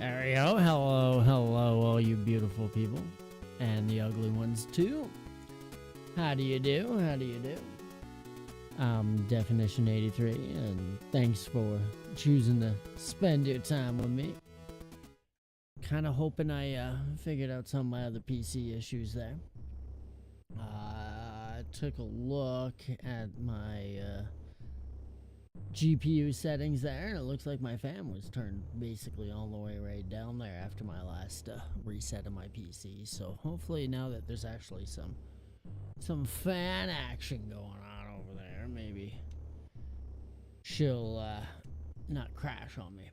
Ario, hello, hello, all you beautiful people. And the ugly ones, too. How do you do? How do you do? Definition 83, and thanks for choosing to spend your time with me. Kind of hoping I figured out some of my other PC issues there. I took a look at my GPU settings there, and it looks like my fan was turned basically all the way right down there after my last reset of my PC. So hopefully now that there's actually some fan action going on over there, maybe she'll not crash on me.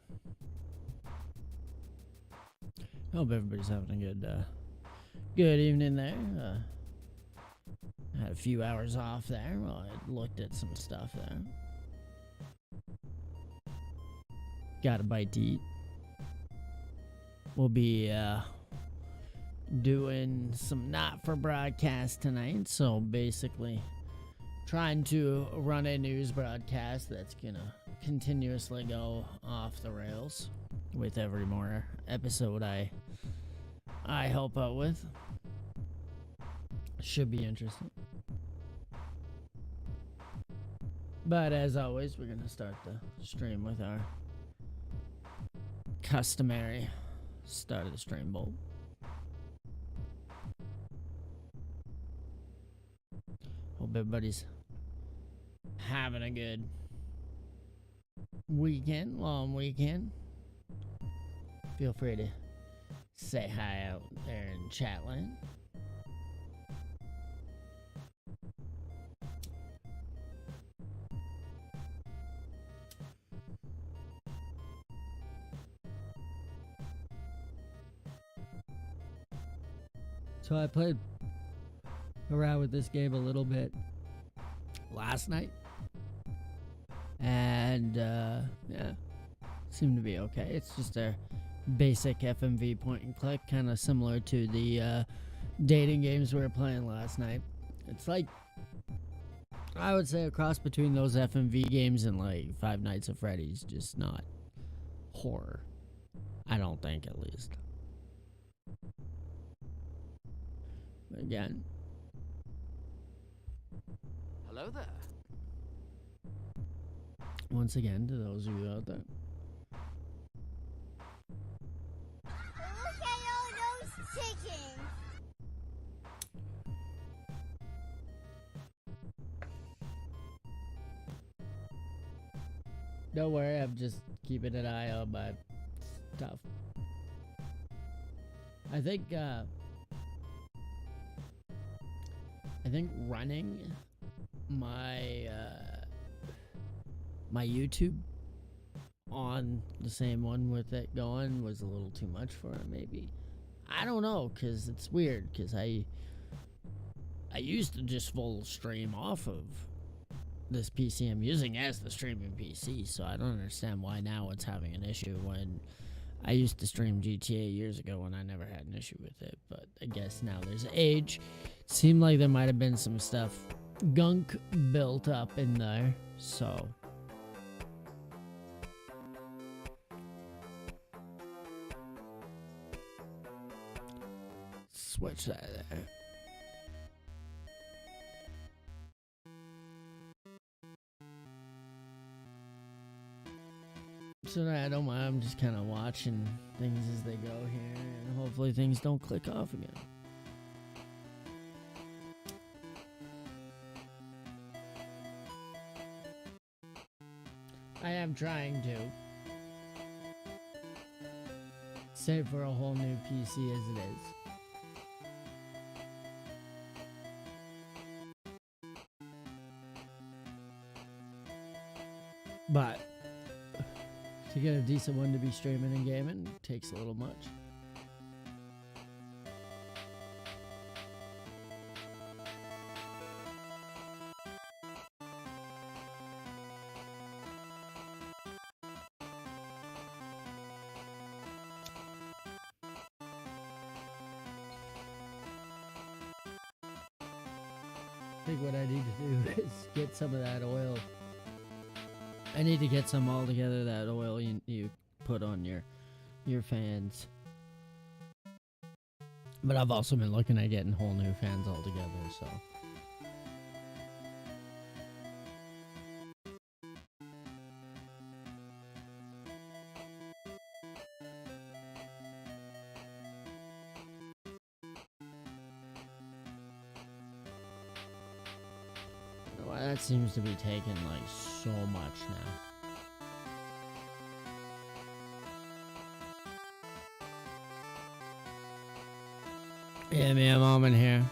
Hope everybody's having a good evening there. Had a few hours off there while I looked at some stuff there. Got a bite to eat. We'll be doing some not for broadcast tonight, so basically trying to run a news broadcast that's gonna continuously go off the rails with every more episode I help out with. Should be interesting. But as always, we're gonna start the stream with our customary start of the stream bolt. Hope everybody's having a good weekend, long weekend. Feel free to say hi out there in chat land. So I played around with this game a little bit last night, and yeah, seemed to be okay. It's just a basic FMV point and click, kind of similar to the dating games we were playing last night. It's like, I would say, a cross between those FMV games and like Five Nights at Freddy's, just not horror. I don't think, at least. Again. Hello there. Once again, to those of you out there. Look at all those chickens. Don't worry, I'm just keeping an eye on my stuff. I think running my my YouTube on the same one with it going was a little too much for it, maybe. I don't know, because it's weird, because I used to just full stream off of this PC I'm using as the streaming PC, so I don't understand why now it's having an issue when I used to stream GTA years ago and I never had an issue with it. But I guess now there's age. Seemed like there might have been some stuff, gunk built up in there, so. Switch that there. So I don't mind, I'm just kind of watching things as they go here, and hopefully things don't click off again. I am trying to save for a whole new PC as it is. But to get a decent one to be streaming and gaming takes a little much. I think what I need to do is get some of that oil. I need to get some all together, that oil you put on your your fans. But I've also been looking at getting whole new fans altogether, so. Well, that seems to be taking like so much now. Give me a moment here.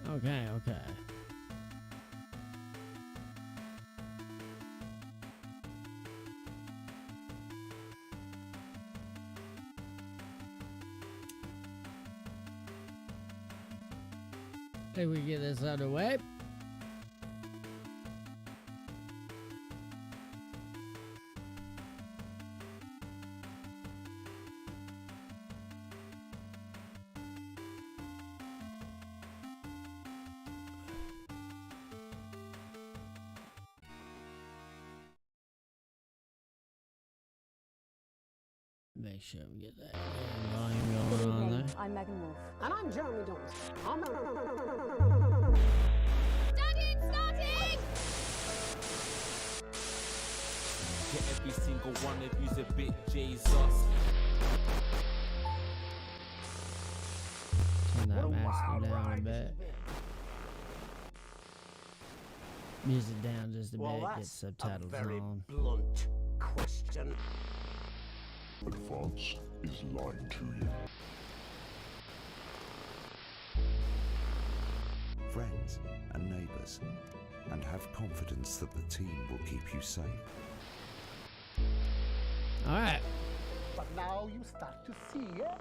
Okay, okay. Think we get this out of the way. Make sure we get that volume going on there. I'm Megan Wolf. And I'm Jeremy Jones. Starting! Starting! Get every single one of you's a bit Jesus. Turn that master down a bit. Music down just a bit. Get That's a subtitles very on. blunt question. Advance is lying to you. Friends and neighbours, and have confidence that the team will keep you safe. All right. But now you start to see, yes?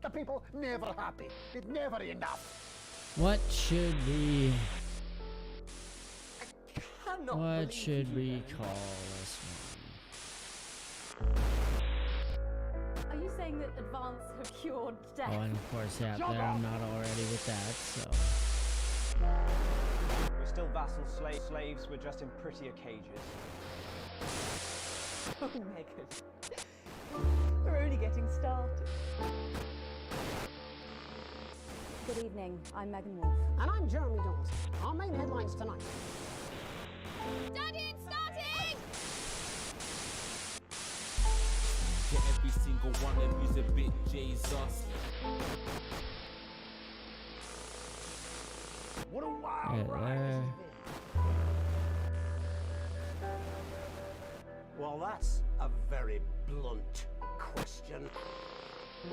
The people never happy. It's never enough. What should we? Cannot What believe should you, we man. call this Are you saying that Advance have cured death? one? Oh, and of course, out there, I'm not already with that. So. We're still vassal slaves, we're just in prettier cages. Oh, Megan. We're only getting started. Good evening. I'm Megan Wolf. And I'm Jeremy Jones. Our main headlines tonight. Starting! Starting! Get every single one of you's a bit Jesus. What a wild Yeah, ride there. this has been. Well, that's a very blunt question.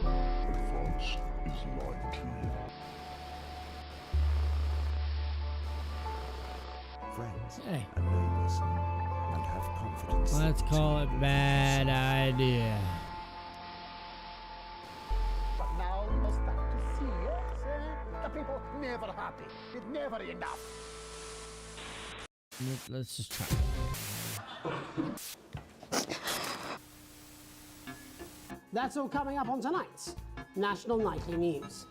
Advance is lying to you. Friends Hey. and neighbours, and have confidence. that Let's the call team it will bad idea. But now you start to see, yes? The people never happy. It's never enough. Let's just try. That's all coming up on tonight's National Nightly News.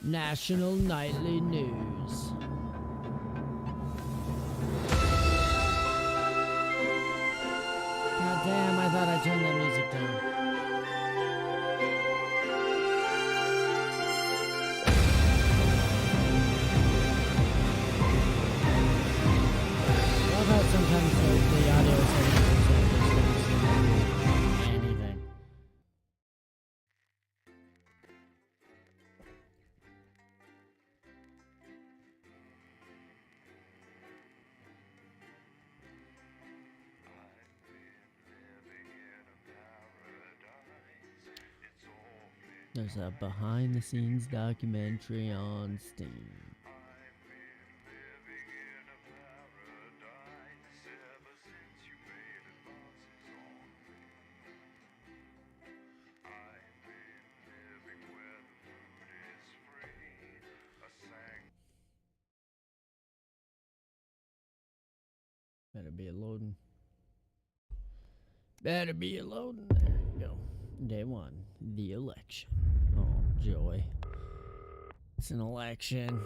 National Nightly News. God damn, I thought I turned that music down. I love how sometimes the audio settings anything. There's a behind-the-scenes documentary on Steam. Better be a loading. Better be a loading. There you go. Day one. The election. Oh, joy. It's an election.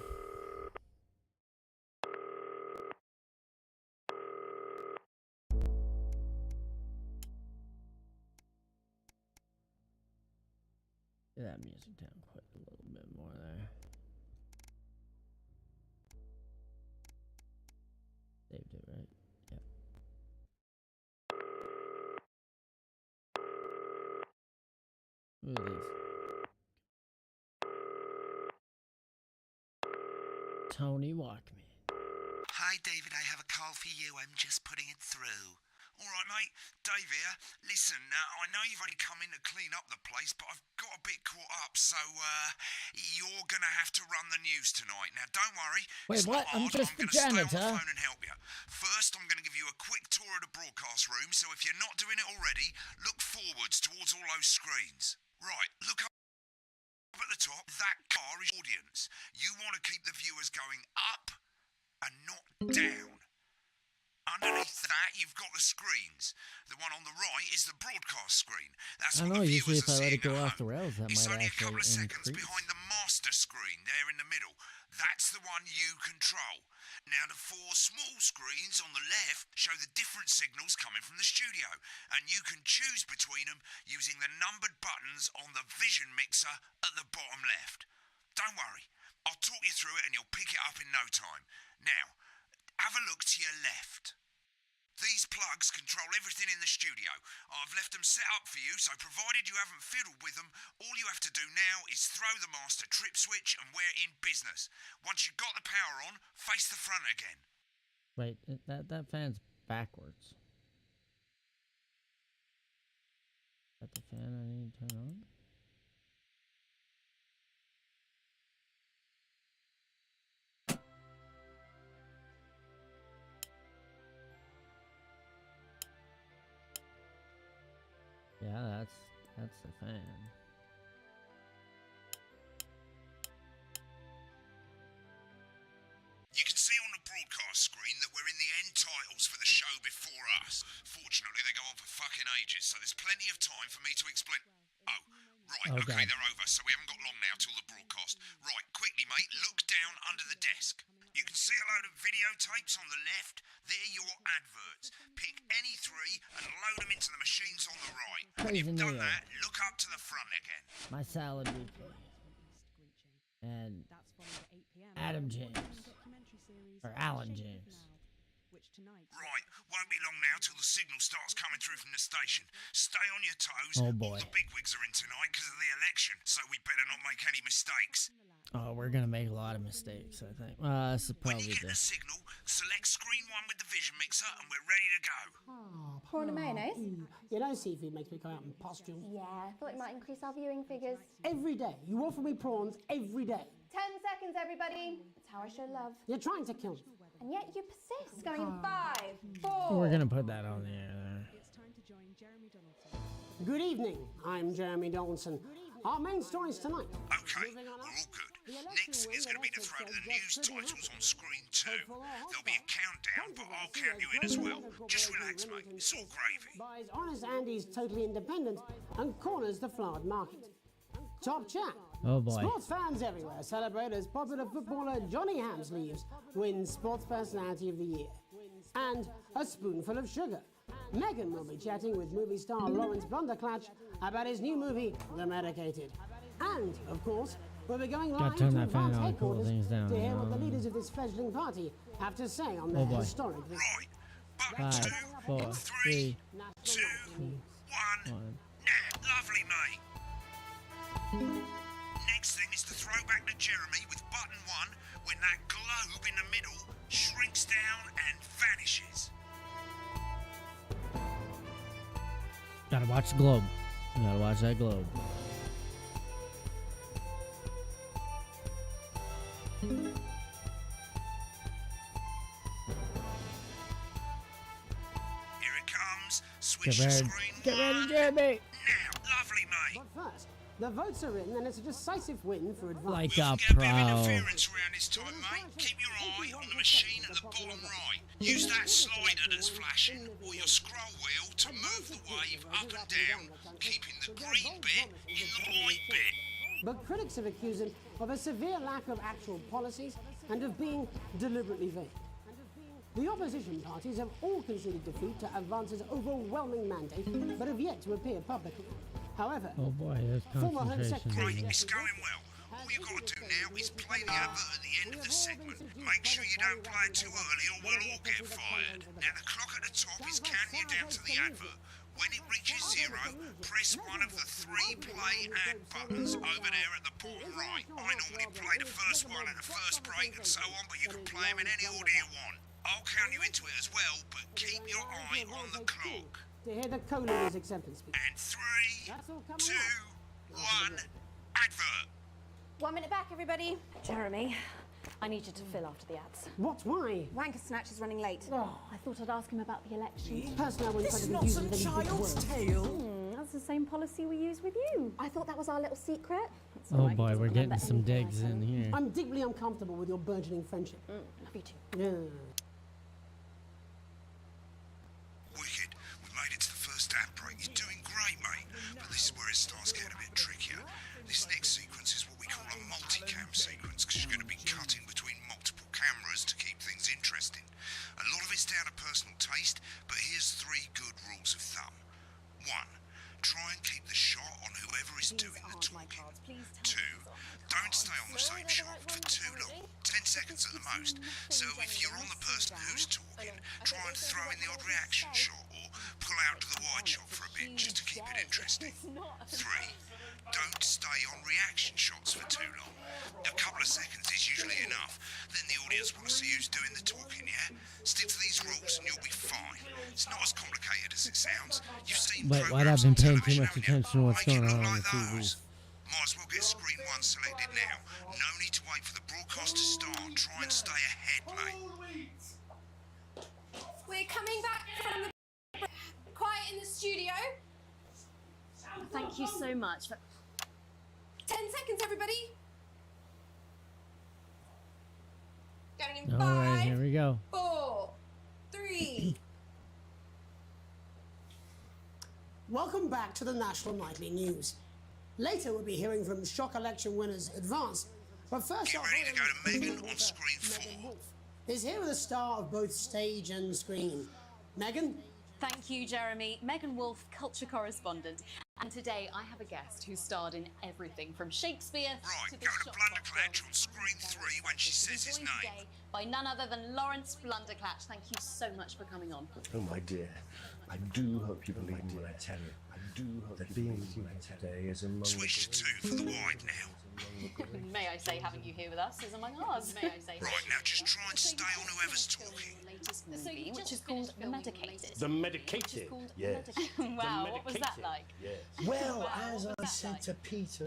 Get that music down quite a little bit more there. Saved it, right? Yep. Who are these? Tony Walkman. Hi, David, I have a call for you. I'm just putting it through. All right, mate. Dave here. Listen, I know you've only come in to clean up the place, but I've got a bit caught up, so you're going to have to run the news tonight. Now, don't worry. Wait, it's what? Not I'm hard. just I'm the going to stay on janitor. the phone and help you. First, I'm going to give you a quick tour of the broadcast room, so if you're not doing it already, look forwards towards all those screens. Right, look up at the top. That car is audience. You want to keep the viewers going up and not down. Underneath that, you've got the screens. The one on the right is the broadcast screen. That's I what know, the usually viewers if I are let it seeing go at off the home. rails, that It's might only a couple of actually seconds increase. behind the master screen there in the middle. That's the one you control. Now, the four small screens on the left show the different signals coming from the studio, and you can choose between them using the numbered buttons on the vision mixer at the bottom left. Don't worry, I'll talk you through it and you'll pick it up in no time. Now, have a look to your left. These plugs control everything in the studio. I've left them set up for you, so provided you haven't fiddled with them, all you have to do now is throw the master trip switch and we're in business. Once you've got the power on, face the front again. Wait, that fan's backwards. Is that the fan I need to turn on? Yeah, that's the fan. You can see on the broadcast screen that we're in the end titles for the show before us. Fortunately, they go on for fucking ages, so there's plenty of time for me to explain. Oh, right, Oh, okay, God. they're over, so we haven't got long now till the broadcast. Right, quickly, mate, look down under the desk. You can see a load of videotapes on the left. They're your adverts. Pick any three and load them into the machines on the right. When Crazy you've done Neo. that, look up to the front again. My Salad Weekly. And Adam James. Or Alan James. Right, won't be long now till the signal starts coming through from the station. Stay on your toes. Oh, boy. All the bigwigs are in tonight because of the election, so we better not make any mistakes. Oh, we're gonna make a lot of mistakes, I think. This is When probably you get the signal, select screen 1 with the vision mixer and we're ready to go. Prawn and mayonnaise? You know seafood makes me come out in pustules. Yeah, I thought it might increase our viewing figures. Every day. You offer me prawns every day. 10 seconds, everybody. That's how I show love. You're trying to kill me. And yet you persist. Going in 5, 4. We're gonna put that on the air there. Good evening. I'm Jeremy Donaldson. Our main stories tonight. Okay, we're all good. Next thing is going to be to throw to the news titles on screen 2. There'll be a countdown, but I'll count you in as well. Just relax, mate. It's all gravy. Buys Honest Andy's Totally Independent and corners the flowered market. Top chat. Oh boy. Sports fans everywhere celebrate as popular footballer Johnny Hamsleeves wins Sports Personality of the Year. And a spoonful of sugar. Megan will be chatting with movie star Lawrence Blunderclatch about his new movie, The Medicated. And, of course, we'll be going live to turn that fan Advance on, cool headquarters things down. to hear what the leaders of this fledgling party have to say on their Oh, boy. historic visit. Right. Button 5, 2, 4, 3, 2, 1. 1. Nah, lovely, mate. Next thing is to throw back to Jeremy with button 1 when that globe in the middle shrinks down and vanishes. Gotta watch the globe. Gotta watch that globe. Here it comes. Switch Get to ready. screen Get 1. ready, Jeremy. Now, lovely, mate. But first, the votes are in and it's a decisive win for Advance. Like We a often get a bit of pro. interference around this time, mate. Keep your eye on the machine at the bottom right. Use that slider that's flashing or your scroll wheel to move the wave up and down, keeping the green bit in the white bit. But critics have accused him of a severe lack of actual policies and of being deliberately vague. The opposition parties have all conceded defeat to Advance's overwhelming mandate, but have yet to appear publicly. However, Oh boy, there's former Home concentration. Secretary Right, it's going well. All you got to do now is play the advert at the end of the segment. Make sure you don't play it too early or we'll all get fired. Now the clock at the top is counting you down to the advert. When it reaches 0, press one of the 3 play ad buttons over there at the bottom right. I normally play the first one and the first break and so on, but you can play them in any order you want. I'll count you into it as well, but keep your eye on the clock. to hear the co-leader's acceptance speech. And 3, That's all coming 2, up. 1, advert. 1 minute back, everybody. Jeremy, I need you to fill after the ads. What? Why? Wanker Snatch is running late. Oh. I thought I'd ask him about the election. Personally, I wouldn't try to confuse him with any big words. That's the same policy we use with you. I thought that was our little secret. That's all Oh right, boy, he we're doesn't getting remember some anything I digs told in him. here. I'm deeply uncomfortable with your burgeoning friendship. Love you too. Yeah. Wicked. We've made it to the first ad break. You're doing great, mate. But this is where it starts getting a bit trickier. This next sequence is what we call a multicam sequence, because you're going to be cutting between multiple cameras to keep things interesting. A lot of it's down to personal taste, but here's 3 good rules of thumb. 1. Try and keep the shot on whoever is doing the talking. 2. Don't stay on the same shot for too long. 10 seconds at the most. So if you're on the person who's talking, try and throw in the odd reaction shot or pull out to the wide shot for a bit just to keep it interesting. 3. Don't stay on reaction shots for too long. A couple of seconds is usually enough. Then the audience want to see who's doing the talking, yeah? Stick to these rules and you'll be fine. It's not as complicated as it sounds. You've seen Wait, what? programs I've been on paying too television, much haven't you? attention to what's Make it going look on like the TV. those. Might as well get screen 1 selected now. No need to wait for the broadcast to start. Try and stay ahead, mate. We're coming back from the quiet in the studio. Thank you so much. 10 seconds, everybody. Going in All right, 5, here we go. 4, 3. Welcome back to the National Nightly News. Later, we'll be hearing from shock election winners Advance. But first, Get our ready to go to very own Megan on screen Megan 4. Wolf is here with a star of both stage and screen. Megan? Thank you, Jeremy. Megan Wolf, culture correspondent. And today I have a guest who starred in everything from Shakespeare Right, to the go to Shop Blunderclatch on screen 3 when she says his joined name. today by none other than Lawrence Blunderclatch. Thank you so much for coming on. Oh, my dear, I do hope you believe me when I tell you. I do hope that being with you today is among Switch to 2 for the wide now. May I say, having you here with us is among ours. May I say? Right, now just try and stay on whoever's talking. Latest movie, which is called The Medicated. The Medicated, yes. Wow, what was that like? Yes. Well, as I said to Peter,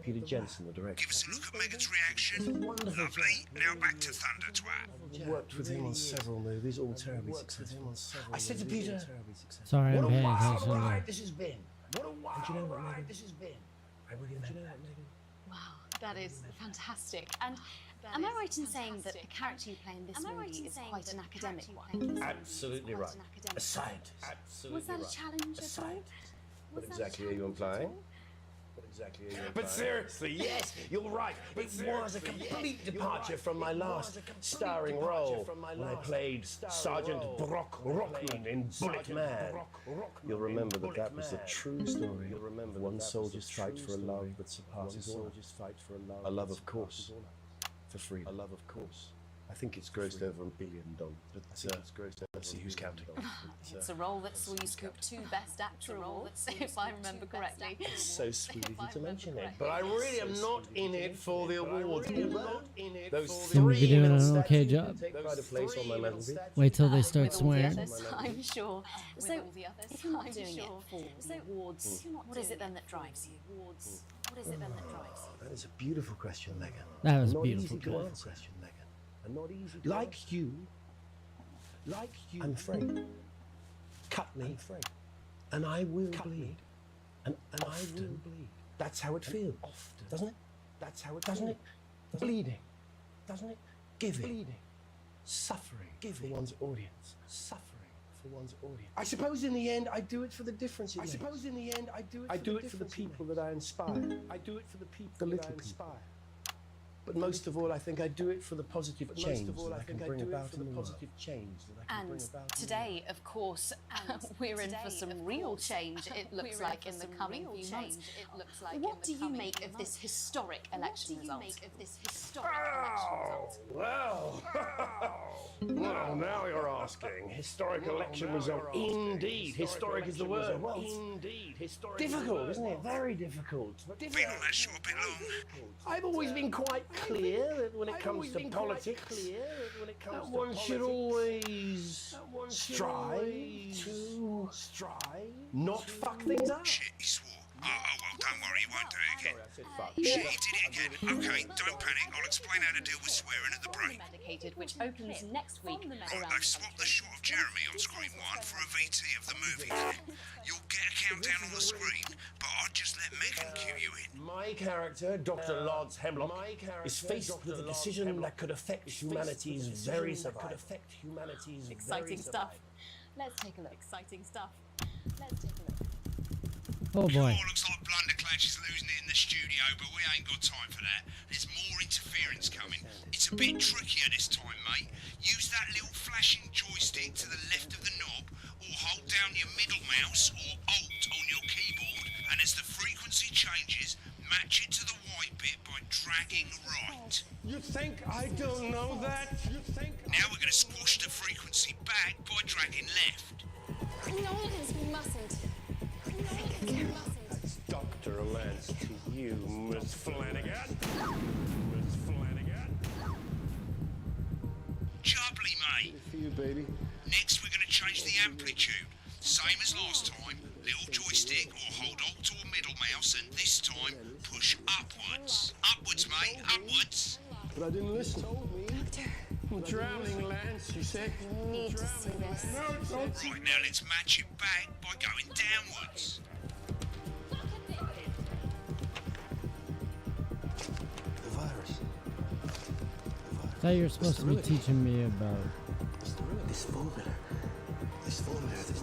Peter Jensen, the director. Give us a look at Megan's reaction. Lovely. Now back to Thunder Twat. Worked with him on several movies, all terribly successful. I said to Peter, Sorry, I'm what a paying wild attention. ride this has been. What a wild ride this has been. I really meant that. Wow, that is fantastic. And am I right in saying that the character you play in this movie is quite an academic one? Absolutely right. A scientist. Absolutely Was that right. a challenge A at all? scientist. What exactly are you implying? exactly are you But implying? seriously, yes, you're right. It was a complete departure from my last starring role when I played Sergeant Brock Rockman in Bullet Man. You'll remember that that was the true story of one soldier's fight for a love that surpasses all. A love, of course, for freedom. A love, of course. I think it's grossed over $1 billion, but let's see who's counting. It's a role that saw you scoop 2 Best Actor awards, if I remember correctly. It's so sweet of you to mention it, but I really am not in it for the awards. Those Seem to be doing an statues okay job. take pride of place on my mantelpiece. Wait till they start With all the swearing. others, I'm sure. So, if you're not doing it for the awards, what is it then that drives you? What is it then that drives you? That is a beautiful question, Megan. That was a Not beautiful easy to answer. Megan. And not easy to like you, I'm afraid. Cut me, and I will bleed. And I will bleed. That's how it feels, doesn't it? That's how it doesn't it? Bleeding, doesn't it? Giving, bleeding, suffering, giving for one's audience, suffering for one's audience. I suppose in the end I do it for the difference it makes. I do it for the people that I inspire. I do it for the people that I inspire. But most of all, I think I do it for the positive change that I can bring about in the world. And today, of course, we're in for some real change, it looks like, in the coming few months. What do you make of this historic election result? Well, well, now you're asking. Historic election result. Indeed, historic is the word. Indeed, historic. Difficult, isn't it? Very difficult. Been on that show a bit long. I've always been quite clear that when it comes to politics, that one should always strive to not fuck things up. Shit, he swore. Oh, well, don't worry, he won't do it again. Shit, he did it again. Okay, don't panic. I'll explain how to deal with swearing at the break. Medicated, which opens next week. Right, they've swapped the shot of Jeremy on screen 1 for a VT of the movie clip. You'll get a countdown on the screen, but I'd just let Megan cue you in. My character, Dr. Lods Hemlock, is faced with a decision that could affect humanity's very survival. Exciting stuff. Let's take a look. Exciting stuff. Let's take a look. Oh boy. It looks like Blunderclash is losing it in the studio, but we ain't got time for that. There's more interference coming. It's a bit trickier this time, mate. Use that little flashing joystick to the left of the knob, or hold down your middle mouse or Alt on your keyboard, and as the frequency changes, match it to the white bit by dragging right. You think I don't know that? Now we're going to squash the frequency back by dragging left. No, we mustn't. That's Dr. Lance to you, Miss Flanagan. Miss Flanagan. Jubbly, mate. For you, baby. Next, we're going to change the amplitude. Same as last time. Little joystick or hold Alt or middle mouse, and this time push upwards. Upwards, mate. Upwards. But I didn't listen. Doctor. I'm drowning, Lance, you said. Need to see this. Right, now let's match it back by going downwards. The virus. I thought you were supposed to be teaching me about. This formula.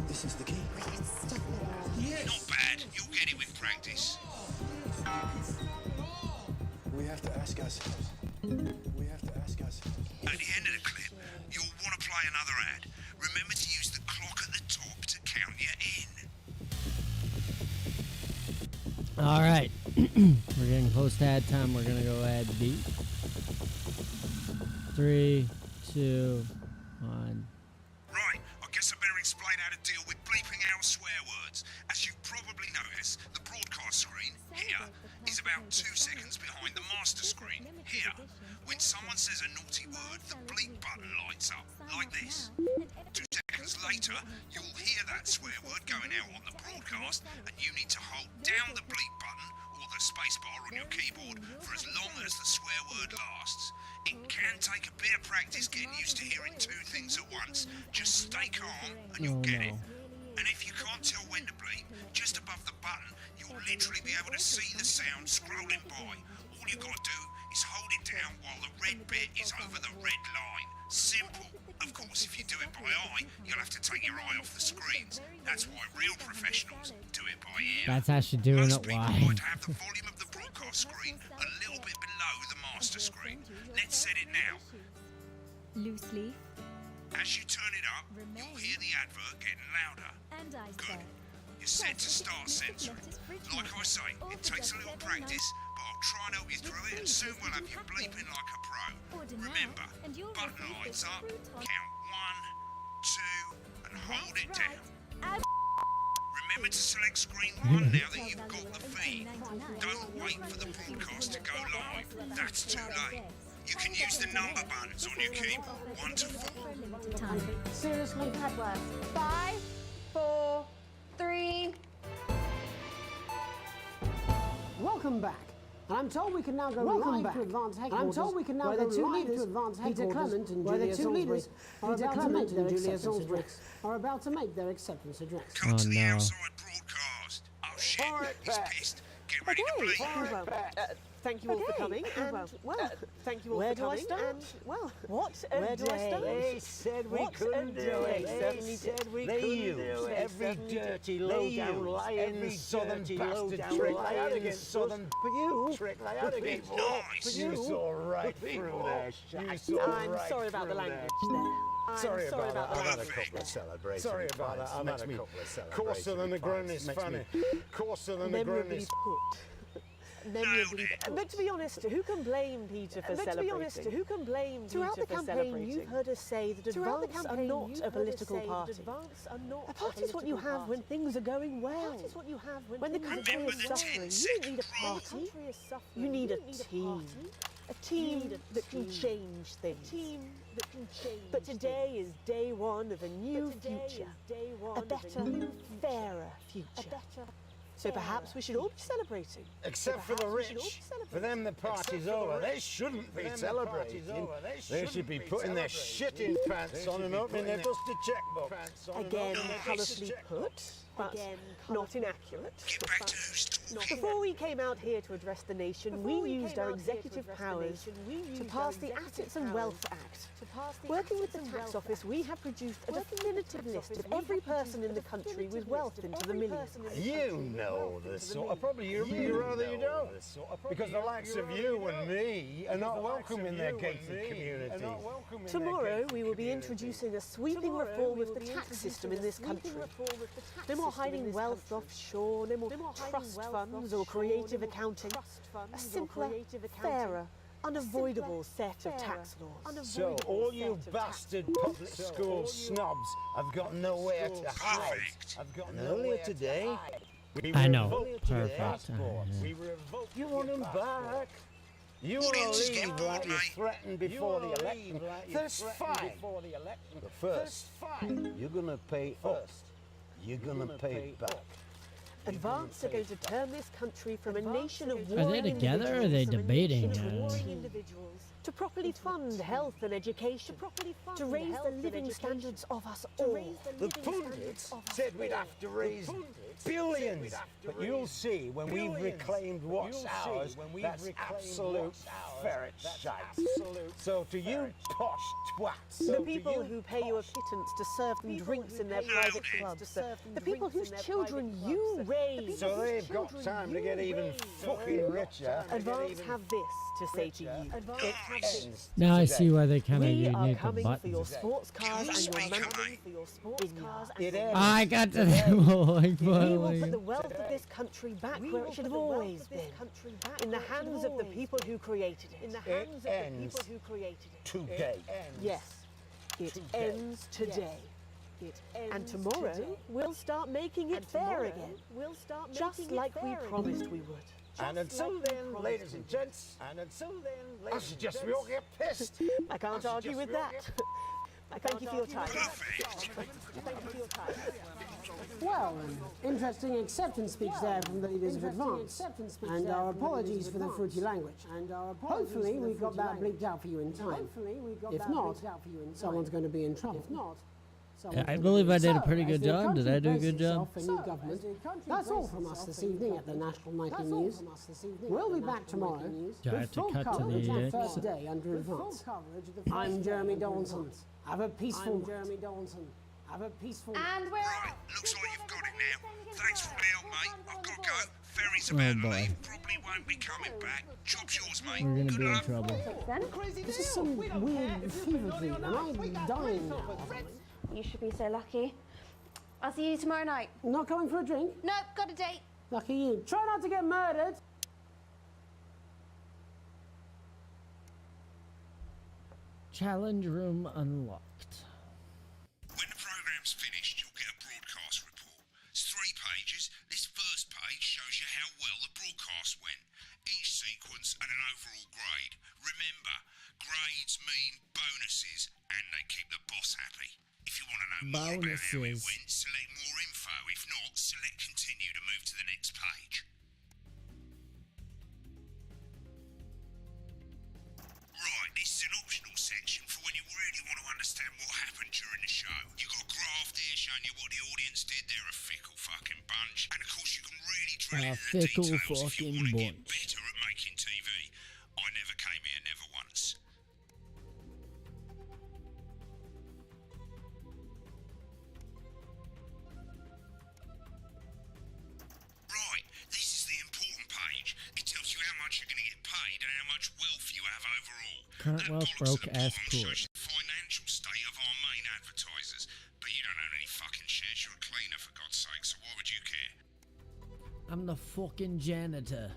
This is the key. Not bad. You'll get it with practice. We have to ask ourselves. At the end of the clip, you'll want to play another ad. Remember to use the clock at the top to count you in. All right, we're getting close to ad time. We're gonna go ad beat. 3, 2, 1. Right, I guess I better explain how to deal with bleeping out swear words. As you've probably noticed, the broadcast screen, here, is about 2 seconds behind the master screen, here. When someone says a naughty word, the bleep button lights up, like this. 2 seconds later, you'll hear that swear word going out on the broadcast, and you need to hold down the bleep button or the spacebar on your keyboard for as long as the swear word lasts. It can take a bit of practice getting used to hearing 2 things at once. Just stay calm and you'll get it. And if you can't tell when to bleep, just above the button, you'll literally be able to see the sound scrolling by. All you gotta do is hold it down while the red bit is over the red line. Simple. Of course, if you do it by eye, you'll have to take your eye off the screens. That's why real professionals do it by That's actually doing Most it people live. like to have the volume of the broadcast screen a little bit below the master screen. Let's set it now. Loose leaf. As you turn it up, you'll hear the advert getting louder. And Good. You're set to start censoring. Like I say, it takes a little practice, but I'll try and help you through it, and soon we'll have you bleeping like a pro. Remember, button lights up, count 1, 2, and hold it down. Remember to select screen 1 now that you've got the feed. Don't wait for the broadcast to go live. That's too late. You can use the number buttons on your keyboard, 1 to 4. Seriously? That works. 5, 4, 3. Welcome back. And I'm told we can now go live to advance headquarters. I'm told we can now go live to advance headquarters. Peter Clement and Julia Salisbury are about to make their acceptance address. Come to the outside broadcast. Oh shit, he's pissed. Get ready to bleep. Thank you all for coming. Thank you all for coming. And, well, what a day. They said we couldn't do it. They said we couldn't do it. Every dirty, low-down, lying, southern bastard trick they had against southern trick they had against us. You saw right through there, Shaq. I'm sorry about the language there. Sorry about that. I've had a couple of celebrations. Sorry about that. I've had a couple of celebrations. Coarser than a grown is funny. Coarser than a grown is... But to be honest, who can blame Peter for celebrating? Throughout the campaign, you've heard us say that advance are not a political party. A party is what you have when things are going well. When the country is suffering, you don't need a party. You need a team. A team that can change things. But today is day one of a new future. A better, fairer future. So perhaps we should all be celebrating. Except for the rich. For them the party's over. They shouldn't be celebrating. They should be putting their shitting pants on and opening their dusty checkbook. Again, colourfully put, but not inaccurate. Before we came out here to address the nation, we used our executive powers to pass the Assets and Wealth Act. Working with the tax office, we have produced a definitive list of every person in the country with wealth into the millions. You know this sort of, probably you'd rather you don't. Because the likes of you and me are not welcome in their gated communities. Tomorrow we will be introducing a sweeping reform of the tax system in this country. No more hiding wealth offshore, no more trust funds or creative accounting. A simpler, fairer, unavoidable set of tax laws. So all you bastard public school snobs have got nowhere to hide. And earlier today, I know. Perfect. You want them back. You want to leave like you threatened before the election. That's fine. But first, you're going to pay up. You're going to pay back. Advance are going to turn this country from a nation of Are they together or are they debating? To properly fund health and education, to raise the living standards of us all. The pundits said we'd have to raise billions, but you'll see when we've reclaimed what's ours, that's absolute ferret shite. So to you posh twats, the people who pay you a pittance to serve them drinks in their private clubs, the people whose children you raise. So they've got time to get even fucking richer. Advance have this to say to you. It ends Now I today. see why they kind of We need are the coming for your buttons. sports cars and your money for your sports cars and your I got to that point We will finally. put the wealth of this country back where it should have always been. In the hands of the people who created it. It ends today. Yes, it ends today. And tomorrow, we'll start making it fair again. Just like we promised we would. And until then, ladies and gents, I suggest we all get pissed. I can't argue with that. Thank you for your time. Thank you for your time. Well, an interesting acceptance speech there from the leaders of Advance. And our apologies for the fruity language. Hopefully we got that bleeped out for you in time. If not, someone's going to be in trouble. I believe I did a pretty good job. Did I do a good job? That's all from us this evening at the National Nightly News. We'll be back tomorrow Do I have with to full cut to coverage the of the first day under Advance. I'm Jeremy Donaldson. Have a peaceful Have a peaceful Right, looks like you've got it now. Thanks for the help, mate. He's about to leave, probably won't be coming back. Job's yours, mate. We're gonna Good be in luck. trouble. This is some weird fever dream, and I'm dying now. You should be so lucky. I'll see you tomorrow night. Not coming for a drink? Nope, got a date. Lucky you. Try not to get murdered. Challenge room unlocked. When the programme's finished, you'll get a broadcast report. It's 3 pages. This first page shows you how well the broadcast went. Each sequence and an overall grade. Remember, grades mean bonuses, and they keep the boss happy. If you want to know more about how it went, select more info. If not, select continue to move to the next page. Right, this is an optional section for when you really want to understand what happened during the show. You've got a graph there showing you what the audience did. They're a fickle fucking bunch. And of course you can really drill into the details if you want to get better at making TV. I never came here, never once. Right, this is the important page. It tells you how much you're going to get paid and how much wealth you have overall. Current wealth broke as poor. Shows the financial state of our main advertisers. But you don't own any fucking shares. You're a cleaner, for God's sake, so why would you care? I'm the fucking janitor.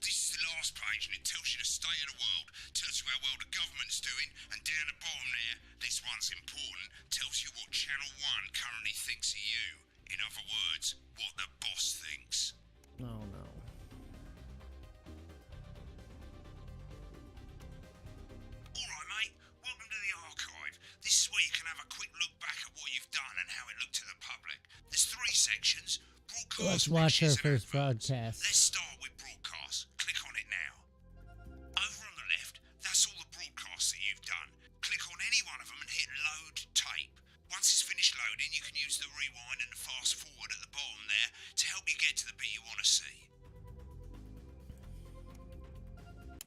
This is the last page, and it tells you the state of the world. Tells you how well the government's doing, and down the bottom there, this one's important, tells you what Channel 1 currently thinks of you. In other words, what the boss thinks. Oh no. Alright, mate. Welcome to the archive. This is where you can have a quick look back at what you've done and how it looked to the public. There's 3 sections. Let's watch her first broadcast. Let's start with broadcast. Click on it now. Over on the left, that's all the broadcasts that you've done. Click on any one of them and hit load tape. Once it's finished loading, you can use the rewind and the fast forward at the bottom there to help you get to the bit you want to see.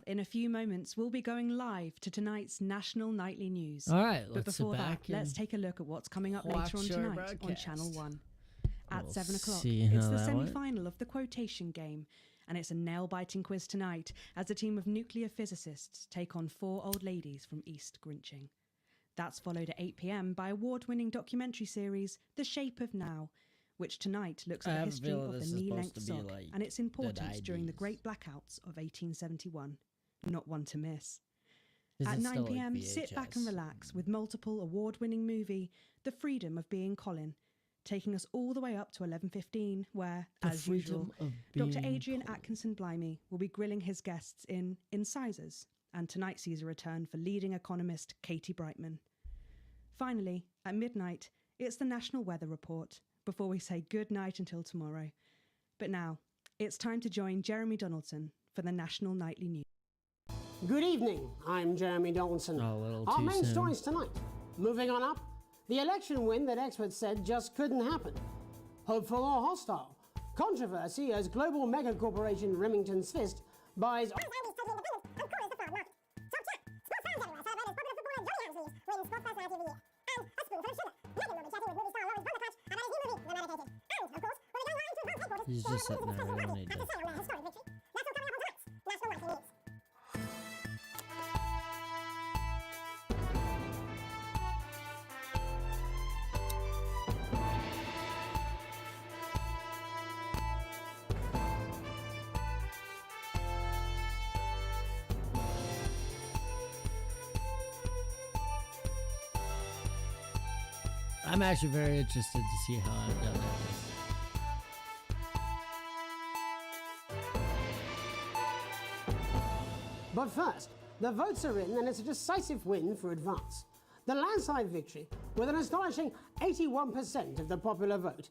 In a few moments, we'll be going live to tonight's national nightly news. All right, but let's sit before back that, let's take a look at what's coming up later on watch our tonight on Channel 1. At 7 o'clock, see it's how the that went. semi-final of the quotation game, and it's a nail-biting quiz tonight as a team of nuclear physicists take on 4 old ladies from East Grinching. That's followed at 8 p.m. by award-winning documentary series The Shape of Now, which tonight looks at the history of the knee-length sock and its importance during the Great Blackouts of 1871. Not one to miss. At 9 p.m, sit back and relax with multiple award-winning movie The Freedom of Being Colin, taking us all the way up to 11:15, where, as usual, Dr. Adrian Atkinson Blimey will be grilling his guests in Incisors, and tonight sees a return for leading economist Katie Brightman. Finally, at midnight, it's the National Weather Report, before we say good night until tomorrow. But now, it's time to join Jeremy Donaldson for the National Nightly News. Good evening, I'm Jeremy Donaldson. Our main stories tonight. Moving on up, the election win that experts said just couldn't happen. Hopeful or hostile? Controversy as global mega corporation Remington's Fist buys... He's just sitting there, we don't need to. I'm actually very interested to see how I've done that. But first, the votes are in and it's a decisive win for Advance. The landslide victory, with an astonishing 81% of the popular vote.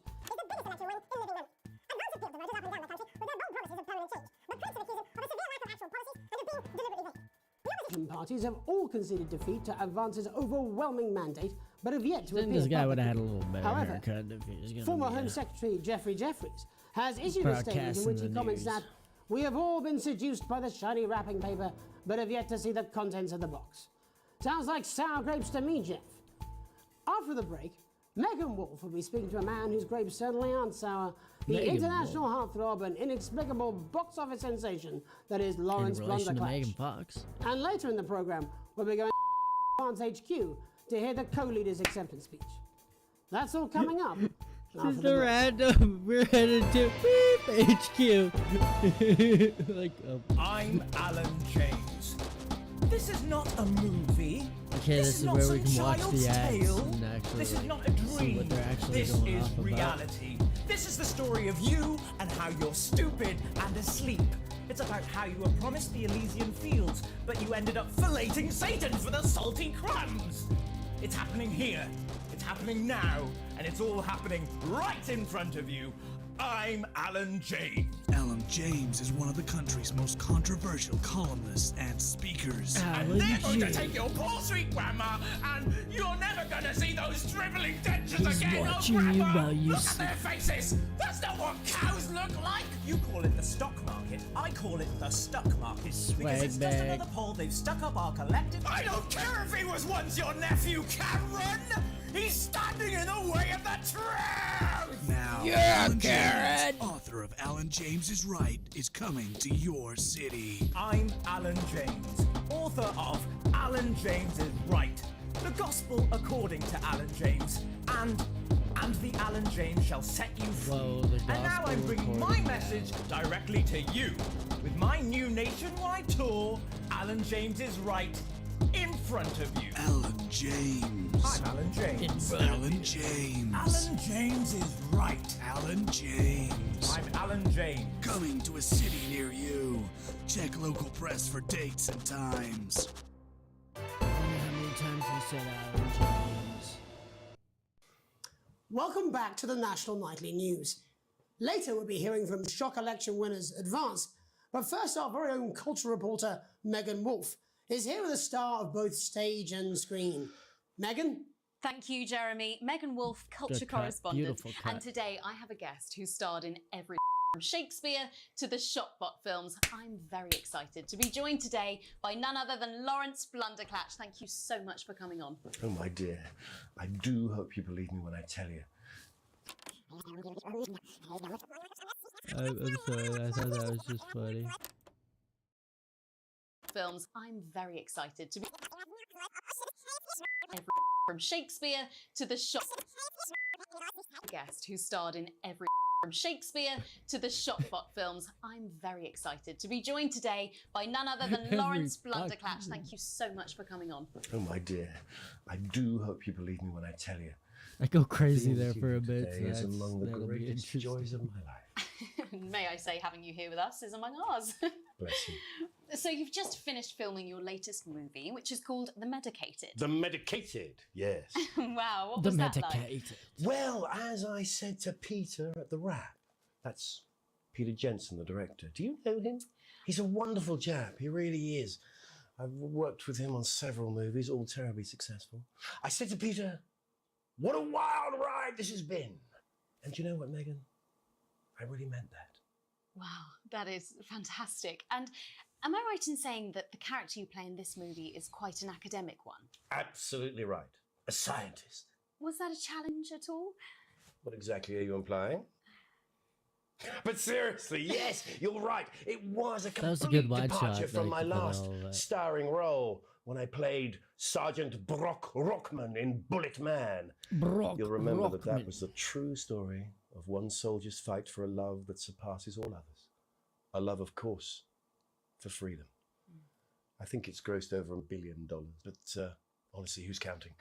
Parties have all conceded defeat to Advance's overwhelming mandate, but have yet to appear This guy would publicly. have had a little better However, haircut if he was going to former be Home Secretary Geoffrey Jeffries has issued a statement in broadcasting which he the comments news. that we have all been seduced by the shiny wrapping paper, but have yet to see the contents of the box. Sounds like sour grapes to me, Jeff. After the break, Megan Wolf will be speaking to a man whose grapes certainly aren't sour. The Megan international heartthrob and inexplicable box office sensation that is Lawrence In relation to Megan Blunderclash. Fox. And later in the programme, we'll be going to Advance HQ to hear the co-leader's acceptance speech. That's all coming up. Just a random. We're headed to Beep HQ. Like, I'm Alan James. This is not a movie. okay, this is where we can watch the ads and actually This is not a see dream. what they're actually This going is off about. reality. This is the story of you and how you're stupid and asleep. It's about how you were promised the Elysian fields, but you ended up filleting Satan for the salty crumbs. It's happening here. It's happening now. And it's all happening right in front of you. I'm Alan James. Alan James is one of the country's most controversial columnists and speakers. And they're going to take your poor sweet grandma, and you're never going to see those dribbling dentures He's again. watching oh, you grandma, while you look at sleep. their faces. That's not what cows look like. You call it the stock market. I call it the stuck market. Because it's just another pole they've stuck up our collective. I don't care if he was once your nephew, Cameron. He's standing in the way of the truth. Now, Yeah, Alan Karen. James, author of Alan James is Right, is coming to your city. I'm Alan James, author of Alan James is Right, the gospel according to Alan James, and the Alan James shall set you free. And now I'm bringing my message directly to you. With my new nationwide tour, Alan James is Right, in front of you. Alan James. I'm Alan James. Alan James. Alan James is Right. Alan James. I'm Alan James. Coming to a city near you. Check local press for dates and times. I wonder how many times we said Alan James. Welcome back to the National Nightly News. Later we'll be hearing from shock election winners Advance, but first our very own culture reporter Megan Wolf is here with a star of both stage and screen. Megan? Thank you, Jeremy. Megan Wolf, culture Good cut. correspondent. Beautiful cut. And today I have a guest who starred in every from Shakespeare to the Shotbot films. I'm very excited to be joined today by none other than Lawrence Blunderclash. Thank you so much for coming on. Oh, my dear. I do hope you believe me when I tell you. I'm sorry, I thought that was just funny. Films. I'm very excited to be every from Shakespeare to the guest who starred in every from Shakespeare to the Shotbot films. I'm very excited to be joined today by none other than Lawrence Blunderclash. Thank you so much for coming on. Oh, my dear. I do hope you believe me when I tell you. I go crazy Being there with for you a bit. today is among the that'll be greatest interesting. joys of my life. May I say, having you here with us is among ours. Bless you. So you've just finished filming your latest movie, which is called The Medicated. The Medicated, yes. Wow, what The was that like? Medicated. Well, as I said to Peter at the Wrap, that's Peter Jensen, the director. Do you know him? He's a wonderful chap. He really is. I've worked with him on several movies, all terribly successful. I said to Peter, what a wild ride this has been. And do you know what, Megan? I really meant that. Wow, that is fantastic. And am I right in saying that the character you play in this movie is quite an academic one? Absolutely right. A scientist. Was that a challenge at all? What exactly are you implying? But seriously, yes, you're right. It was a That was a complete good wide departure shot, from like, my to put last all that. starring role when I played Sergeant Brock Rockman in Bullet Man. Brock You'll remember that Rockman. was the true story of one soldier's fight for a love that surpasses all others. A love, of course, for freedom. I think it's grossed over $1 billion, but honestly, who's counting?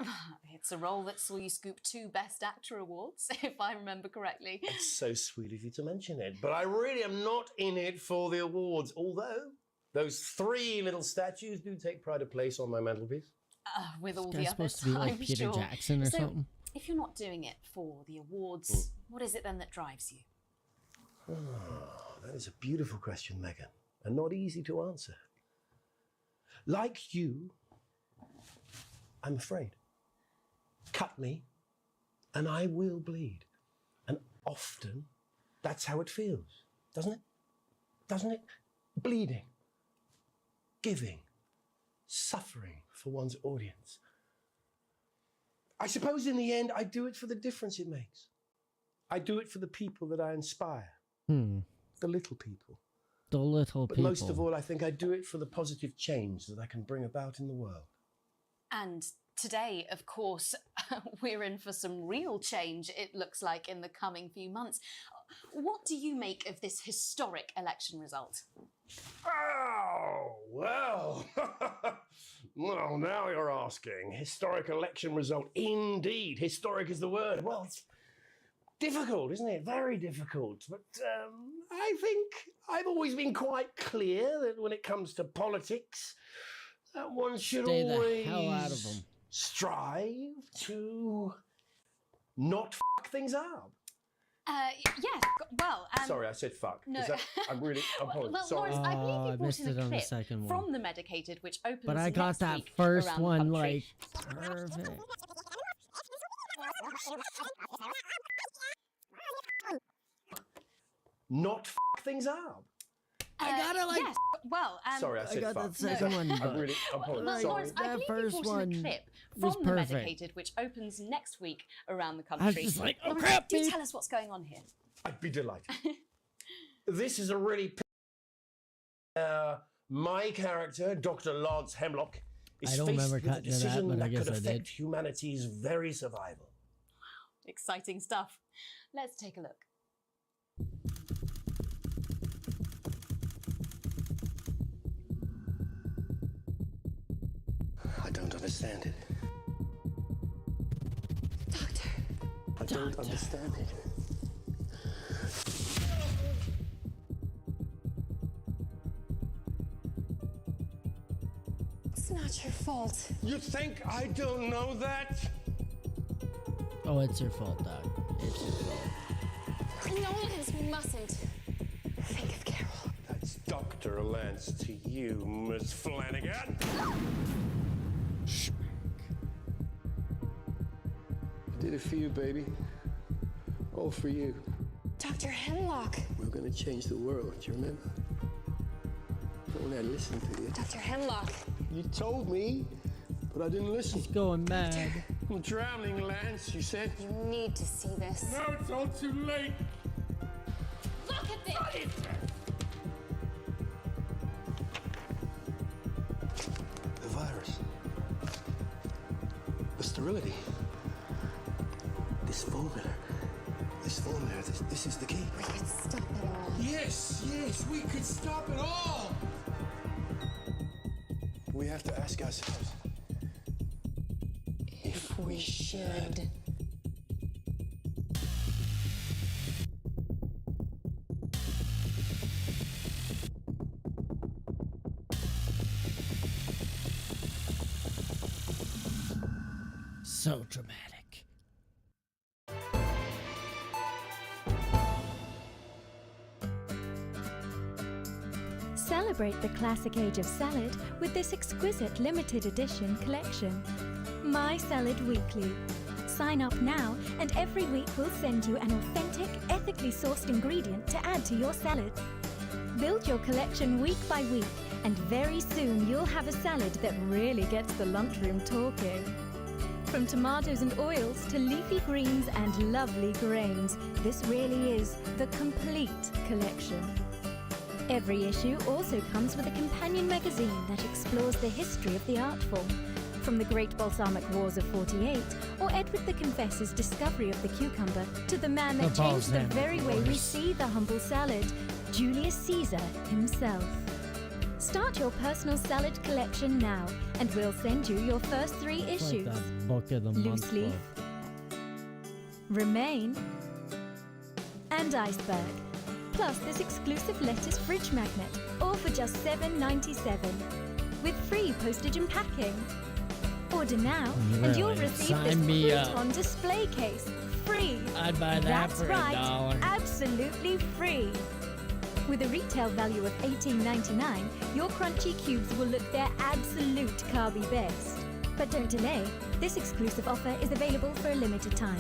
It's a role that saw you scoop 2 Best Actor awards, if I remember correctly. It's so sweet of you to mention it, but I really am not in it for the awards, although those 3 little statues do take pride of place on my mantelpiece. With all This the guy's others, supposed to be like I'm Peter sure. Jackson or So, something. if you're not doing it for the awards, what is it then that drives you? Oh, that is a beautiful question, Megan, and not easy to answer. Like you, I'm afraid. Cut me, and I will bleed. And often, that's how it feels, doesn't it? Doesn't it? Bleeding, giving, suffering for one's audience. I suppose in the end, I do it for the difference it makes. I do it for the people that I inspire. The little people. The little But people. most of all, I think I do it for the positive change that I can bring about in the world. And today, of course, we're in for some real change, it looks like, in the coming few months. What do you make of this historic election result? Oh, well. Well, now you're asking. Historic election result. Indeed. Historic is the word. Well, it's difficult, isn't it? Very difficult. But I think I've always been quite clear that when it comes to politics, that one should Stay the always hell out of them. strive to not fuck things up. Yes, well... Sorry, I said fuck. No. I'm apologize. Well, Sorry. Lawrence, I believe I you brought missed in it a on the clip second one. from The Medicated, which opens But I got next that week first around the one, country. like, perfect. Not fuck things up. I gotta, like... Yes, well... Sorry, I said got fuck. that second one, I but- really apologize. Well, Sorry. Lawrence, I That believe first you brought in one a clip was from The perfect. Medicated, which opens next week around the country. I was just like, oh Lawrence, crap, do dude. tell us what's going on here. I'd be delighted. This is a really... my character, Dr. Lance Hemlock, is I don't faced remember with a cutting to that, decision but I that guess could I affect did. humanity's very survival. Exciting stuff. Let's take a look. I don't understand it. Doctor. I don't understand it. It's not your fault. You think I don't know that? Oh, it's your fault, Doc. It's your fault. Nolans mustn't think of Carol. That's Dr. Lance to you, Miss Flanagan. I did it for you, baby. All for you. Dr. Hemlock. We're gonna change the world, do you remember? But when I listened to you... Dr. Hemlock. You told me, but I didn't listen. He's going mad. I'm drowning, Lance, you said. You need to see this. No, it's all too late. Look at this! The virus. The sterility. This formula. This is the key. We could stop it all. Yes, we could stop it all. We have to ask ourselves if we should. So dramatic. Celebrate the classic age of salad with this exquisite limited edition collection. My Salad Weekly. Sign up now and every week we'll send you an authentic, ethically sourced ingredient to add to your salad. Build your collection week by week and very soon you'll have a salad that really gets the lunchroom talking. From tomatoes and oils to leafy greens and lovely grains, this really is the complete collection. Every issue also comes with a companion magazine that explores the history of the art form, from the Great Balsamic Wars of '48 or Edward the Confessor's discovery of the cucumber to the man that changed the very way we see the humble salad, Julius Caesar himself. Start your personal salad collection now, and we'll send you your first 3 issues. Like that book of the Loose month leaf, book. Remain, and Iceberg. Plus this exclusive lettuce fridge magnet, all for just $7.97, with free postage and packing. Order now, and you'll Really? receive Sign this me up. crouton display case, free. I'd buy that That's for right, $1. absolutely free. With a retail value of $18.99, your crunchy cubes will look their absolute carby best. But don't delay, this exclusive offer is available for a limited time.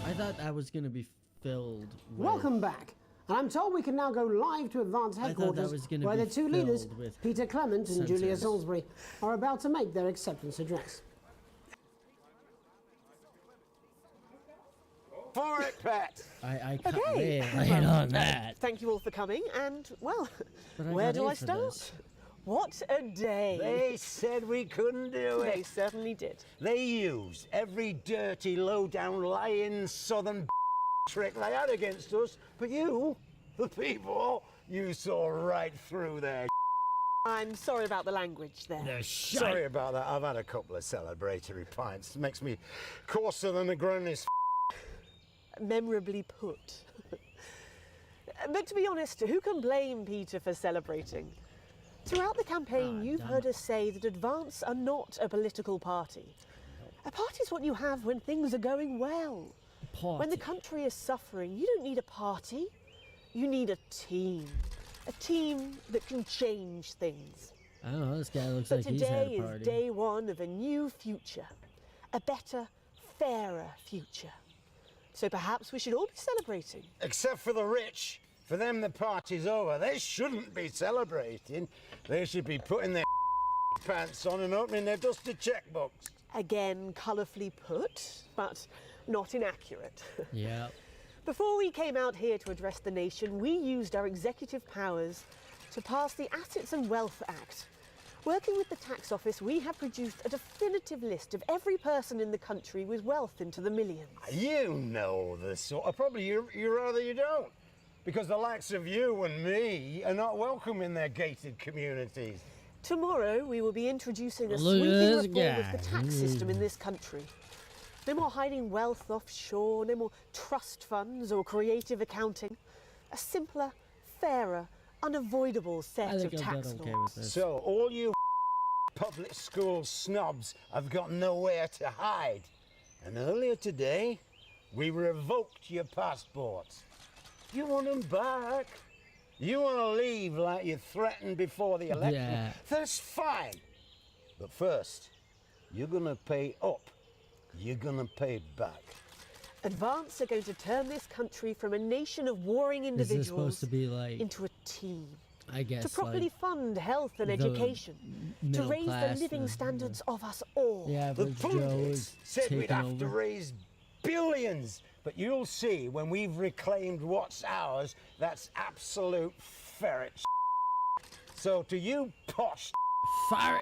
I thought that was gonna be filled with... Welcome back. And I'm told we can now go live to Advance headquarters, where the two leaders, Peter Clement and Julia Salisbury, are about to make their acceptance address. For it, Pat! I can't Okay. lay on that. Thank you all for coming, and, well, But I where got do in I for start? this. What a day. They said we couldn't do it. They certainly did. They used every dirty, low-down, lying southern trick they had against us, but you, the people, you saw right through their I'm sorry about the language there. Sorry about that. I've had a couple of celebratory pints. It makes me coarser than a granny's Memorably put. But to be honest, who can blame Peter for celebrating? Throughout the campaign, you've heard us say that Advance are not a political party. A party's what you have when things are going well. When the country is suffering, you don't need a party. You need a team. A team that can change things. I don't know, this guy looks But like he's had today a party. is day one of a new future. A better, fairer future. So perhaps we should all be celebrating. Except for the rich. For them, the party's over. They shouldn't be celebrating. They should be putting their pants on and opening their dusty checkbooks. Again, colourfully put, but not inaccurate. Yeah. Before we came out here to address the nation, we used our executive powers to pass the Assets and Wealth Act. Working with the tax office, we have produced a definitive list of every person in the country with wealth into the millions. You know the sort of problem. You rather you don't. Because the likes of you and me are not welcome in their gated communities. Tomorrow, we will be introducing a Look at sweeping this reform of guy. the tax system in this country. No more hiding wealth offshore, no more trust funds or creative accounting. A simpler, fairer, unavoidable set of tax laws. So all you public school snobs have got nowhere to hide. And earlier today, we revoked your passports. You want them back? You want to leave like you threatened before the election? Yeah. That's fine. But first, you're going to pay up. You're going to pay back. Advance are going to turn this country from a nation of warring Is this individuals supposed to be like, into a team. I guess, To properly like fund health and the education. To middle raise class, the living standards of us all. the The average Joe pundits is said we'd taking have to over? raise billions. But you'll see when we've reclaimed what's ours, that's absolute ferret So to you posh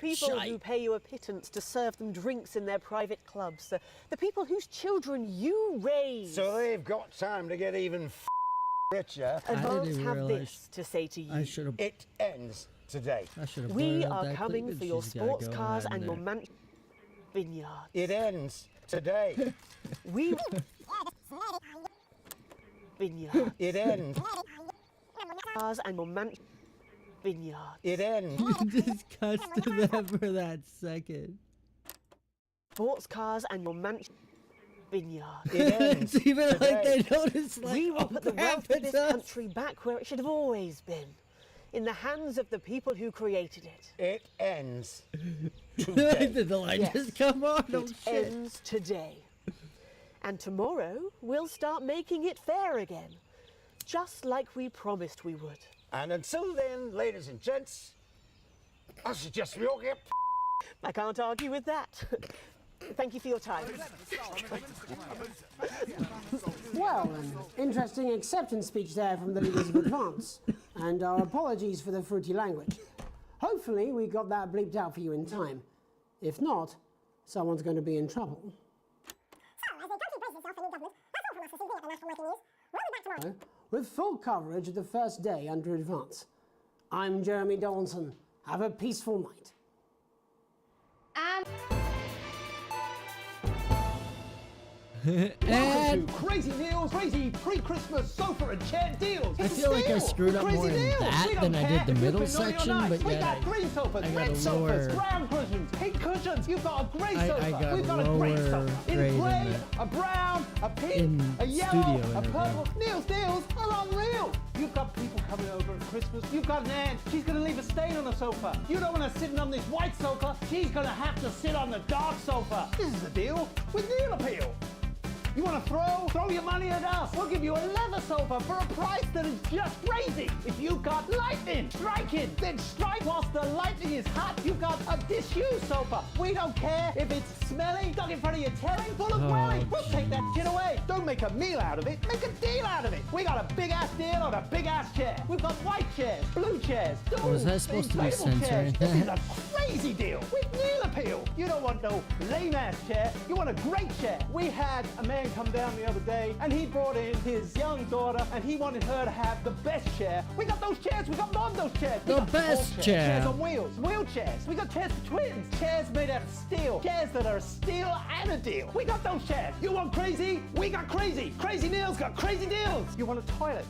People who pay you a pittance to serve them drinks in their private clubs. The people whose children you raise. So they've got time to get even richer. Advance have this to say to you. It ends today. We are coming for your sports cars and your mansion vineyards. It ends today. We vineyards. It ends. Cars and your mansion vineyards. It ends. Just cuts to them for that second. Sports cars and your mansion vineyards. It ends. It's even like today. they notice, like, We will oh, put the crap, wealth of it's this us. country back where it should have always been. In the hands of the people who created it. It ends Did the light Yes, just come on? Oh, it shit. ends today. And tomorrow, we'll start making it fair again. Just like we promised we would. And until then, ladies and gents, I suggest we all get I can't argue with that. Thank you for your time. Well, an interesting acceptance speech there from the leaders of Advance, and our apologies for the fruity language. Hopefully we got that bleeped out for you in time. If not, someone's going to be in trouble. With full coverage of the first day under Advance. I'm Jeremy Donaldson. Have a peaceful night. Welcome to Crazy Deals, crazy pre-Christmas sofa and chair deals. I It's a feel like I steal. screwed up Crazy more in deals. that We than don't I care did the if middle you've been naughty or section, nice. but We've yet got green sofas, I got red a sofas, lower- brown cushions, pink cushions. You've got a great I sofa. got We've got a great lower sofa in grade in grey, the- a brown, a pink, in a yellow, studio a interview. purple. Neil's deals are unreal. You've got people coming over at Christmas. You've got an aunt. She's going to leave a stain on the sofa. You don't want her sitting on this white sofa. She's going to have to sit on the dark sofa. This is the deal with Neil Appeal. You want to throw? Throw your money at us. We'll give you a leather sofa for a price that is just crazy. If you got lightning, strike it. Then strike whilst the lightning is hot. You got a disused sofa. We don't care if it's smelly, stuck in front of your telly, full of welly. We'll take that shit away. Don't make a meal out of it. Make a deal out of it. We got a big ass deal on a big ass chair. We've got white chairs, blue chairs, Was that supposed to be censoring This is that? a crazy deal with meal appeal. You don't want no lame ass chair. You want a great chair. We had a man come down the other day and he brought in his young daughter and he wanted her to have the best chair. We got those chairs. We got more of those chairs. We The got best tall chair. Chairs on wheels. Wheelchairs. We got chairs for twins. Chairs made out of steel. Chairs that are a steal and a deal. We got those chairs. You want crazy? We got crazy. Crazy Neil's got crazy deals. You want a toilet?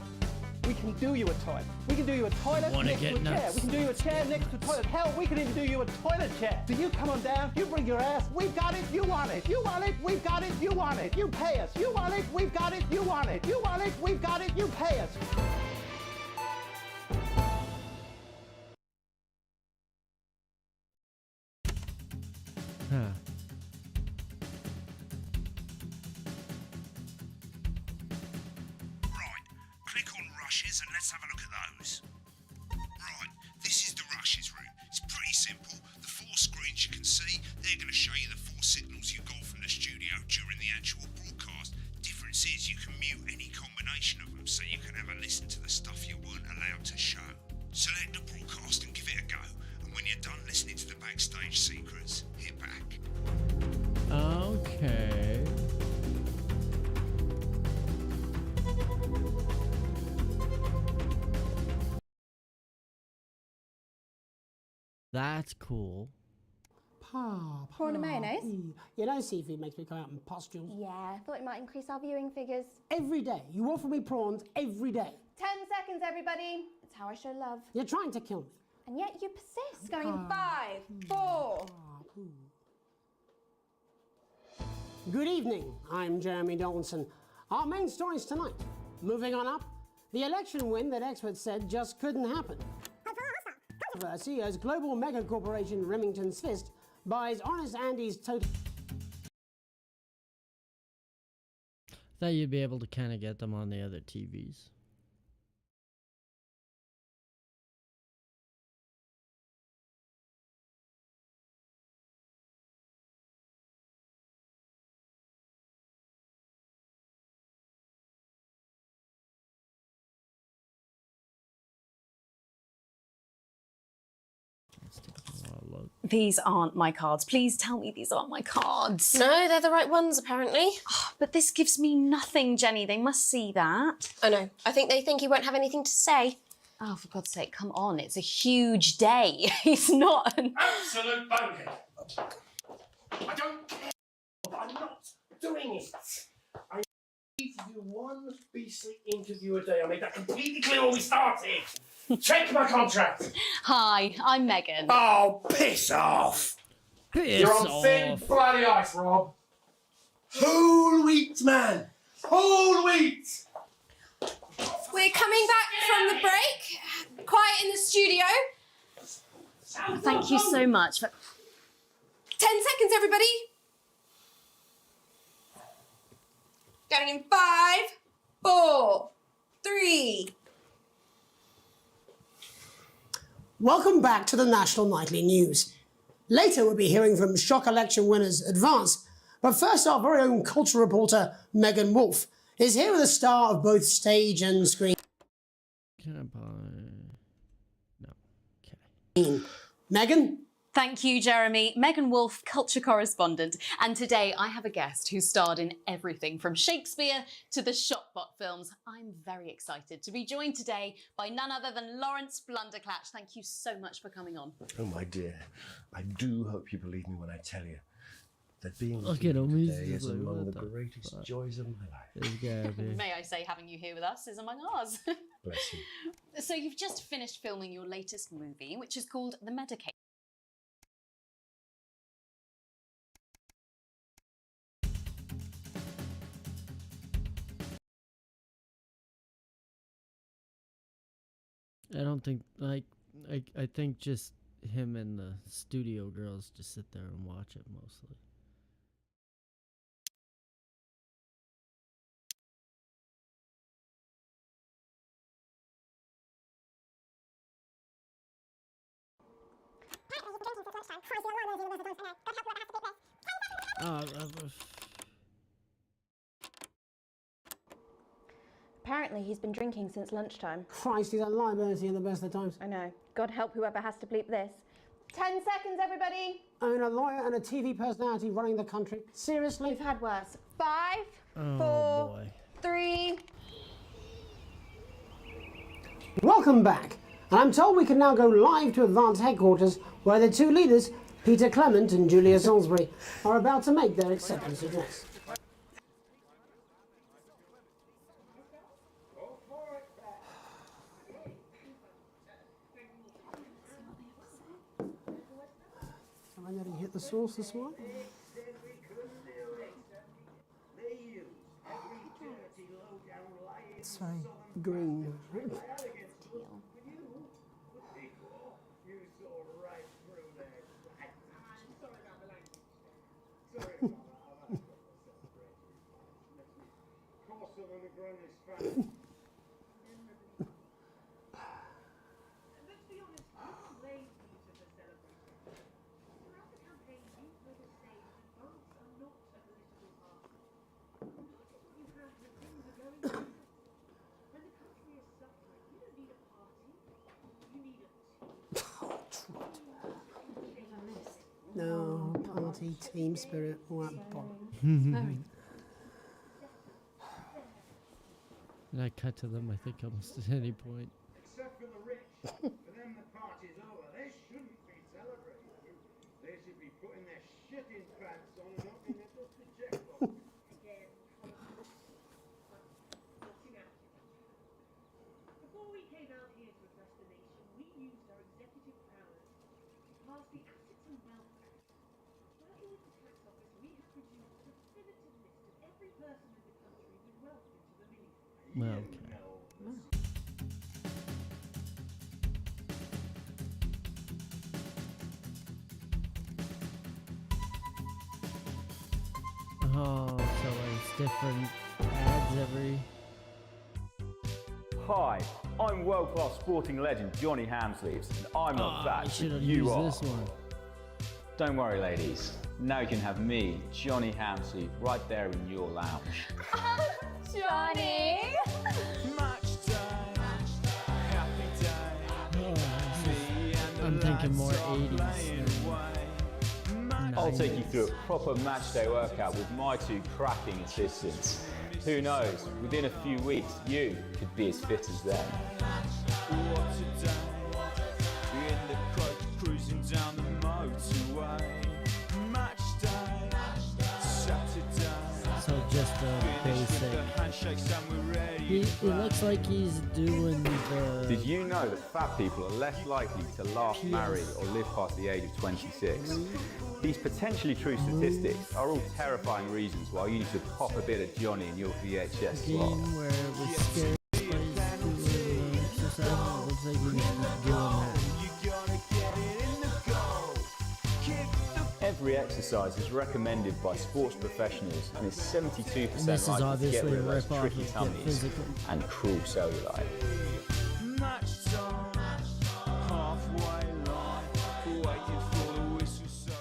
We can do you a toilet. We can do you a toilet Wanna next get to a chair. nuts. We can do you a chair next to a toilet. Hell, we can even do you a toilet chair. So you come on down, you bring your ass, we've got it, you want it. You want it, we've got it, you want it. You pay us. You want it, we've got it, you want it. You want it, we've got it, you pay us. Huh. Right, click on rushes and let's have a look at those. Right, this is the rushes room. It's pretty simple. The 4 screens you can see, they're going to show you the 4 signals you got from the studio during the actual broadcast. Difference is you can mute any combination of them, so you can have a listen to the stuff you weren't allowed to show. Select the broadcast and give it a go, and when you're done listening to the backstage secrets, hit back. Okay. That's cool. Prawn and mayonnaise? You know seafood makes me come out in pustules. Yeah, I thought it might increase our viewing figures. Every day. You offer me prawns every day. 10 seconds, everybody. It's how I show love. You're trying to kill me. And yet you persist. Going in 5, 4. Good evening. I'm Jeremy Donaldson. Our main stories tonight. Moving on up, the election win that experts said just couldn't happen. Controversy as global mega corporation Remington's Fist buys Honest Andy's total. Thought you'd be able to kind of get them on the other TVs. These aren't my cards. Please tell me these aren't my cards. No, they're the right ones, apparently. Oh, but this gives me nothing, Jenny. They must see that. I know. I think they think you won't have anything to say. Oh, for God's sake, come on. It's a huge day. It's not an... Absolute bonehead. I don't care, but I'm not doing it. I need to do one beastly interview a day. I made that completely clear when we started. Check my contract. Hi, I'm Megan. Oh, piss off. You're on thin bloody ice, Rob. Whole wheat, man. Whole wheat. We're coming back from the break. Quiet in the studio. Thank you so much. 10 seconds, everybody. Going in 5, 4, 3. Welcome back to the National Nightly News. Later we'll be hearing from shock election winners Advance, but first our very own culture reporter Megan Wolf is here with a star of both stage and screen. Can I buy... No. Okay. Megan? Thank you, Jeremy. Megan Wolf, culture correspondent. And today I have a guest who starred in everything from Shakespeare to the Shotbot films. I'm very excited to be joined today by none other than Lawrence Blunderclatch. Thank you so much for coming on. Oh, my dear. I do hope you believe me when I tell you that being Look with at him, you he's today just is like, among the what the greatest fuck? joys of my life. May I say, having you here with us is among ours. Bless you. So you've just finished filming your latest movie, which is called The Medicaid. I don't think, like, I think just him and the studio girls just sit there and watch it mostly. Apparently, he's been drinking since lunchtime. Christ, he's at liability in the best of times. I know. God help whoever has to bleep this. 10 seconds, everybody. I mean, a lawyer and a TV personality running the country. Seriously? We've had worse. 5, Oh, 4, boy. 3. Welcome back. And I'm told we can now go live to Advance Headquarters, where the two leaders, Peter Clement and Julia Salisbury, are about to make their acceptance address. Am I going to hit the source this one? Sorry, green. No, party, team spirit, all that bollocks. And I cut to them, I think, almost at any point. Except for the rich. For them, the party's over. They shouldn't be celebrating. They should be putting their shit in pants on and not in their dusty checkbook. Before we came out here to address the nation, we used our executive powers to pass the Assets and Wealth Act. Working with the tax office, we have produced a definitive list of every person in the country with wealth into the millions. Well, oh, so it's different ads every... Hi, I'm world-class sporting legend Johnny Hamsleeves, and I'm not I that, should but have you used are. this one. Don't worry, ladies. Now you can have me, Johnny Hamsleeve, right there in your lounge. Johnny! I'm thinking more 80s. I'll take you through a proper match day workout with my two cracking assistants. Who knows, within a few weeks, you could be as fit as them. Cruising down the motorway. Match day, Saturday. So just a basic... It looks like he's doing the... Did you know that fat people are less likely to laugh, marry, or live past the age of 26? These potentially true statistics are all terrifying reasons why you need to pop a bit of Johnny in your VHS slot. Game where it was scary. Exercise, it looks like he's doing that. Every exercise is recommended by sports professionals and is 72% And this is likely to get obviously rid a of those rip-off tricky of Get tummies Physical. and cruel cellulite.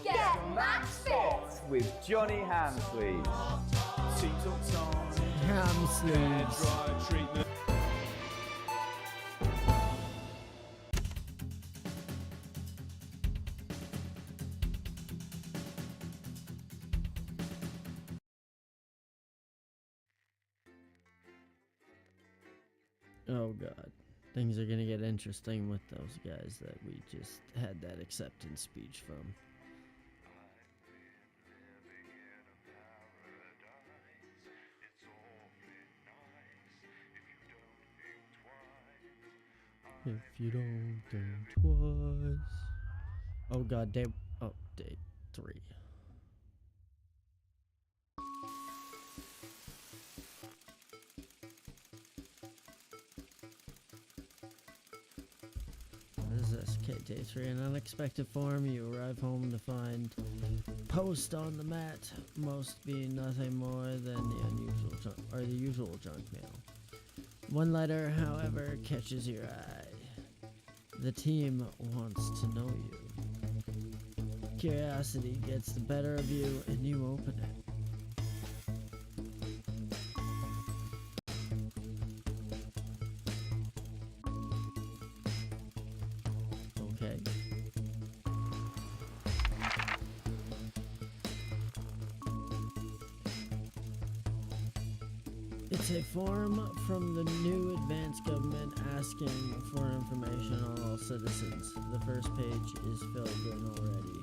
Get match fit! With Johnny Hamsleeves. Hamsleeves. Oh god. Things are gonna get interesting with those guys that we just had that acceptance speech from. If you don't think twice. Oh god, day 3. What is this? Okay, day 3. An unexpected form. You arrive home to find post on the mat, most being nothing more than the usual junk mail. One letter, however, catches your eye. The team wants to know you. Curiosity gets the better of you and you open it. Okay. It's a form from the new advanced government asking for information on all citizens. The first page is filled in already.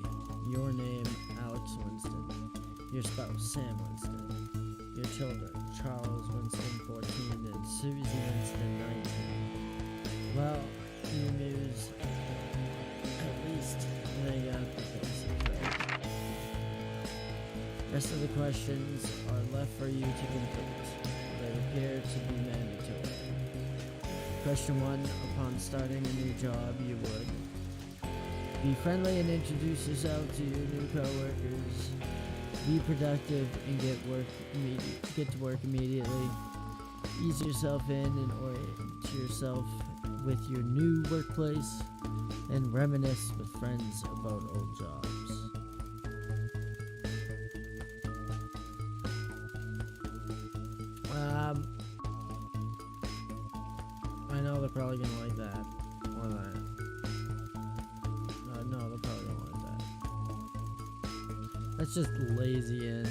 Your name, Alex Winston. Your spouse, Sam Winston. Your children, Charles Winston, 14, and Susie Winston, 19. Well, your news, at least they got the basics right. Rest of the questions are left for you to complete. They appear to be mandatory. Question 1. Upon starting a new job, you would be friendly and introduce yourself to your new coworkers. Be productive and get to work immediately. Ease yourself in and orient yourself with your new workplace and reminisce with friends about old jobs. I know they're probably gonna like that. Or that. No, they're probably gonna like that. Let's just lazy in.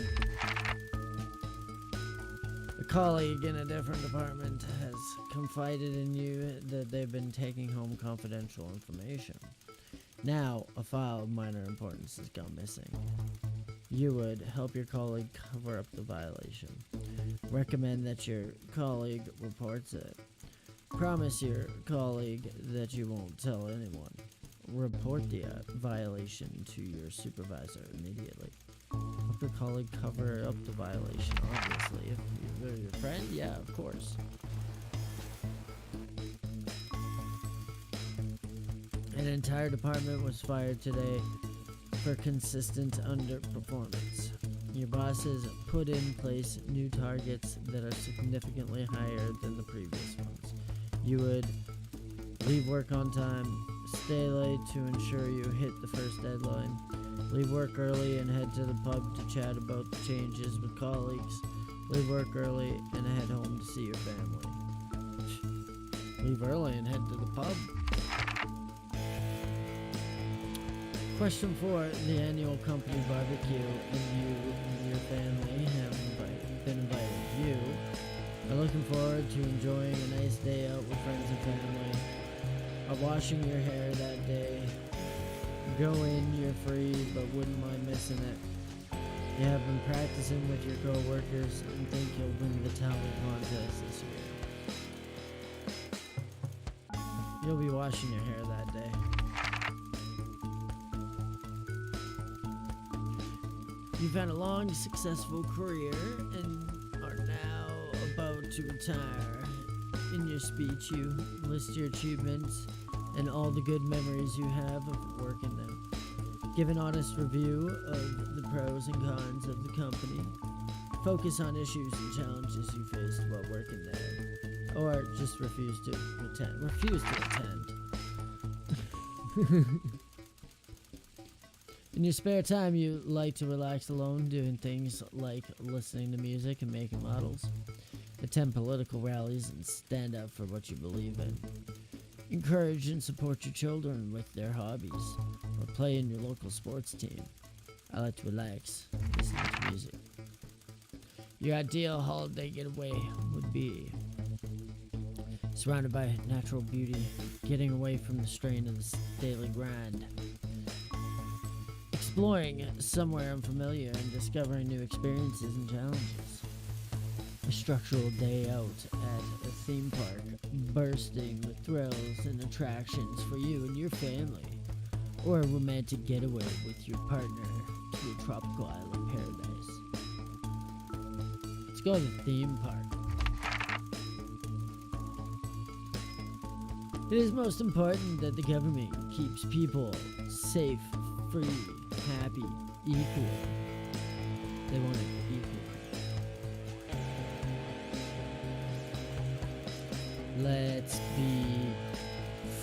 A colleague in a different department has confided in you that they've been taking home confidential information. Now, a file of minor importance has gone missing. You would help your colleague cover up the violation. Recommend that your colleague reports it. Promise your colleague that you won't tell anyone. Report the violation to your supervisor immediately. Help your colleague cover up the violation, obviously. If they're your friend, yeah, of course. An entire department was fired today for consistent underperformance. Your bosses put in place new targets that are significantly higher than the previous ones. You would leave work on time, stay late to ensure you hit the first deadline, leave work early and head to the pub to chat about the changes with colleagues, leave work early and head home to see your family. Leave early and head to the pub? Question 4. The annual company barbecue and you and your family have been invited. You are looking forward to enjoying a nice day out with friends and family. Are washing your hair that day. Go in, you're free, but wouldn't mind missing it. You have been practicing with your co-workers and think you'll win the talent contest this year. You'll be washing your hair that day. You've had a long, successful career and are now about to retire. In your speech, you list your achievements and all the good memories you have of working there. Give an honest review of the pros and cons of the company. Focus on issues and challenges you faced while working there. Or just refuse to attend. In your spare time, you like to relax alone, doing things like listening to music and making models. Attend political rallies and stand up for what you believe in. Encourage and support your children with their hobbies, or play in your local sports team. I like to relax, listening to music. Your ideal holiday getaway would be surrounded by natural beauty, getting away from the strain of the daily grind. Exploring somewhere unfamiliar and discovering new experiences and challenges. A structural day out at a theme park, bursting with thrills and attractions for you and your family. Or a romantic getaway with your partner to a tropical island paradise. Let's go to the theme park. It is most important that the government keeps people safe, free, happy, equal. They want it equal. Let's be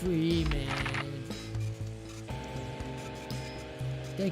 free, man. Thank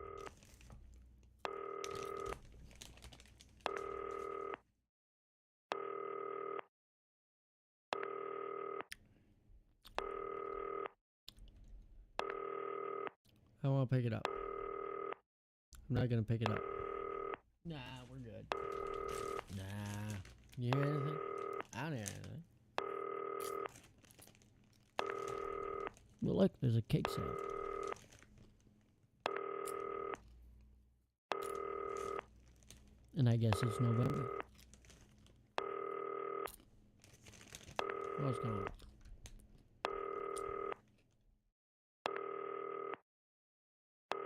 I'll pick it up. I'm not gonna pick it up. Nah, we're good. Nah. You hear anything? I don't hear anything. Well, look, there's a cake sale. And I guess it's November. What's going on?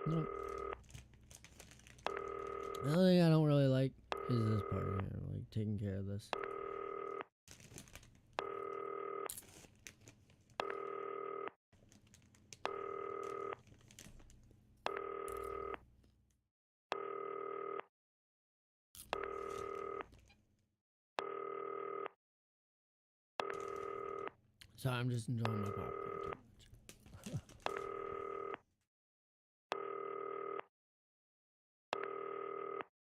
Nope. The other thing I don't really like is this part here, like taking care of this. So I'm just enjoying my popcorn too much.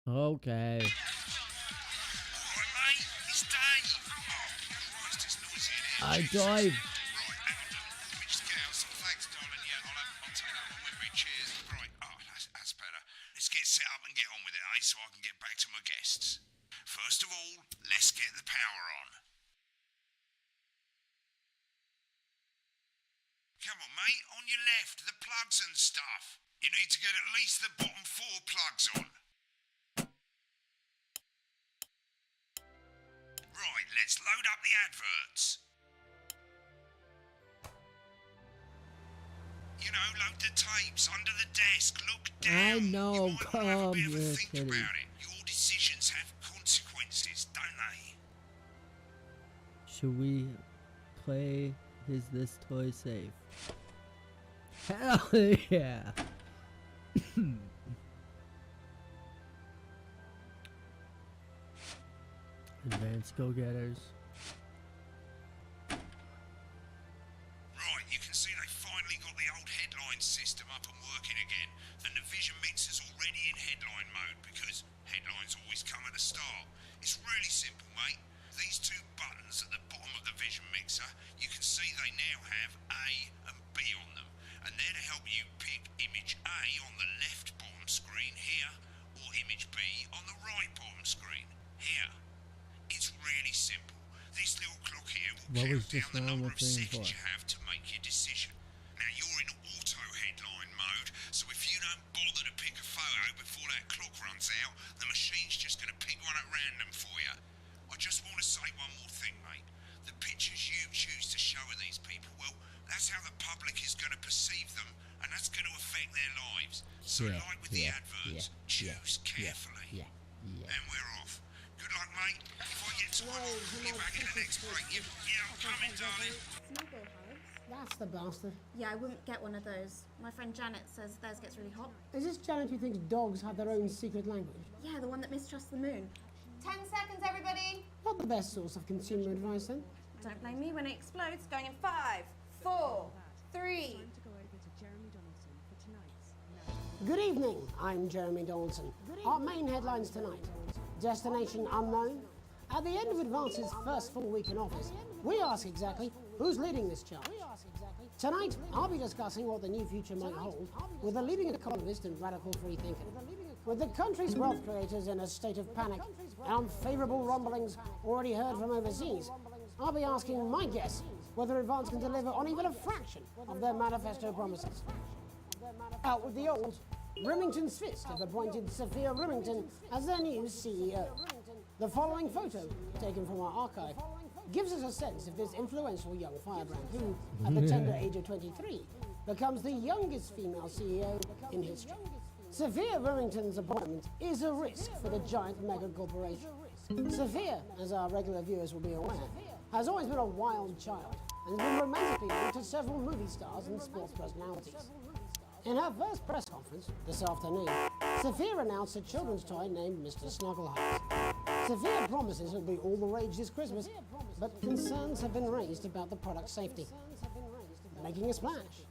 Okay. I dive. That's better. Let's get set up and get on with it, eh? So I can get back to my guests. First of all, let's get the power on. Come on, mate, on your left, the plugs and stuff. You need to get at least the bottom 4 plugs on. Right, let's load up the adverts. You know, load the tapes under the desk, look down. I know, come here, Think kitty. about it. Your decisions have consequences, don't they? Should we play Is This Toy Safe? Hell yeah! Advanced go-getters. Right, you can see they finally got the old headline system up and working again, and the vision mixer's already in headline mode because headlines always come at the start. It's really simple, mate. These 2 buttons at the bottom of the vision mixer, you can see they now have A and B on them, and they're to help you pick image A on the left bottom screen here, or image B on the right bottom screen here. It's really simple. This little clock here will What was count this down the number normal of thing seconds for? you have to make your decision. Now you're in auto headline mode, so if you don't bother to pick a photo before that clock runs out, the machine's just going to pick one at random for you. I just want to say one more thing, mate. The pictures you choose to show of these people, well, that's how the public is going to perceive them, and that's going to affect their lives. So like with the adverts, choose carefully. And we're off. Good luck, mate. If I get time, I'll call you back in the next break. Yeah, I'm coming, darling. Snuggle hugs? That's the bastard. Yeah, I wouldn't get one of those. My friend Janet says theirs gets really hot. Is this Janet who thinks dogs have their own secret language? Yeah, the one that mistrusts the moon. 10 seconds, everybody. Not the best source of consumer advice, then. Don't blame me when it explodes. Going in 5, 4, 3. Good evening, I'm Jeremy Donaldson. Our main headlines tonight. Destination unknown. At the end of Advance's first full week in office, we ask exactly who's leading this charge. Tonight, I'll be discussing what the new future might hold with a leading economist and radical free thinker. With the country's wealth creators in a state of panic and unfavourable rumblings already heard from overseas, I'll be asking my guests whether Advance can deliver on even a fraction of their manifesto promises. Out with the old, Remington's Fist have appointed Sophia Remington as their new CEO. The following photo, taken from our archive, gives us a sense of this influential young firebrand who, at the tender age of 23, becomes the youngest female CEO in history. Sophia Remington's appointment is a risk for the giant mega corporation. Sophia, as our regular viewers will be aware, has always been a wild child and has been romantically linked to several movie stars and sports personalities. In her first press conference this afternoon, Sophia announced a children's toy named Mr. Snugglehugs. Sophia promises it'll be all the rage this Christmas, but concerns have been raised about the product's safety. Making a splash,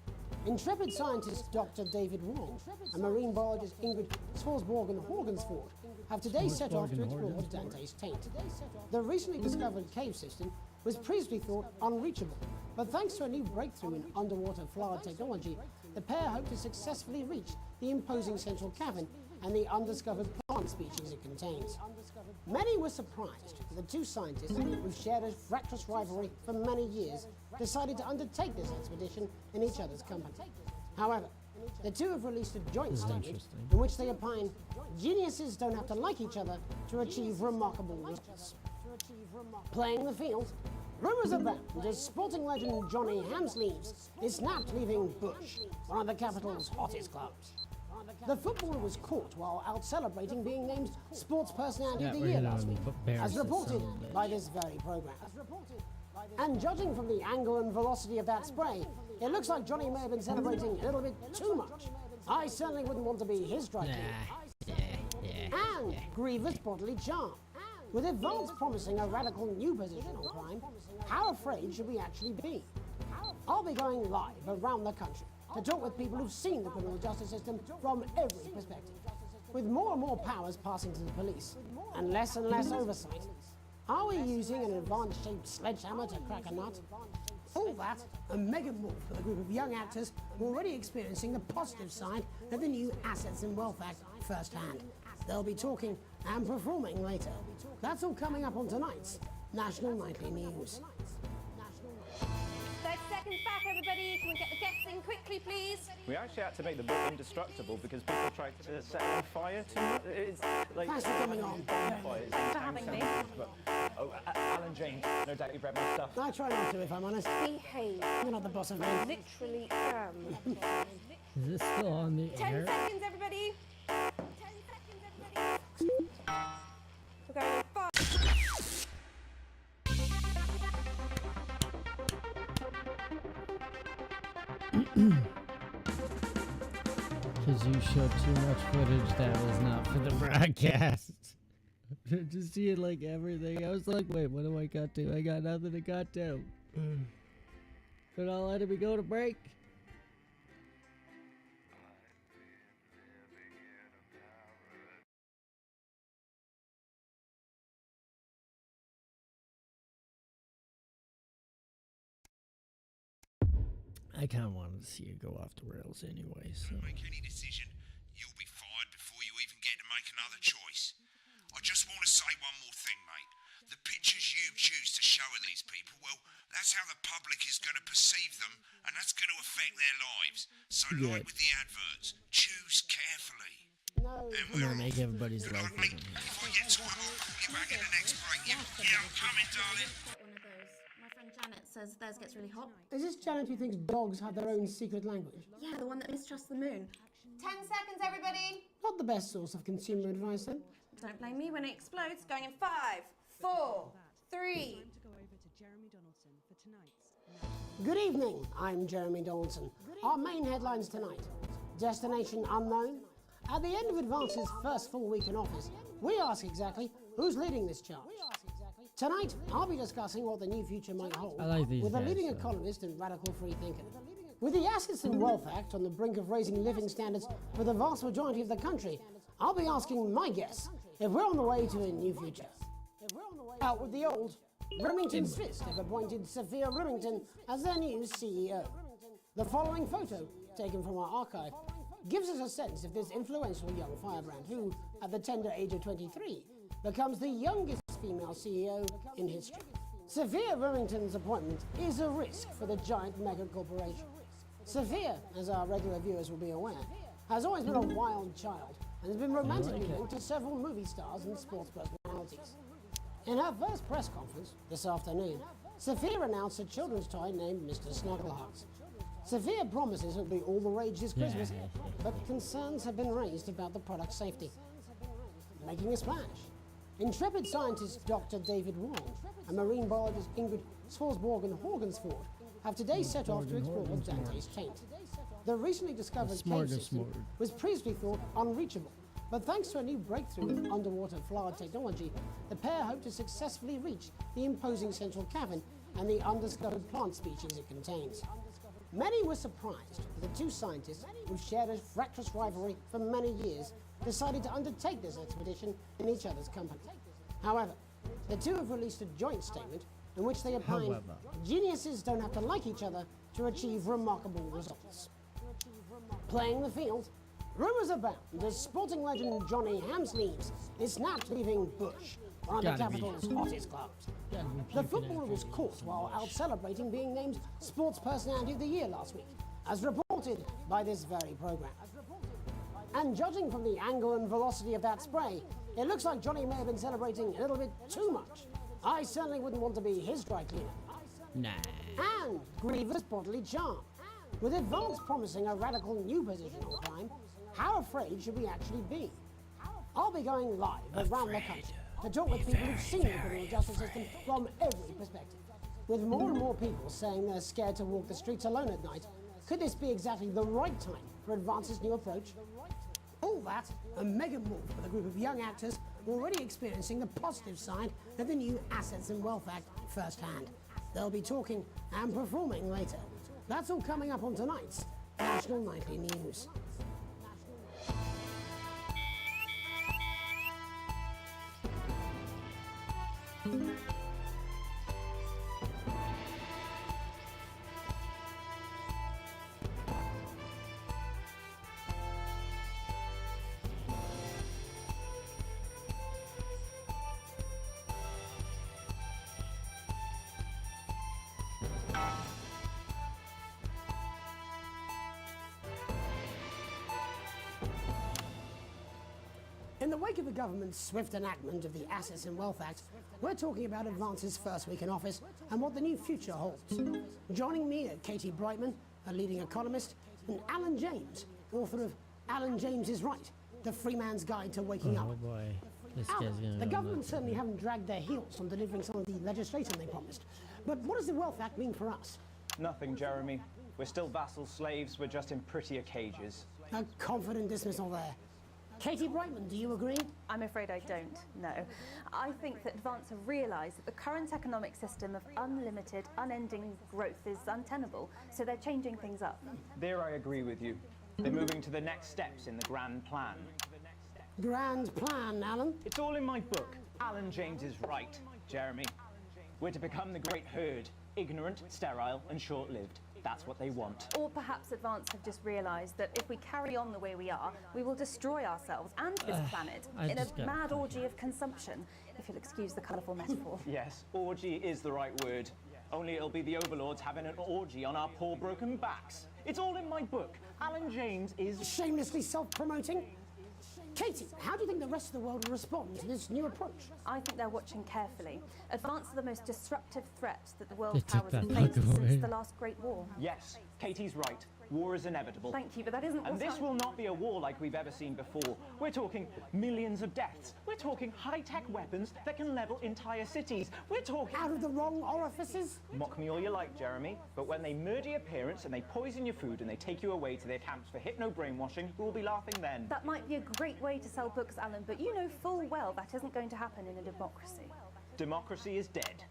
intrepid scientist Dr. David Wong and marine biologist Ingrid Swarsborg-Horgensford have today set off to explore Dante's taint. The recently discovered cave system was previously thought unreachable, but thanks to a new breakthrough in underwater flower technology, the pair hope to successfully reach the imposing central cavern and the undiscovered plant species it contains. Many were surprised that the two scientists, who've shared a fractious rivalry for many years, decided to undertake this expedition in each other's company. However, the two have released a joint statement in which they opine geniuses don't have to like each other to achieve remarkable results. Playing the field, rumours abound as sporting legend Johnny Hamsleeves is snapped leaving Bush, one of the capital's hottest clubs. The footballer was caught while out celebrating being named Sports Personality of the Year last week, as reported by this very programme. And judging from the angle and velocity of that spray, it looks like Johnny may have been celebrating a little bit too much. I certainly wouldn't want to be his strike And grievous bodily charm. With advance promising a radical new position on crime, how afraid should we actually be? I'll be going live around the country to talk with people who've seen the criminal justice system from every perspective. With more and more powers passing to the police, and less oversight, are we using an advanced-shaped sledgehammer to crack a nut? All that, and Megan Wolf with a group of young actors already experiencing the positive side of the new Assets and Wealth Act firsthand. They'll be talking and performing later. That's all coming up on tonight's National Nightly News. 30 seconds back, everybody. Can we get the guests in quickly, please? We actually had to make the book indestructible because people tried to set it on fire too much. It's like Thanks for coming on. bonfires. Thanks for having me. Oh, Alan James, no doubt you've read my stuff. I try not to, if I'm honest. Behave. You're not the boss of me. I literally am. Is this still on the 10 air? seconds, everybody. 10 seconds, everybody. We're going in 5. Because you showed too much footage that was not for the broadcast. To see it like everything. I was like, wait, what do I got to? I got nothing to got to. They're not letting me go to break. I kind of wanted to see it go off the rails anyway, so. Don't make any decision. You'll be fired before you even get to make another choice. I just want to say one more thing, mate. The pictures you choose to show of these people, well, that's how the public is going to perceive them, and that's going to affect their lives. So, like with the adverts, choose carefully. I'm gonna make everybody's life If I get time, I'll call you back in the next break. Yeah, I'm coming, darling. One of those. My friend Janet says theirs gets really hot. Is this Janet who thinks dogs have their own secret language? Yeah, the one that mistrusts the moon. 10 seconds, everybody. Not the best source of consumer advice, then. Don't blame me when it explodes. Going in 5, 4, 3. Time to go over to Jeremy Donaldson for tonight's. Good evening, I'm Jeremy Donaldson. Our main headlines tonight. Destination unknown. At the end of Advance's first full week in office, we ask exactly who's leading this charge. Tonight, I'll be discussing what the new future might hold I like these with a guys, leading though. economist and radical free thinker. With the Assets and Wealth Act on the brink of raising living standards for the vast majority of the country, I'll be asking my guests if we're on the way to a new future. Out with the old, Remington's Fist have appointed Sophia Remington as their new CEO. The following photo, taken from our archive, gives us a sense of this influential young firebrand who, at the tender age of 23, becomes the youngest female CEO in history. Sophia Remington's appointment is a risk for the giant mega corporation. Sophia, as our regular viewers will be aware, has always been a wild child and has been romantically linked to several movie stars and sports personalities. In her first press conference this afternoon, Sophia announced a children's toy named Mr. Snugglehearts. Sophia promises it'll be all the rage this Christmas, but concerns have been raised about the product's safety. Making a splash. Intrepid scientist Dr. David Wong and marine biologist Ingrid Swarsborg-Horgensford have today set off to explore Dante's taint. The recently discovered cave system was previously thought unreachable, but thanks to a new breakthrough in underwater flower technology, the pair hope to successfully reach the imposing central cavern and the undiscovered plant species it contains. Many were surprised that the two scientists, who've shared a fractious rivalry for many years, decided to undertake this expedition in each other's company. However, the two have released a joint statement in which they opine geniuses don't have to like each other to achieve remarkable results. Playing the field, rumours abound as sporting legend Johnny Hamsleeves is snapped leaving Bush, one of the capital's hottest clubs. The footballer was caught while out celebrating being named Sports Personality of the Year last week, as reported by this very programme. And judging from the angle and velocity of that spray, it looks like Johnny may have been celebrating a little bit too much. I certainly wouldn't want to be his dry cleaner. Nah. And grievous bodily charm. With Advance promising a radical new position on crime, how afraid should we actually be? I'll be going live around the country to talk with people who've seen the criminal justice system from every perspective. With more and more people saying they're scared to walk the streets alone at night, could this be exactly the right time for Advance's new approach? All that and Megan Wolf with a group of young actors already experiencing the positive side of the new Assets and Wealth Act firsthand. They'll be talking and performing later. That's all coming up on tonight's National Nightly News. In the wake of the government's swift enactment of the Assets and Wealth Act, we're talking about Advance's first week in office and what the new future holds. Joining me are Katie Brightman, a leading economist, and Alan James, author of Alan James is Right, The Free Man's Guide to Waking Up. Oh boy. This Alan, guy's gonna the go government nuts. certainly haven't dragged their heels on delivering some of the legislation they promised. But what does the Wealth Act mean for us? Nothing, Jeremy. We're still vassal slaves, we're just in prettier cages. A confident dismissal there. Katie Brightman, do you agree? I'm afraid I don't, no. I think that Advance have realised that the current economic system of unlimited, unending growth is untenable, so they're changing things up. There I agree with you. They're moving to the next steps in the grand plan. Grand plan, Alan? It's all in my book. Alan James is right, Jeremy. We're to become the great herd, ignorant, sterile, and short-lived. That's what they want. Or perhaps Advance have just realised that if we carry on the way we are, we will destroy ourselves and this planet in a mad orgy of consumption, if you'll excuse the colourful metaphor. Yes, orgy is the right word. Only it'll be the overlords having an orgy on our poor broken backs. It's all in my book. Alan James is... Shamelessly self-promoting? Katie, how do you think the rest of the world will respond to this new approach? I think they're watching carefully. Advance are the most disruptive threat that the They world took powers that have bug faced away. since the last Great War. Yes, Katie's right. War is inevitable. Thank you, but that isn't And what this I'm- will not be a war like we've ever seen before. We're talking millions of deaths. We're talking high-tech weapons that can level entire cities. We're talking... Out of the wrong orifices? Mock me all you like, Jeremy, but when they murder your parents and they poison your food and they take you away to their camps for hypno-brainwashing, we'll be laughing then. That might be a great way to sell books, Alan, but you know full well that isn't going to happen in a democracy. Democracy is dead.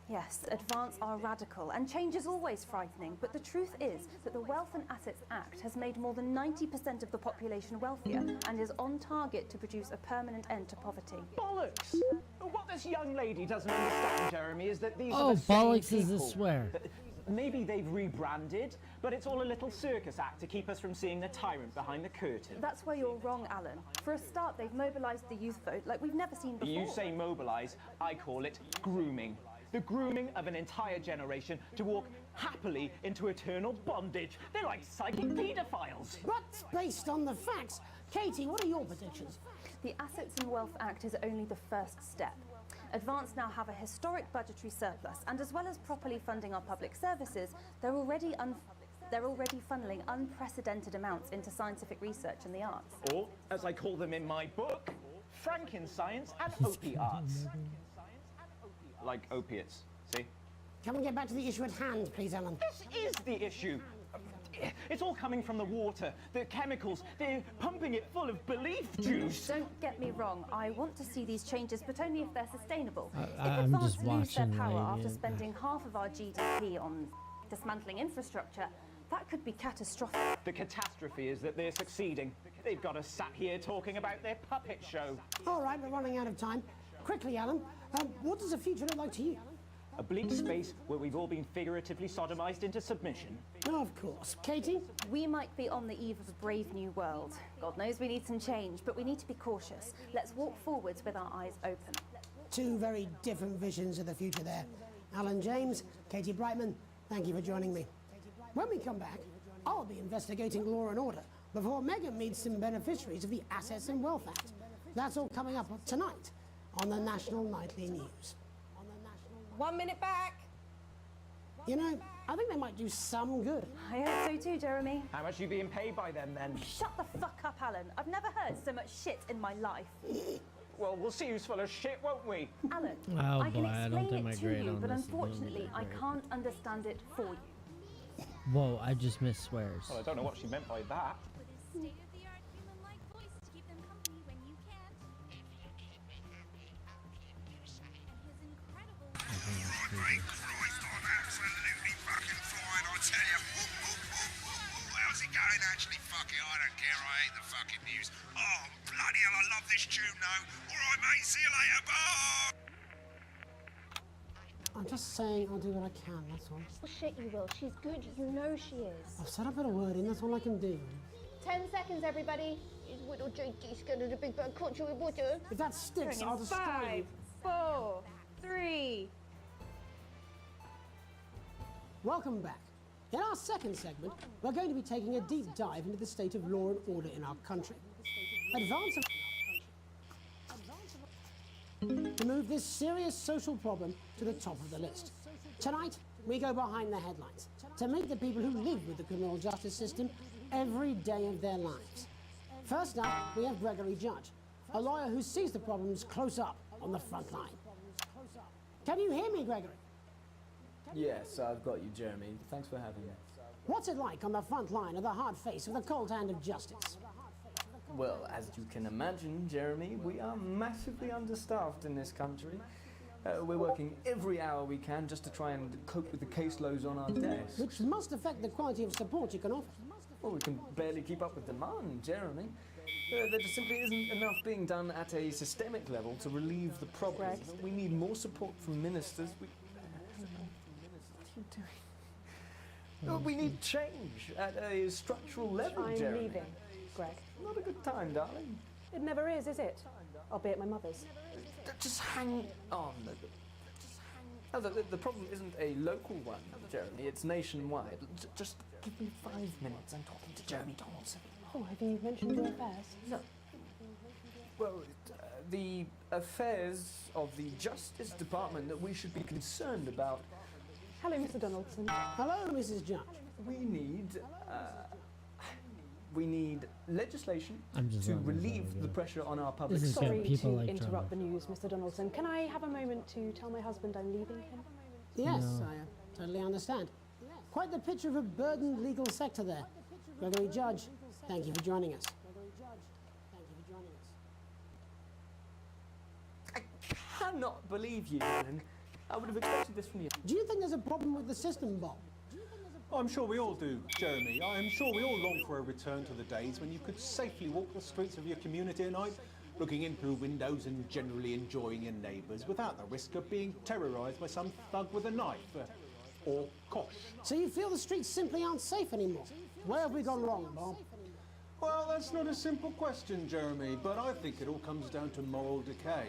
Yes, Advance are radical, and change is always frightening, but the truth is that the Wealth and Assets Act has made more than 90% of the population wealthier and is on target to produce a permanent end to poverty. Bollocks! What this young lady doesn't understand, Jeremy, is that these Oh, are the same bollocks is a people. swear. Maybe they've rebranded, but it's all a little circus act to keep us from seeing the tyrant behind the curtain. That's where you're wrong, Alan. For a start, they've mobilised the youth vote like we've never seen before. You say mobilise, I call it grooming. The grooming of an entire generation to walk happily into eternal bondage. They're like psychic paedophiles. But based on the facts, Katie, what are your predictions? The Assets and Wealth Act is only the first step. Advance now have a historic budgetary surplus, and as well as properly funding our public services, they're already funneling unprecedented amounts into scientific research and the arts. Or, as I call them in my book, Frankenscience and opiates. Like opiates, see? Can we get back to the issue at hand, please, Alan? This is the issue. It's all coming from the water, the chemicals. They're pumping it full of belief juice. Don't get me wrong, I want to see these changes, but only if they're sustainable. If I'm Advance just lose their watching, power like, after yeah. spending half of our GDP on dismantling infrastructure, that could be catastrophic. The catastrophe is that they're succeeding. They've got us sat here talking about their puppet show. All right, we're running out of time. Quickly, Alan, what does the future look like to you? A bleak space where we've all been figuratively sodomized into submission. Of course. Katie? We might be on the eve of a brave new world. God knows we need some change, but we need to be cautious. Let's walk forwards with our eyes open. Two very different visions of the future there. Alan James, Katie Brightman, thank you for joining me. When we come back, I'll be investigating law and order before Megan meets some beneficiaries of the Assets and Wealth Act. That's all coming up tonight on the National Nightly News. 1 minute back. You know, I think they might do some good. I hope so too, Jeremy. How much are you being paid by them then? Shut the fuck up, Alan. I've never heard so much shit in my life. Well, we'll see who's full of shit, won't we? Alan, Oh I can boy, I don't explain think my it to grade you, on but this is gonna be unfortunately, that I great. can't understand it for you. Whoa, I just missed swears. Well, I don't know what she meant by that. Great Christ, I'm absolutely fucking flying, I tell you. How's it going, actually? Fuck it, I don't care, I hate the fucking news. Oh, bloody hell, I love this tune, though. All right, mate, see you later, bye! I'm just saying I'll do what I can, that's all. Oh, shit, you will. She's good. You know she is. I've said I put a word in, that's all I can do. 10 seconds, everybody. His little Jakey scared of the big bad country with water. If that sticks, I'll destroy you. 5, 4, 3. Welcome back. In our second segment, we're going to be taking a deep dive into the state of law and order in our country. To move this serious social problem to the top of the list. Tonight, we go behind the headlines to meet the people who live with the criminal justice system every day of their lives. First up, we have Gregory Judge, a lawyer who sees the problems close up on the front line. Can you hear me, Gregory? Yes, I've got you, Jeremy. Thanks for having me. What's it like on the front line of the hard face of the cold hand of justice? Well, as you can imagine, Jeremy, we are massively understaffed in this country. We're working every hour we can just to try and cope with the caseloads on our desks. Which must affect the quality of support you can offer. Well, we can barely keep up with demand, Jeremy. There just simply isn't enough being done at a systemic level to relieve the problem. We need more support from ministers. We need change at a structural level, I'm Jeremy. leaving, Greg. Not a good time, darling. It never is it? I'll be at my mother's. Just hang on. Oh, the problem isn't a local one, Jeremy. It's nationwide. Just give me 5 minutes. I'm talking to Jeremy Donaldson. Oh, have you mentioned your affairs? No. Well, the affairs of the Justice Department that we should be concerned about. Hello, Mr. Donaldson. Hello, Mrs. Judge. We need legislation I'm just to letting this relieve one go. the pressure on our public This is sector. good. Sorry People to like interrupt drama. the news, Mr. Donaldson. Can I have a moment to tell my husband I'm leaving him? Yes, No. I totally understand. Quite the picture of a burdened legal sector there. Gregory Judge, thank you for joining us. I cannot believe you, Alan. I would have expected this from you. Do you think there's a problem with the system, Bob? I'm sure we all do, Jeremy. I am sure we all long for a return to the days when you could safely walk the streets of your community at night, looking in through windows and generally enjoying your neighbours without the risk of being terrorised by some thug with a knife. Or kosh. So you feel the streets simply aren't safe anymore? Where have we gone wrong, Bob? Well, that's not a simple question, Jeremy, but I think it all comes down to moral decay.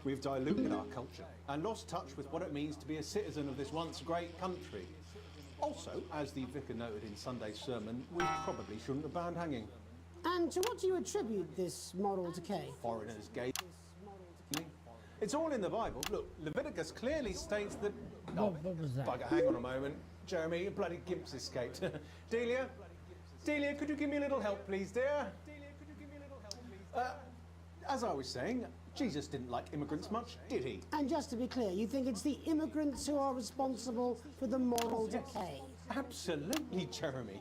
We've diluted our culture and lost touch with what it means to be a citizen of this once great country. Also, as the vicar noted in Sunday's sermon, we probably shouldn't have banned hanging. And to what do you attribute this moral decay? Foreigners, gay. It's all in the Bible. Look, Leviticus clearly states that... What was that? Bugger, hang on a moment. Jeremy, your bloody gimp's escaped. Delia? Delia, could you give me a little help, please, dear? As I was saying, Jesus didn't like immigrants much, did he? And just to be clear, you think it's the immigrants who are responsible for the moral decay? Absolutely, Jeremy.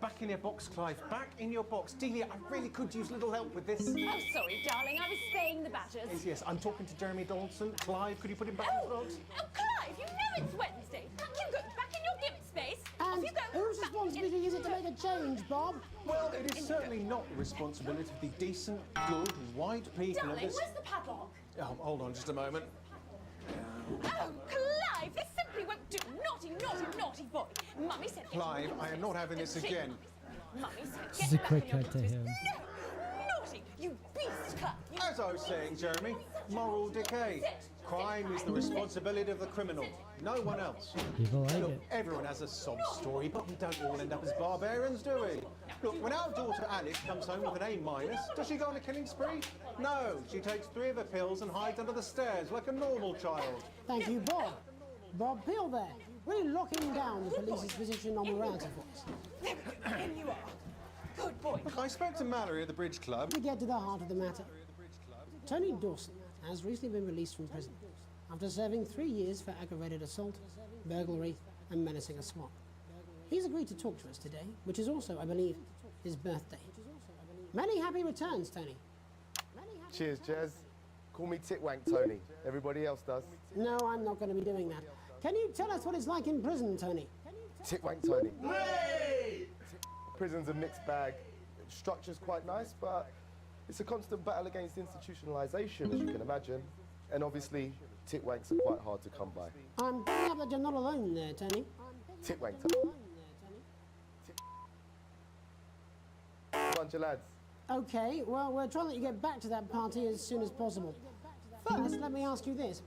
Back in your box, Clive. Back in your box. Delia, I really could use a little help with this. Oh, sorry, darling. I was spaying the badgers. Yes, I'm talking to Jeremy Donaldson. Clive, could you put him back in the box? Oh, Clive, you know it's Wednesday. Back you go. Back in your gimp space. Off And you go. whose responsibility is it to make a change, Bob? Well, it is certainly not the responsibility of the decent, good, white people of Darling, this... where's the padlock? Oh, hold on just a moment. Oh, Clive! Clive, this simply won't do. Naughty, naughty, naughty boy. Mummy said... Clive, I am not having this again. Mummy said... This is a quick cut to him. Naughty, you beast, Clive. As I was saying, Jeremy, moral decay. Crime is the responsibility of the criminal, no one else. People like Look, it. everyone has a sob story, but we don't all end up as barbarians, do we? Look, when our daughter Alice comes home with an A-, does she go on a killing spree? No, she takes 3 of her pills and hides under the stairs like a normal child. Thank you, Bob. Bob Peel there, really locking down the police's position on morality for us. In you are. Good boy. Look, I spoke to Mallory at the Bridge Club. To get to the heart of the matter, Tony Dawson has recently been released from prison after serving 3 years for aggravated assault, burglary, and menacing a swap. He's agreed to talk to us today, which is also, I believe, his birthday. Many happy returns, Tony. Cheers, Jez. Call me Titwank Tony. Everybody else does. No, I'm not going to be doing that. Can you tell us what it's like in prison, Tony? Titwank Tony. Hey! Prison's a mixed bag. Structure's quite nice, but it's a constant battle against institutionalisation, as you can imagine. And obviously, titwanks are quite hard to come by. I'm picking up that you're not alone there, Tony. Titwank Tony. Bunch of lads. Okay, well, we're trying to let you get back to that party as soon as possible. First, let me ask you this.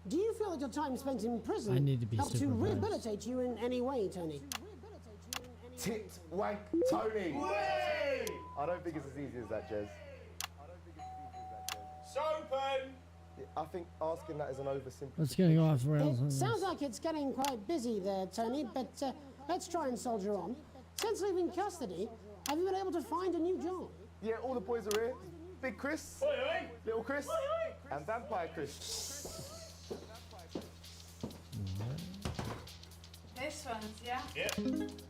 Do you feel that your time spent in prison I need to be helped to supervised. rehabilitate you in any way, Tony? Titwank Tony. I don't think it's as easy as that, Jez. Sopen! I think asking that is an oversimplification. Let's get off the rails on It this. sounds like it's getting quite busy there, Tony, but let's try and soldier on. Since leaving custody, have you been able to find a new job? Yeah, all the boys are here. Big Chris, Little Chris, and Vampire Chris. This one's, yeah?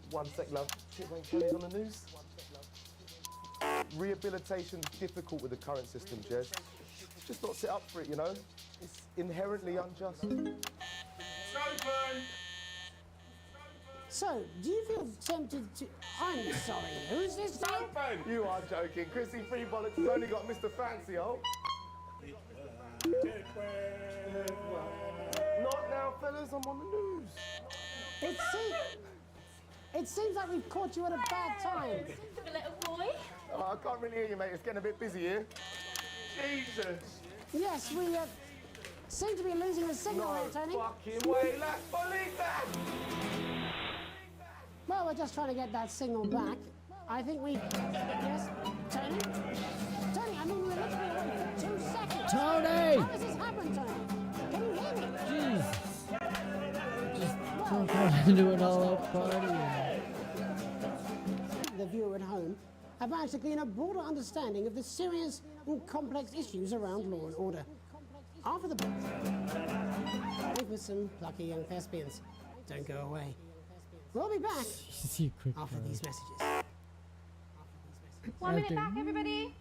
One sec, love. Titwank Tony's on the news. Rehabilitation's difficult with the current system, Jez. Just not set up for it, you know? It's inherently unjust. So, do you feel tempted to... I'm sorry, who's this now? You are joking. Chrissy Free Bollocks has only got Mr. Fancy, oh. Not now, fellas. I'm on the news. It seems like we've caught you at a bad time. The little boy? Oh, I can't really hear you, mate. It's getting a bit busy here. Jesus. Yes, we seem to be losing the signal here, Tony. Fucking way, lads. Believe that. Well, we're just trying to get that signal back. I think we... Yes, Tony? Tony, I mean, we're literally away for 2 seconds. Tony! How does this happen, Tony? Can you hear me? Jeez. Just don't go into an all-out party. The viewer at home have managed to glean a broader understanding of the serious and complex issues around law and order. After the break, with some plucky young thespians. Don't go away. We'll be back after these messages. 1 minute back, everybody.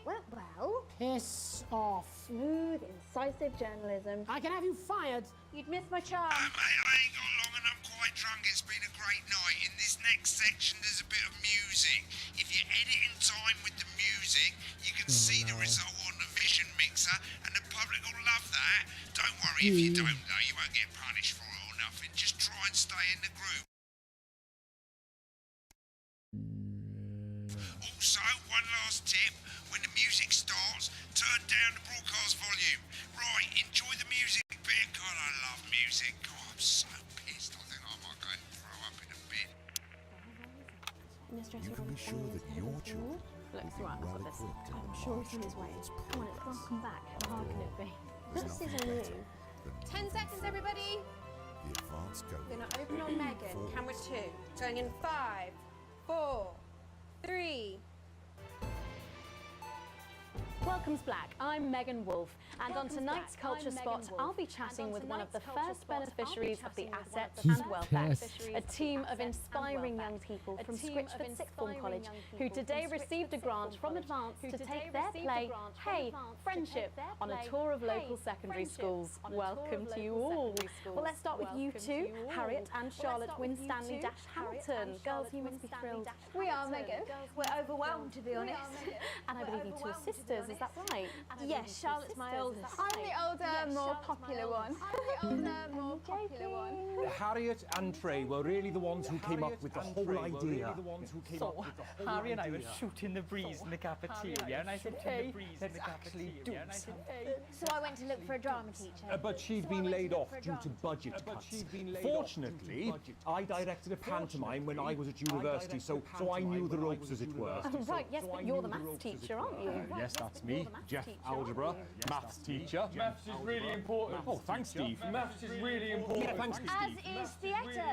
Well, Piss off. smooth, incisive journalism. I can have you fired. You'd miss my charm. Mate, I ain't got long and I'm quite drunk. It's been a great night. In this next section, there's a bit of music. If you edit in time with the music, you can see the result on the vision mixer, and the public will love that. Don't worry if you don't, though. You won't get punished for it or nothing. Just try and stay in the group. Also, one last tip. When the music starts, turn down the broadcast volume. Right, enjoy the music bit. God, I love music. God, I'm so pissed. I think I might go and throw up in a bit. You can be sure that your children will be well equipped. I'm sure he's on his way. Come on, it's welcome back. How hard can it be? This is on you. 10 seconds, everybody. The advance go. We're going to open on Megan. Camera 2. Going in 5, 4, 3. Welcome's Black. I'm Megan Wolfe, and on tonight's Culture Spot, I'll be chatting with one of the first beneficiaries of the Assets and Wealth Act, a team of inspiring young people from Scritchford Sixth Form College who today received a grant from Advance to take their play, Hey, Friendship, on a tour of local secondary schools. Welcome to you all. Well, let's start with you two, Harriet and Charlotte Winstanley-Hamilton. Girls, you must be thrilled. We are, Megan. We're overwhelmed, to be honest. And I believe you two are sisters. is that right? Yes, Charlotte's my oldest. I'm the older, more popular one. Harriet and Trey were really the ones who came up with the whole idea. So, Harry and I were shooting the breeze in the cafeteria, and I said, hey, let's actually do something. So I went to look for a drama teacher. But she'd been laid off due to budget cuts. Fortunately, I directed a pantomime when I was at university, so I knew the ropes, as it were. Oh, right, yes, but you're the maths teacher, aren't you? Yes, that's me, Jeff Algebra, maths teacher. Maths is really important. Oh, thanks, Steve. Maths is really important. Yeah, thanks, Steve. As is theatre.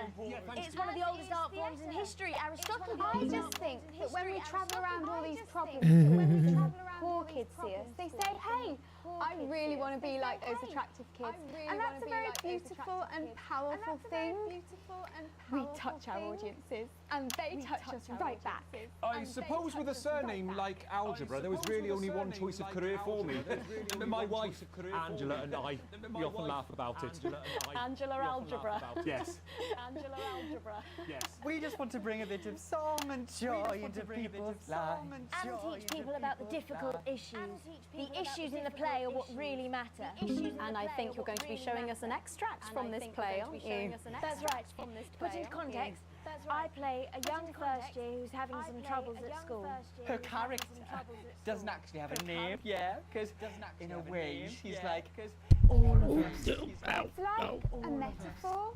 It's one of the oldest art forms in history. Aristotle. I just think that when we travel around all these problems, poor kids see us, they say, hey, I really want to be like those attractive kids. And that's a very beautiful and powerful thing. We touch our audiences and they touch us right back. I suppose with a surname like Algebra, there was really only one choice of career for me. My wife, Angela, and I, we often laugh about it. Angela Algebra. Yes. Angela Algebra. Yes. We just want to bring a bit of song and joy into people's lives. And teach people about the difficult issues. The issues in the play are what really matter. And I think you're going to be showing us an extract from this play, aren't you? That's right. Put into context, I play a young first year who's having some troubles at school. Her character doesn't actually have a name, yeah, because in a way she's like all of us. It's like a metaphor.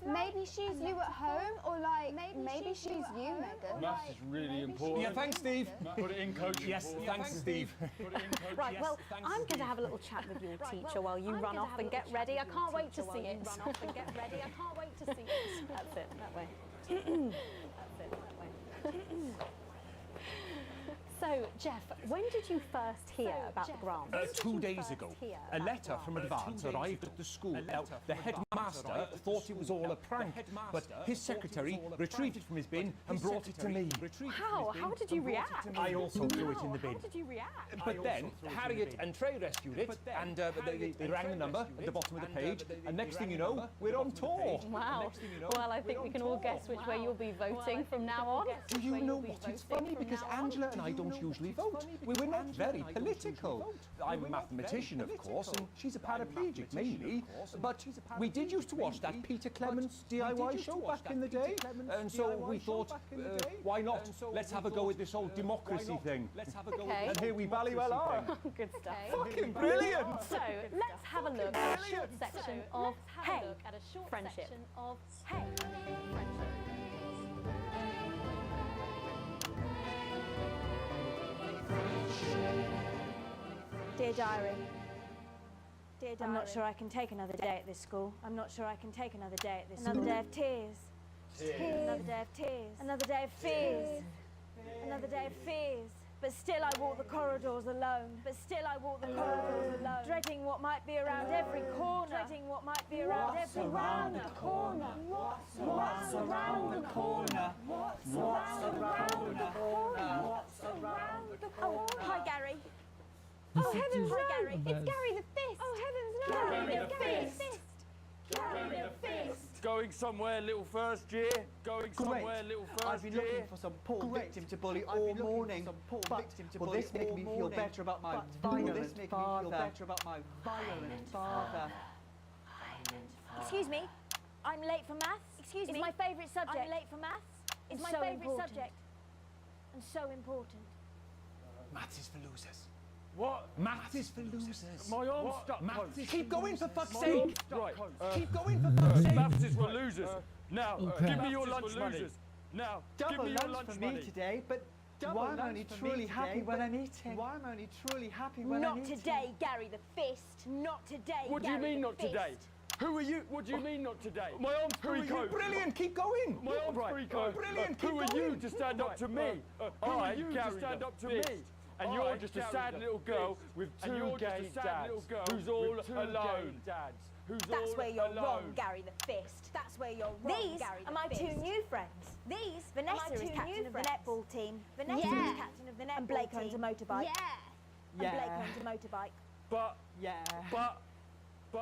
Maybe she's you at home, or like maybe she's you, Megan. Maths is really important. Yeah, thanks, Steve. Put it in, coach. Yes, thanks, Steve. Right, well, I'm going to have a little chat with your teacher while you run off and get ready. I can't wait to see it. Run off and get ready. I can't wait to see it. That's it, that way. That's it, that way. So, Jeff, when did you first hear about the grant? 2 days ago, a letter from Advance arrived at the school. Now, the headmaster thought it was all a prank, but his secretary retrieved it from his bin and brought it to me. How? How did you react? I also threw it in the bin. How did you react? But then, Harriet and Trey rescued it, and they rang the number at the bottom of the page, and next thing you know, we're on tour. Wow. Well, I think we can all guess which way you'll be voting from now on. Do you know what? It's funny, because Angela and I don't usually vote. We're not very political. I'm a mathematician, of course, and she's a paraplegic mainly, but we did used to watch that Peter Clements DIY show back in the day, and so we thought, why not? Let's have a go with this old democracy thing. Okay. And here we bally well are. Good stuff. Fucking brilliant! So, let's have a look at a short section of Hey, Friendship. Hey, Dear Diary. I'm not sure I can take another day at this school. I'm not sure I can take another day at this school. Another day of tears. Another day of tears. Another day of fears. Another day of fears. But still I walk the corridors alone. But still I walk the corridors alone. Dreading what might be around every corner. Dreading what might be around every round the corner. What's around the corner? What's around the corner? What's around the corner? Oh, hi Gary. Oh heavens no! Gary. It's Gary the Fist. Oh heavens no! Gary the Fist. Gary the Fist. Going somewhere, little first year. Going somewhere, little first year. I've been looking for some poor victim to bully all morning. Will this make me feel better about my violent father? Excuse me. I'm late for maths. Excuse me. It's my favourite subject. I'm late for maths. It's my favourite subject. And so important. Maths is for losers. What? Maths is for losers. My arm's stuck. Maths is... Keep going, for fuck's sake! Right. Keep going, for fuck's sake! Maths is for losers. Now, give me your lunch money. Now, double give me your lunch lunch for money. me today, but why I'm only truly happy when I'm eating? Why I'm only truly happy when I'm eating? Not today, Gary the Fist. Not today, What do you mean not today? Who are you? What do you mean not today? My arm's free coat. Brilliant, keep going. My arm's free coat. Brilliant, keep Who going. are you to stand up to me? Who are you to stand up to me? And you're just a sad little girl with two gay dads who's all alone. That's where you're wrong, Gary the Fist. That's where you're wrong, Gary the Fist. These are my two new friends. Vanessa is captain of the netball team. Vanessa is captain of the netball team. And Blake owns a motorbike. Yeah. And Blake owns a motorbike. But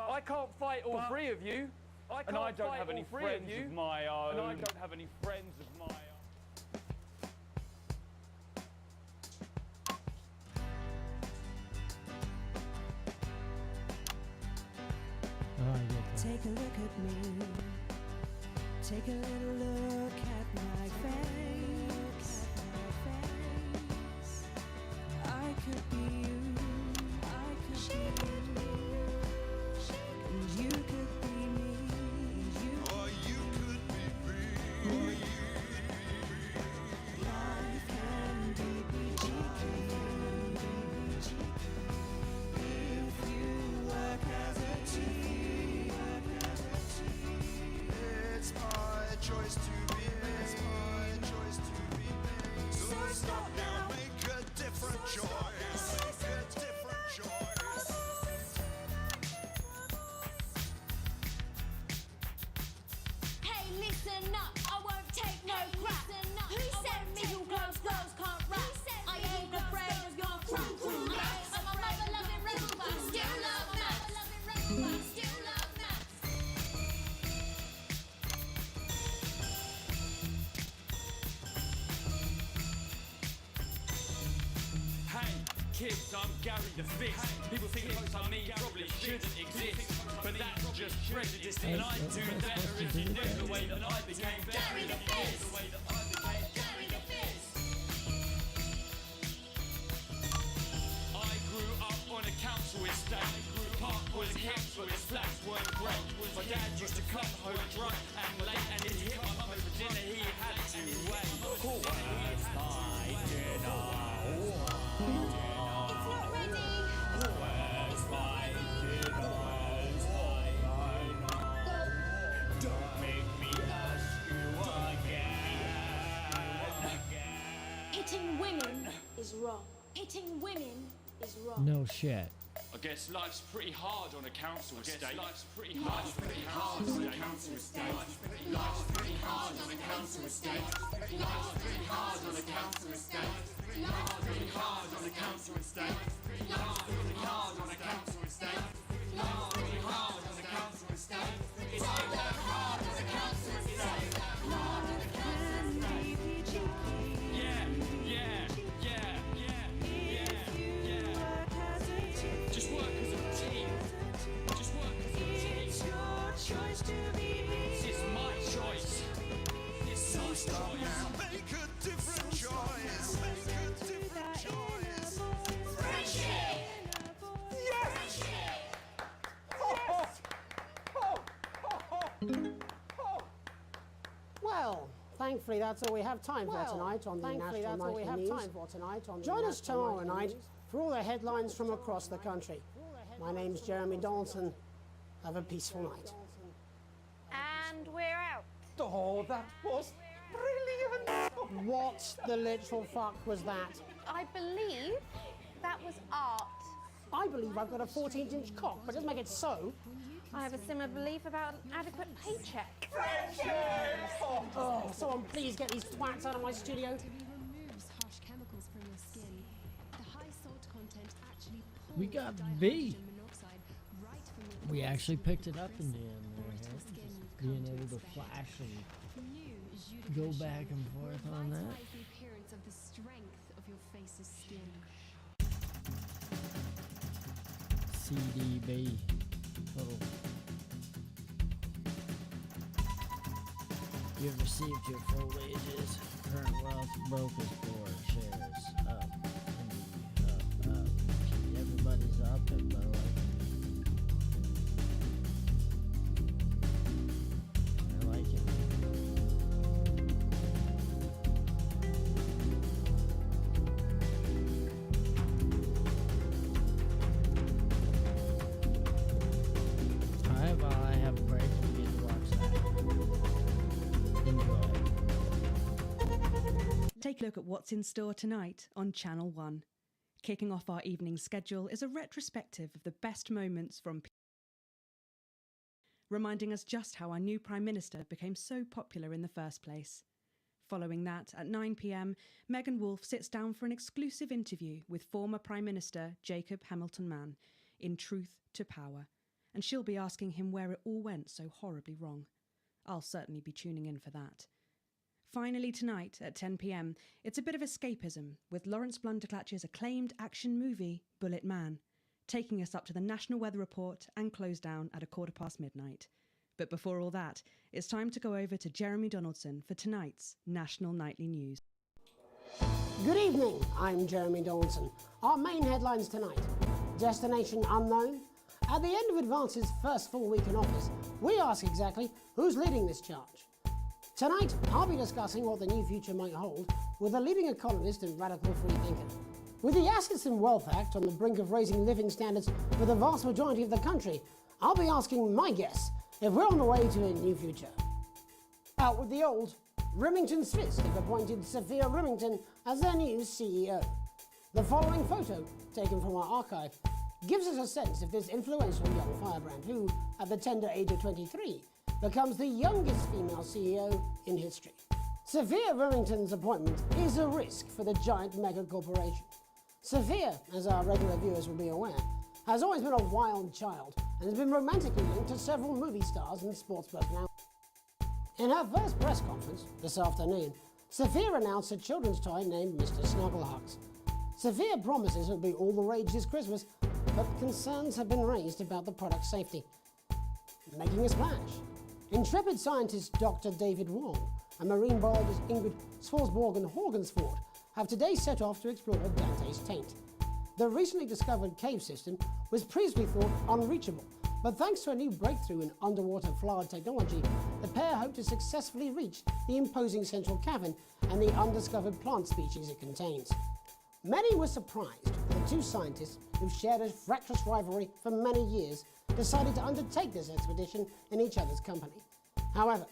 I can't fight all three of you. And I don't have any friends of my own. And I don't have any friends of my own. Take a look at me. Take a little look at my face. I could be you. I could be you. And you could be me. Or you could be me. Life can be cheeky. If you work as a team. It's my choice to be me. It's my choice to be me. So stop now, make a different choice. Make a different choice. Hey, listen up, I won't take no crap. Who said middle class girls can't rap? I ain't afraid of your crap. I'm a mother-loving rebel, but I still love maths. Hey, kids, I'm Gary the Fist. People think folks like me probably shouldn't exist, but that's just prejudice, and I do better if you knew the way that I became better. Gary the Fist. I grew up on a council estate. The park was hip, but the flats weren't great. My dad used to come home drunk and late, and he'd hit my mum over dinner. He had to wait. Where's my dinner? It's not ready. Where's my dinner? Don't make me ask you again. Hitting women is wrong. Hitting women is wrong. No shit. I guess life's pretty hard on a council estate. Life's pretty hard on a council estate. Life's pretty hard on a council estate. Life's pretty hard on a council estate. Life's pretty hard on a council estate. Life's pretty hard on a council estate. Life's pretty hard on a council estate. It's hard on a council estate. Just work as a team. Just work as a team. It's your choice to be me. It's my choice. It's my Stop choice. now, make a different choice. Make a different choice. Friendship. Yes! Well, thankfully that's all we have time for tonight on the National Nightly News. Join us tomorrow night for all the headlines from across the country. My name's Jeremy Donaldson. Have a peaceful night. And we're out. Oh, that was brilliant! What the literal fuck was that? I believe that was art. I believe I've got a 14-inch cock, but doesn't make it so. I have a similar belief about an adequate paycheck. Oh, someone please get these twats out of my studio. Removes harsh chemicals from your skin. The high salt content actually We pulls got dihydrogen B. monoxide right from your We pores actually to picked it make up the in the crisp, end there. porous Huh? skin you've Being come to able to expect. flash and New jus de go Clichy back and forth on that. revitalize the appearance of the strength of your face's skin. CDB. Total. You've received your full wages. Current wealth, brokers board, shares up. Up. Everybody's up it, by the way. I like it. Alright, while I have a break, you get to watch that. Enjoy. Take a look at what's in store tonight on Channel 1. Kicking off our evening schedule is a retrospective of the best moments from reminding us just how our new Prime Minister became so popular in the first place. Following that, at 9 p.m, Megan Wolfe sits down for an exclusive interview with former Prime Minister Jacob Hamilton-Mann in Truth to Power, and she'll be asking him where it all went so horribly wrong. I'll certainly be tuning in for that. Finally tonight, at 10 p.m, it's a bit of escapism, with Lawrence Blunderclatch's acclaimed action movie, Bullet Man, taking us up to the National Weather Report and close down at midnight. But before all that, it's time to go over to Jeremy Donaldson for tonight's National Nightly News. Good evening, I'm Jeremy Donaldson. Our main headlines tonight. Destination unknown. At the end of Advance's first full week in office, we ask exactly who's leading this charge. Tonight, I'll be discussing what the new future might hold with a leading economist and radical free thinker. With the Assets and Wealth Act on the brink of raising living standards for the vast majority of the country, I'll be asking my guess if we're on the way to a new future. Out with the old, Remington's Fist have appointed Sophia Remington as their new CEO. The following photo, taken from our archive, gives us a sense of this influential young firebrand who, at the tender age of 23, becomes the youngest female CEO in history. Sophia Remington's appointment is a risk for the giant mega corporation. Sophia, as our regular viewers will be aware, has always been a wild child and has been romantically linked to several movie stars and sports personnel. In her first press conference this afternoon, Sophia announced a children's toy named Mr. Snugglehugs. Sophia promises it will be all the rage this Christmas, but concerns have been raised about the product's safety. Making a splash, intrepid scientist Dr. David Wong and marine biologist Ingrid Svalsborg-Horgensford have today set off to explore Dante's taint. The recently discovered cave system was previously thought unreachable, but thanks to a new breakthrough in underwater flower technology, the pair hope to successfully reach the imposing central cavern and the undiscovered plant species it contains. Many were surprised that the two scientists, who've shared a fractious rivalry for many years, decided to undertake this expedition in each other's company. However,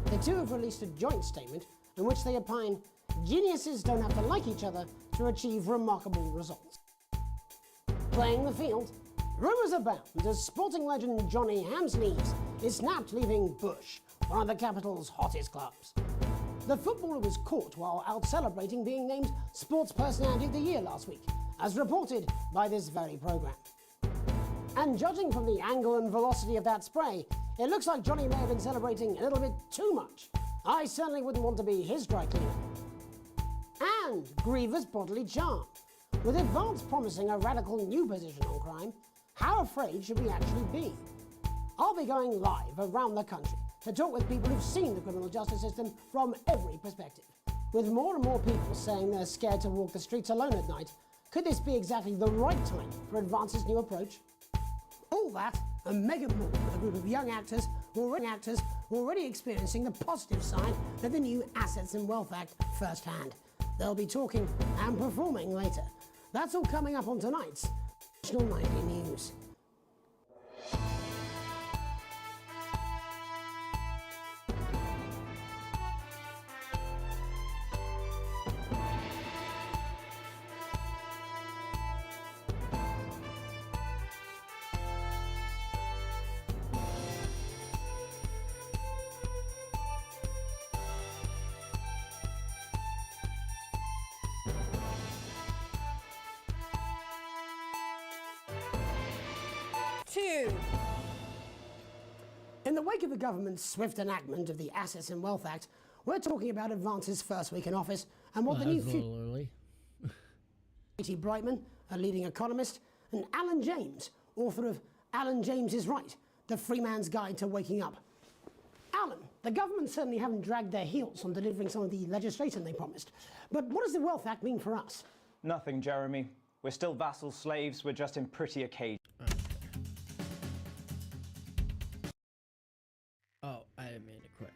the two have released a joint statement in which they opine geniuses don't have to like each other to achieve remarkable results. Playing the field, rumours abound as sporting legend Johnny Hamsleeves is snapped leaving Bush, one of the capital's hottest clubs. The footballer was caught while out celebrating being named Sports Personality of the Year last week, as reported by this very programme. And judging from the angle and velocity of that spray, it looks like Johnny may have been celebrating a little bit too much. I certainly wouldn't want to be his dry cleaner. And Griever's bodily charm. With Advance promising a radical new position on crime, how afraid should we actually be? I'll be going live around the country to talk with people who've seen the criminal justice system from every perspective. With more and more people saying they're scared to walk the streets alone at night, could this be exactly the right time for Advance's new approach? All that and mega more with a group of young actors who are already experiencing the positive side of the new Assets and Wealth Act firsthand. They'll be talking and performing later. That's all coming up on tonight's National Nightly News. In the wake of the government's swift enactment of the Assets and Wealth Act, we're talking about Advance's first week in office and what the new future. Katie Brightman, a leading economist, and Alan James, author of Alan James is Right, The Free Man's Guide to Waking Up. Alan, the government certainly haven't dragged their heels on delivering some of the legislation they promised, but what does the Wealth Act mean for us? Nothing, Jeremy. We're still vassal slaves, we're just in prettier cages. Oh, I didn't mean to quit.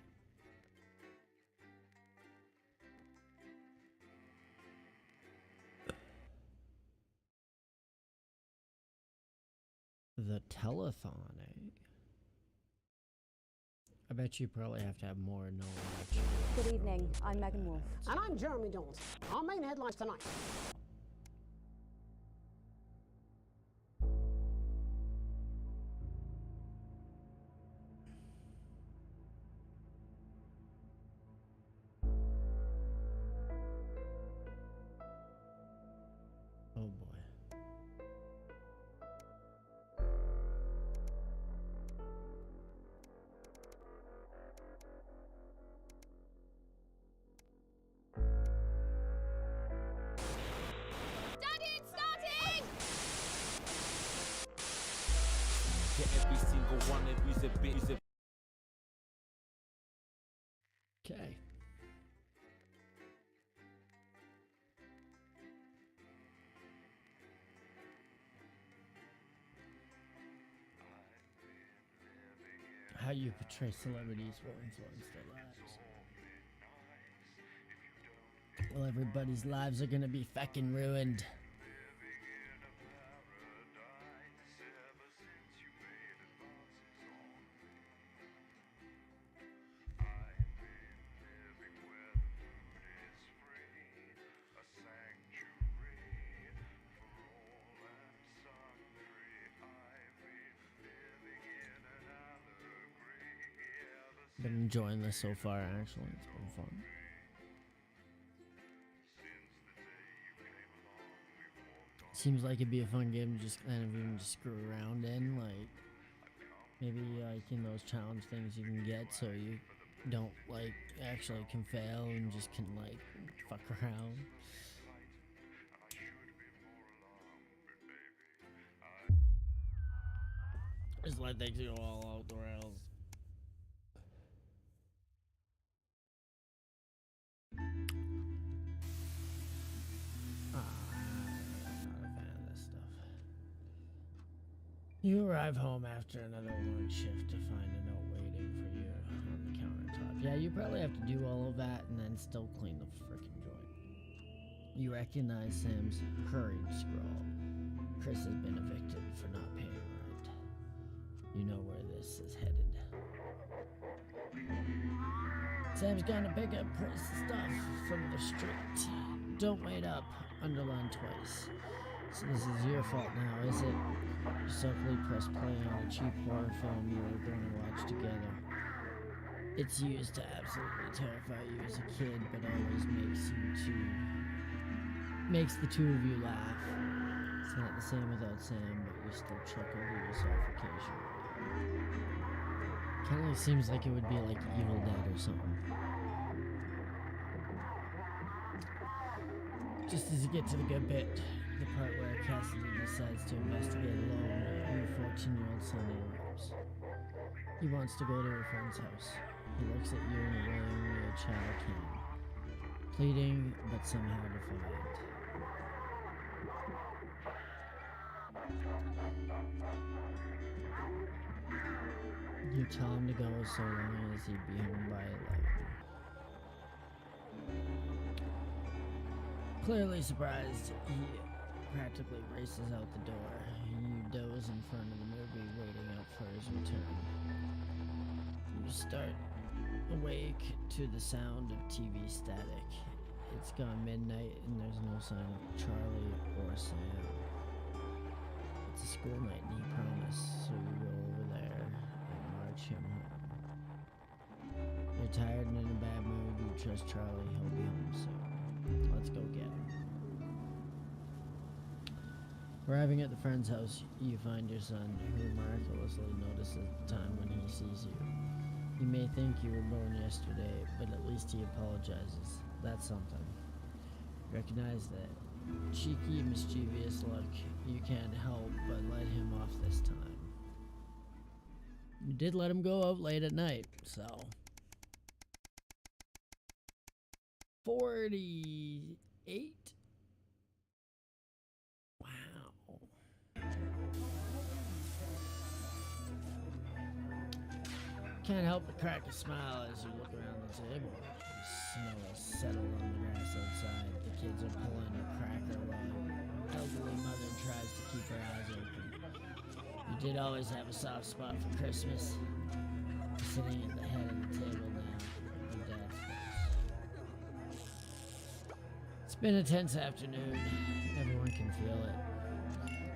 The telethon, eh? I bet you probably have to have more knowledge. Good evening, I'm Megan Wolf. And I'm Jeremy Donaldson. Our main headlines tonight. Oh boy. Daddy, it's starting! Get every single one of you's a bit. Okay. How you portray celebrities will influence their lives. Well, everybody's lives are gonna be fucking ruined. Been enjoying this so far, actually. It's been fun. Seems like it'd be a fun game to just kind of even just screw around in, like maybe like in those challenge things you can get so you don't like actually can fail and just can like fuck around. Just let things go all out the rails. You arrive home after another long shift to find a note waiting for you on the countertop. Yeah, you probably have to do all of that and then still clean the frickin' joint. You recognize Sam's hurried scrawl. Chris has been evicted for not paying rent. You know where this is headed. Sam's gonna pick up Chris' stuff from the street. Don't wait up. Underline twice. So this is your fault now, is it? You subtly press play on a cheap horror film you were going to watch together. It's used to absolutely terrify you as a kid, but always makes the two of you laugh. It's not the same without Sam, but you still chuckle to yourself occasionally. Kind of seems like it would be like Evil Dead or something. Just as you get to the good bit, the part where Cassidy decides to investigate alone, your 14-year-old son interrupts. He wants to go to a friend's house. He looks at you in a way only a child can. Pleading, but somehow defiant. You tell him to go so long as he'd be home by 11. Clearly surprised, he practically races out the door. You doze in front of the movie, waiting up for his return. You start awake to the sound of TV static. It's gone midnight and there's no sign of Charlie or Sam. It's a school night and he promised, so you go over there and march him home. You're tired and in a bad mood. You trust Charlie, he'll be home soon. Let's go get him. Arriving at the friend's house, you find your son, who miraculously notices the time when he sees you. You may think you were born yesterday, but at least he apologizes. That's something. Recognize that cheeky, mischievous look. You can't help but let him off this time. You did let him go out late at night, so... 48? Can't help but crack a smile as you look around the table. The snow has settled on the grass outside. The kids are pulling a cracker while the elderly mother tries to keep her eyes open. You did always have a soft spot for Christmas. Sitting at the head of the table now, on Dad's face. It's been a tense afternoon. Everyone can feel it.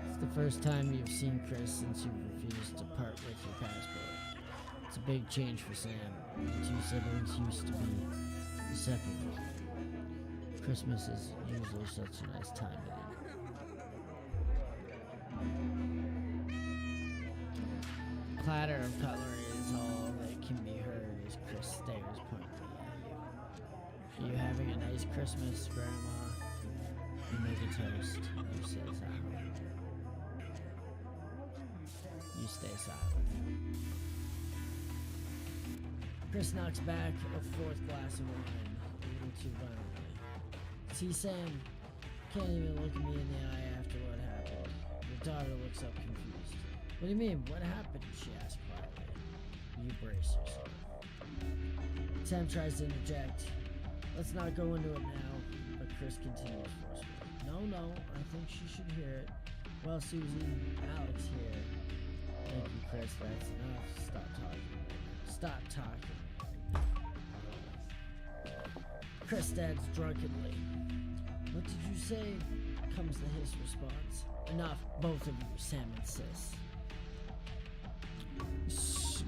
It's the first time you've seen Chris since you refused to part with your passport. It's a big change for Sam. The two siblings used to be inseparable. Christmas is usually such a nice time of the year. Clatter of cutlery is all that can be heard as Chris stares pointedly at you. Are you having a nice Christmas, Grandma? You make a toast. You say silent. You stay silent. Chris knocks back a fourth glass of wine, a little too violently. See, Sam can't even look me in the eye after what happened. Your daughter looks up confused. What do you mean? What happened? She asks quietly. You brace yourself. Sam tries to interject. Let's not go into it now, but Chris continues forcefully. No, I think she should hear it. Well, Susie, Alex here. Thank you, Chris, that's enough. Stop talking. Chris stands drunkenly. What did you say? Comes the hiss response. Enough, both of you, Sam insists.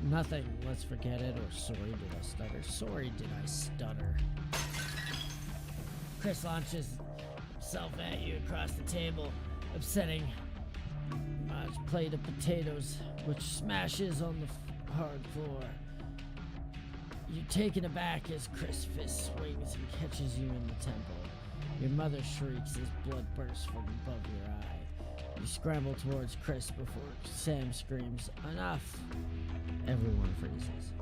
Nothing, let's forget it, or sorry did I stutter. Sorry did I stutter. Chris launches himself at you across the table, upsetting a large plate of potatoes, which smashes on the hard floor. You're taken aback as Chris' fist swings and catches you in the temple. Your mother shrieks as blood bursts from above your eye. You scramble towards Chris before Sam screams, enough! Everyone freezes.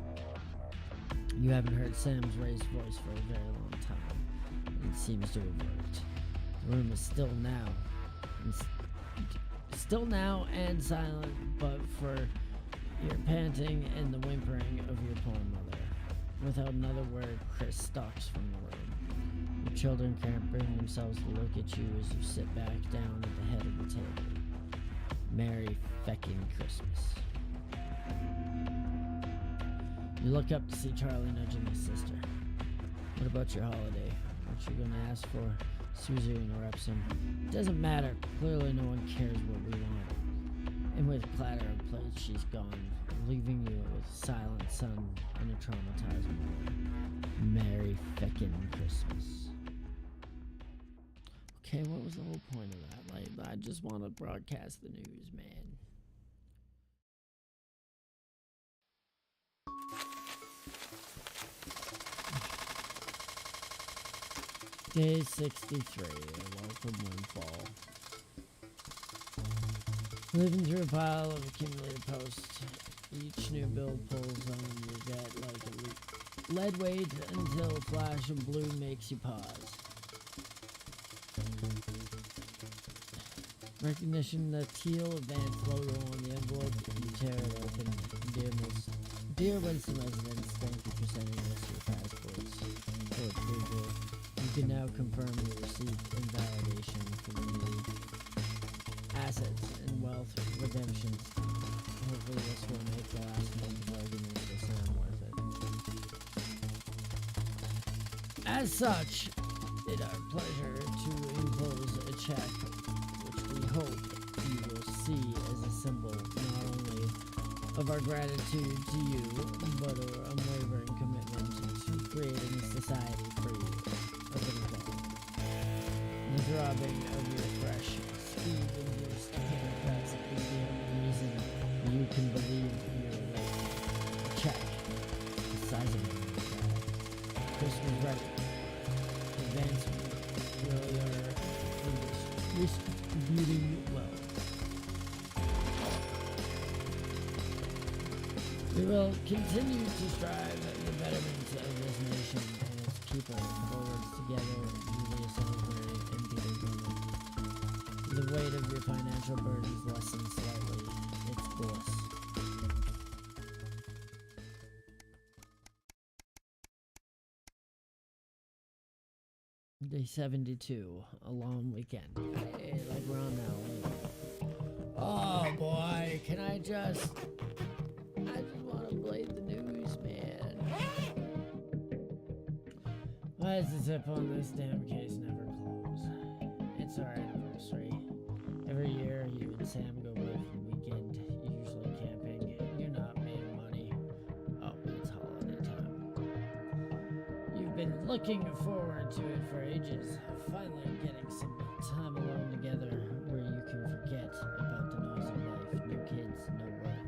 You haven't heard Sam's raised voice for a very long time. It seems to have worked. The room is still now and silent, but for your panting and the whimpering of your poor mother. Without another word, Chris stalks from the room. Your children can't bring themselves to look at you as you sit back down at the head of the table. Merry feckin' Christmas. You look up to see Charlie nudging his sister. What about your holiday? What you gonna ask for? Susie interrupts him. It doesn't matter. Clearly no one cares what we want. And with clatter of plates, she's gone, leaving you with silent son and a traumatized mother. Merry feckin' Christmas. Okay, what was the whole point of that? Like, I just want to broadcast the news, man. Day 63, a welcome windfall. Living through a pile of accumulated posts. Each new build pulls on your debt like a lead weight until a flash of blue makes you pause. Recognition the teal advanced logo on the envelope, you tear it open. Dear Winston residents, thank you for sending us your passports. For approval, you can now confirm you received invalidation for the new assets and wealth redemptions. Hopefully this will make the last month's arguments for Sam worth it. As such, it's our pleasure to enclose a check which we hope you will see as a symbol not only of our gratitude to you, but our unwavering commitment to creating a society free of inequality. The throbbing of your fresh, speed-induced haircuts is the only reason you can believe you're awake. A check, the size of it, Christmas ready. Advancement, really are distributing well. We will continue to strive for the betterment of this nation and its people forwards together, Julia Salisbury and Peter Grumman. The weight of your financial burdens lessens slightly. It's bliss. Day 72, a long weekend. Hey, like we're on Halloween. Oh boy, can I just want to blade the news, man. Why does the zip on this damn case never close? It's our anniversary. Every year, you and Sam go away for the weekend, usually camping. You're not making money. Oh, it's holiday time. You've been looking forward to it for ages. Finally getting some time alone together where you can forget about the noise of life. No kids, no work.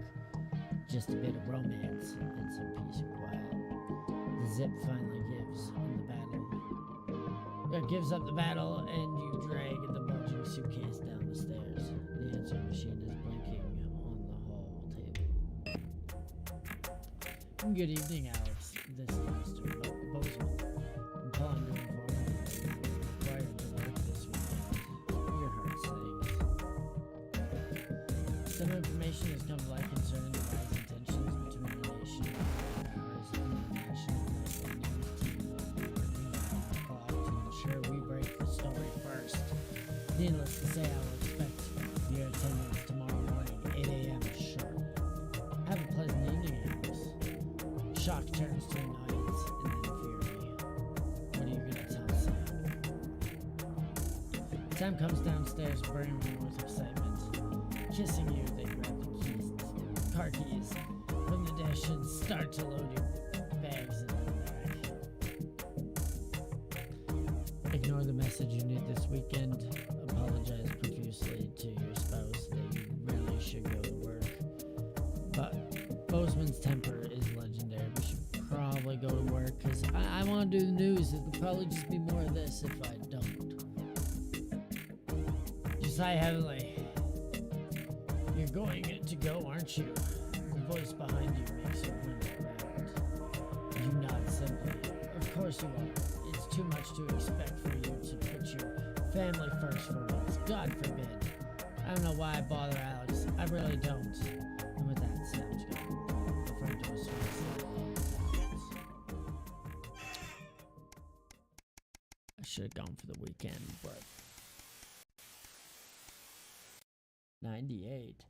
Just a bit of romance and some peace and quiet. The zip finally gives in the battle. It gives up the battle and you drag the bulging suitcase down the stairs. The answering machine is blinking on the hall table. Good evening, Alex. Needless to say, I will expect your attendance tomorrow morning, 8 a.m. sharp. Have a pleasant evening, Amos. Shock turns to annoyance and then fury. What are you gonna tell Sam? Sam comes downstairs brimming with excitement. Kissing you, they grab the car keys from the dish and start to load your bags in the back. Ignore the message you need this weekend. Apologize profusely to your spouse that you really should go to work. But Bozeman's temper is legendary. We should probably go to work because I want to do the news. It'll probably just be more of this if I don't. Josiah Heavenly, you're going to go, aren't you? The voice behind you makes you wonder around. You nod simply. Of course you are. It's too much to expect for you to put your family first for once. God forbid. I don't know why I bother Alex. I really don't. And with that, sounds good. The front door swings. I should have gone for the weekend, but 98.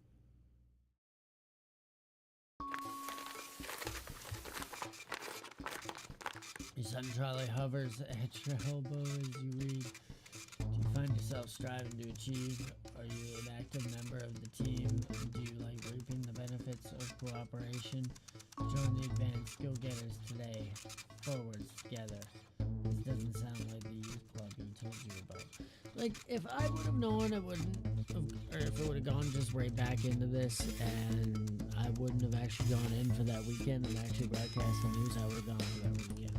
Your son Charlie hovers at your elbow as you read. Do you find yourself striving to achieve? Are you an active member of the team? Do you like reaping the benefits of cooperation? Join the advanced go-getters today. Forwards together. This doesn't sound like the youth club he told you about. Like, if I would have known it wouldn't have, or if it would have gone just right back into this and I wouldn't have actually gone in for that weekend and actually broadcast the news, I would have gone for that weekend.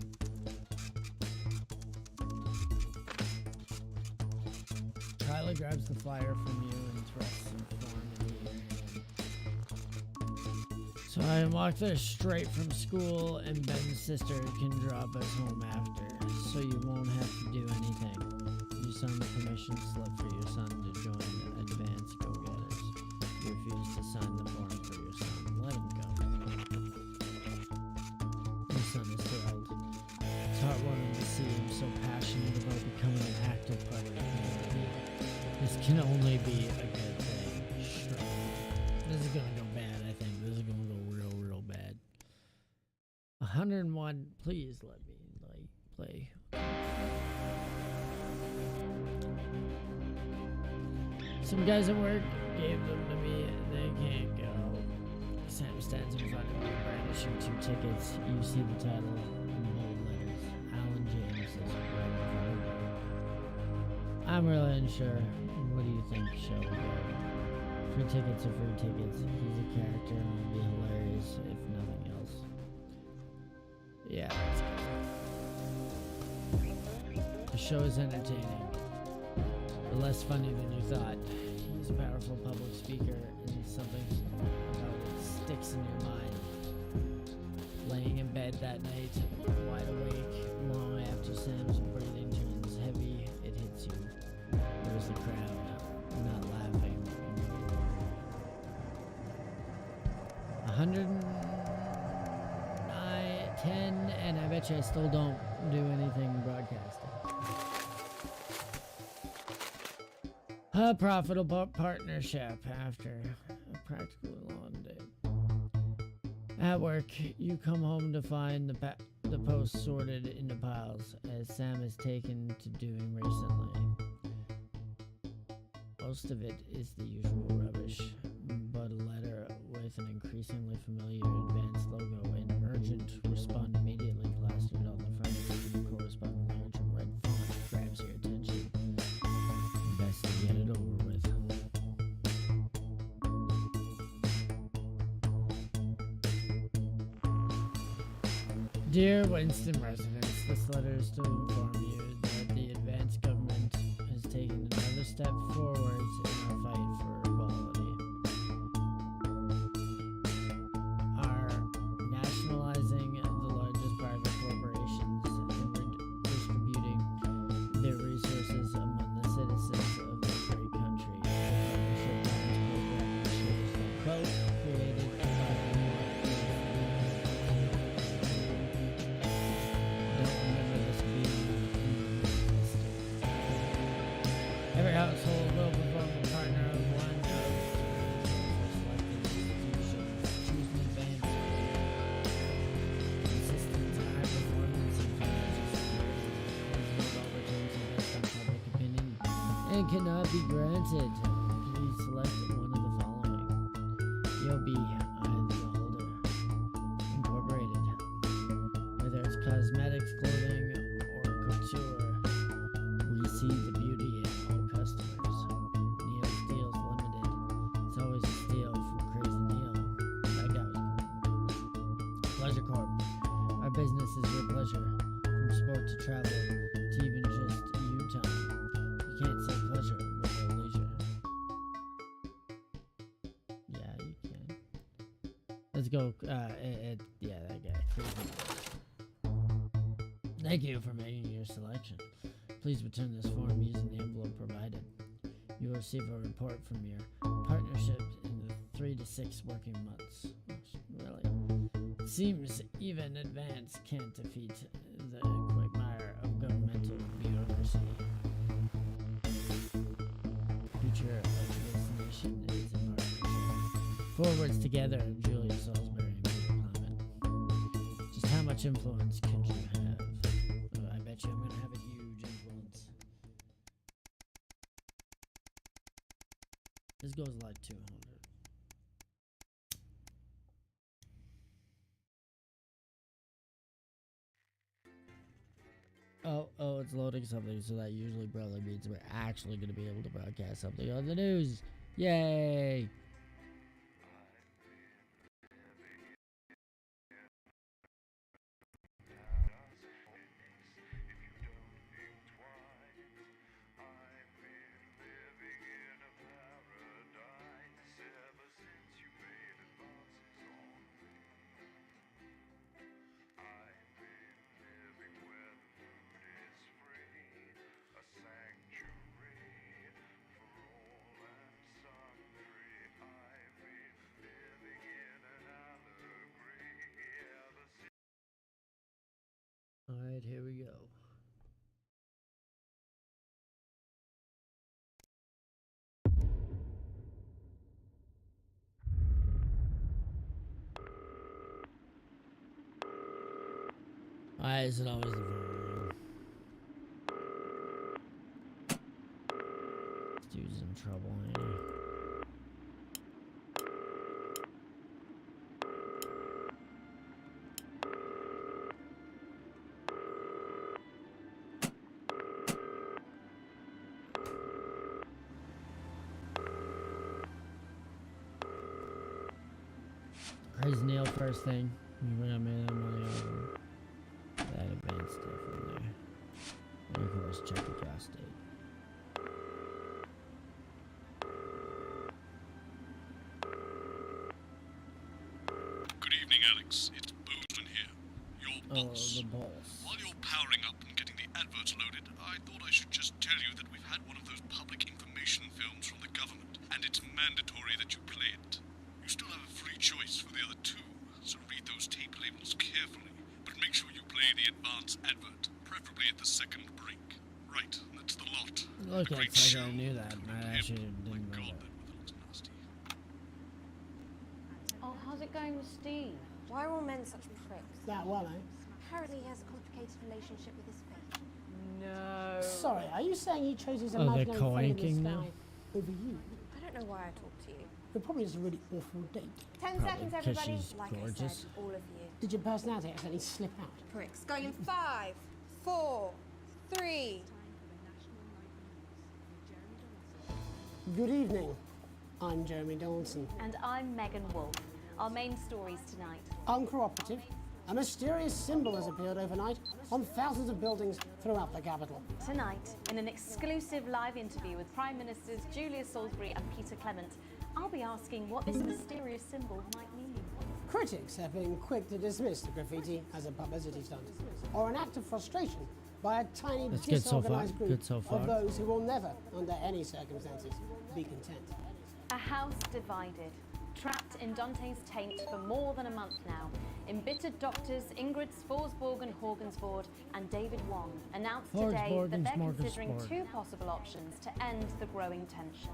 Kyla grabs the flyer from you and thrusts some form into your hand. So I walk there straight from school, and Ben's sister can drop us home after, so you won't have to do anything. You sign the permission slip for your son to join Advanced Go-Getters. You refuse to sign the form for your son. Let him go. Your son is thrilled. It's heartwarming to see him so passionate about becoming an active part of the community. This can only be a good thing. Sure. This is gonna go bad, I think. This is gonna go real bad. 101, please let me, play. Some guys at work gave them to me and they can't go. Sam stands in front of me brandishing 2 tickets. You see the title in bold letters. Alan James is right in front of me. I'm really unsure. What do you think, shall we go? Free tickets are free tickets. He's a character and will be hilarious if nothing else. Yeah, let's go. The show is entertaining, but less funny than you thought. He's a powerful public speaker, and something about it sticks in your mind. Laying in bed that night, wide awake, long after Sam's breathing turns heavy, it hits you. There's the crowd, not laughing. 110, and I bet you I still don't do anything broadcasting. A profitable partnership after a practically long day. At work, you come home to find the posts sorted into piles, as Sam is taken to doing recently. Most of it is the usual rubbish, but a letter with an increasingly familiar advanced logo in urgent, respond immediately plastered on the front page of the corresponding large in red font grabs your attention. Best to get it over with. Dear Winston residents, this letter is to inform you that the advanced government has taken another step forwards in our fight for equality. Our nationalizing the largest private corporations and redistributing their resources among the citizens of this great country. The partnership program ensures that both created by Every household cannot be granted. Please select one of the following. Yobi, Eye of the Beholder, Incorporated. Whether it's cosmetics, clothing, or couture, we see the beauty in all customers. Neil's Deals Limited. It's always a steal from Crazy Neil. That guy was cool. Pleasure Corp. Our business is your pleasure. From sport to travel to even just you time. You can't say pleasure without leisure. Yeah, you can. Let's go. Yeah, that guy. Thank you for making your selection. Please return this form using the envelope provided. You will receive a report from your partnership in the 3 to 6 working months. Really? Seems even advance can't defeat the quagmire of governmental bureaucracy. Future electrification is in partnership. Forwards together, Julia Salisbury and Peter Clement. Just how much influence could you have? I bet you I'm going to have a huge influence. This goes like 200. Oh, it's loading something, so that usually probably means we're actually going to be able to broadcast something on the news. Yay! Alright, here we go. Why is it always the phone? This dude's in trouble, ain't he? Crazy Neil first thing. You made that money out of that advanced stuff in there. And of course, check the cost date. Good evening, Alex. It's Bosun here, your boss. The boss. While you're powering up and getting the adverts loaded, I thought I should just tell you that we've had one of those public information films from the government, and it's mandatory that you play it. You still have a free choice for the other two, so read those tape labels carefully, but make sure you play the advance advert, preferably at the second break. Right, that's the lot. Look, it's like I knew that, but I actually didn't know that. Oh, how's it going with Steve? Why are all men such pricks? That well, eh? Apparently he has a complicated relationship with his fate. No. Sorry, are you saying he chose his Oh, they're imaginary friend in the co-anking sky now? over you? I don't know why I talked to you. It probably is a really awful date. 10 Probably seconds, 'cause everybody. she's Like gorgeous. I said, all of you. Did your personality accidentally slip out? Pricks. Going in 5, 4, 3. Good evening. I'm Jeremy Donaldson. And I'm Megan Wolf. Our main stories tonight. Uncooperative. A mysterious symbol has appeared overnight on thousands of buildings throughout the capital. Tonight, in an exclusive live interview with Prime Ministers Julia Salisbury and Peter Clement, I'll be asking what this mysterious symbol might mean. Critics have been quick to dismiss the graffiti as a publicity stunt or an act of frustration by a tiny That's good so far. disorganized group Good so far. of those who will never, under any circumstances, be content. A house divided, trapped in Dante's taint for more than a month now. Embittered doctors Ingrid Forsborg and Horgensvoord and David Wong announced today Forsborg that and they're considering Smorgasbord. 2 possible options to end the growing tensions.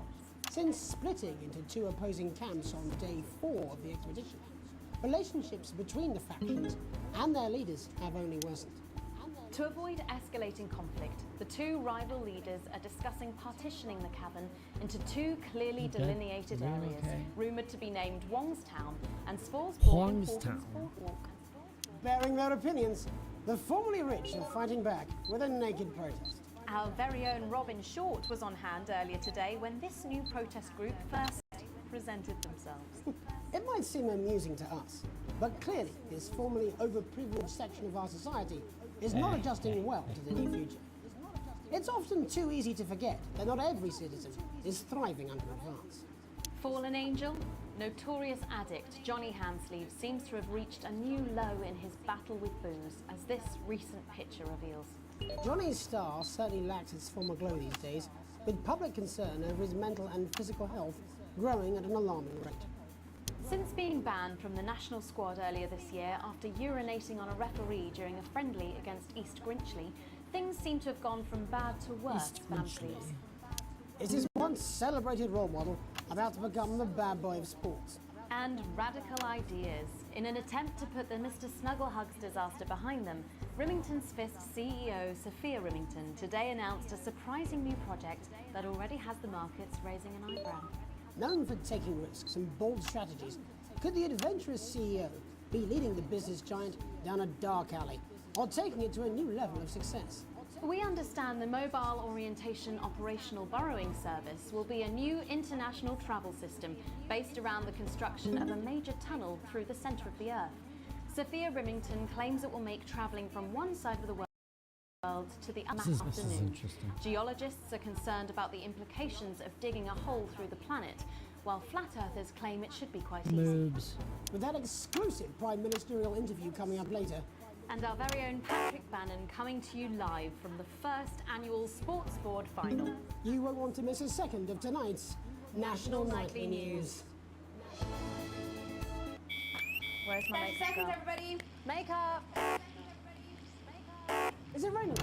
Since splitting into 2 opposing camps on day 4 of the expedition, relationships between the factions and their leaders have only worsened. To avoid escalating conflict, the two rival leaders are discussing partitioning the cavern into two clearly delineated areas, rumoured to be named Wongstown and Sporsborg and Wongstown. Boardwalk. Bearing their opinions, the formerly rich are fighting back with a naked protest. Our very own Robin Short was on hand earlier today when this new protest group first presented themselves. It might seem amusing to us, but clearly this formerly overprivileged section of our society is not adjusting well to the new future. It's often too easy to forget that not every citizen is thriving under advance. Fallen angel, notorious addict Johnny Handsleeve seems to have reached a new low in his battle with booze, as this recent picture reveals. Johnny's star certainly lacks its former glow these days, with public concern over his mental and physical health growing at an alarming rate. Since being banned from the national squad earlier this year after urinating on a referee during a friendly against East Grinchley, things seem to have gone from bad to worse for Handsleeve. Is his once celebrated role model about to become the bad boy of sports? And radical ideas. In an attempt to put the Mr. Snugglehugs disaster behind them, Rimington's Fist CEO Sophia Rimington today announced a surprising new project that already has the markets raising an eyebrow. Known for taking risks and bold strategies, could the adventurous CEO be leading the business giant down a dark alley, or taking it to a new level of success? We understand the Mobile Orientation Operational Burrowing Service will be a new international travel system based around the construction of a major tunnel through the centre of the Earth. Sophia Rimington claims it will make travelling from one side of the world to the other This is afternoon. interesting. Geologists are concerned about the implications of digging a hole through the planet, while flat earthers claim it should be quite easy. Moobs. With that exclusive prime ministerial interview coming up later. And our very own Patrick Bannon coming to you live from the first annual Sports Board final. You won't want to miss a second of tonight's National Nightly News. Where's my 30 makeup seconds, girl? everybody. Makeup! Is it raining?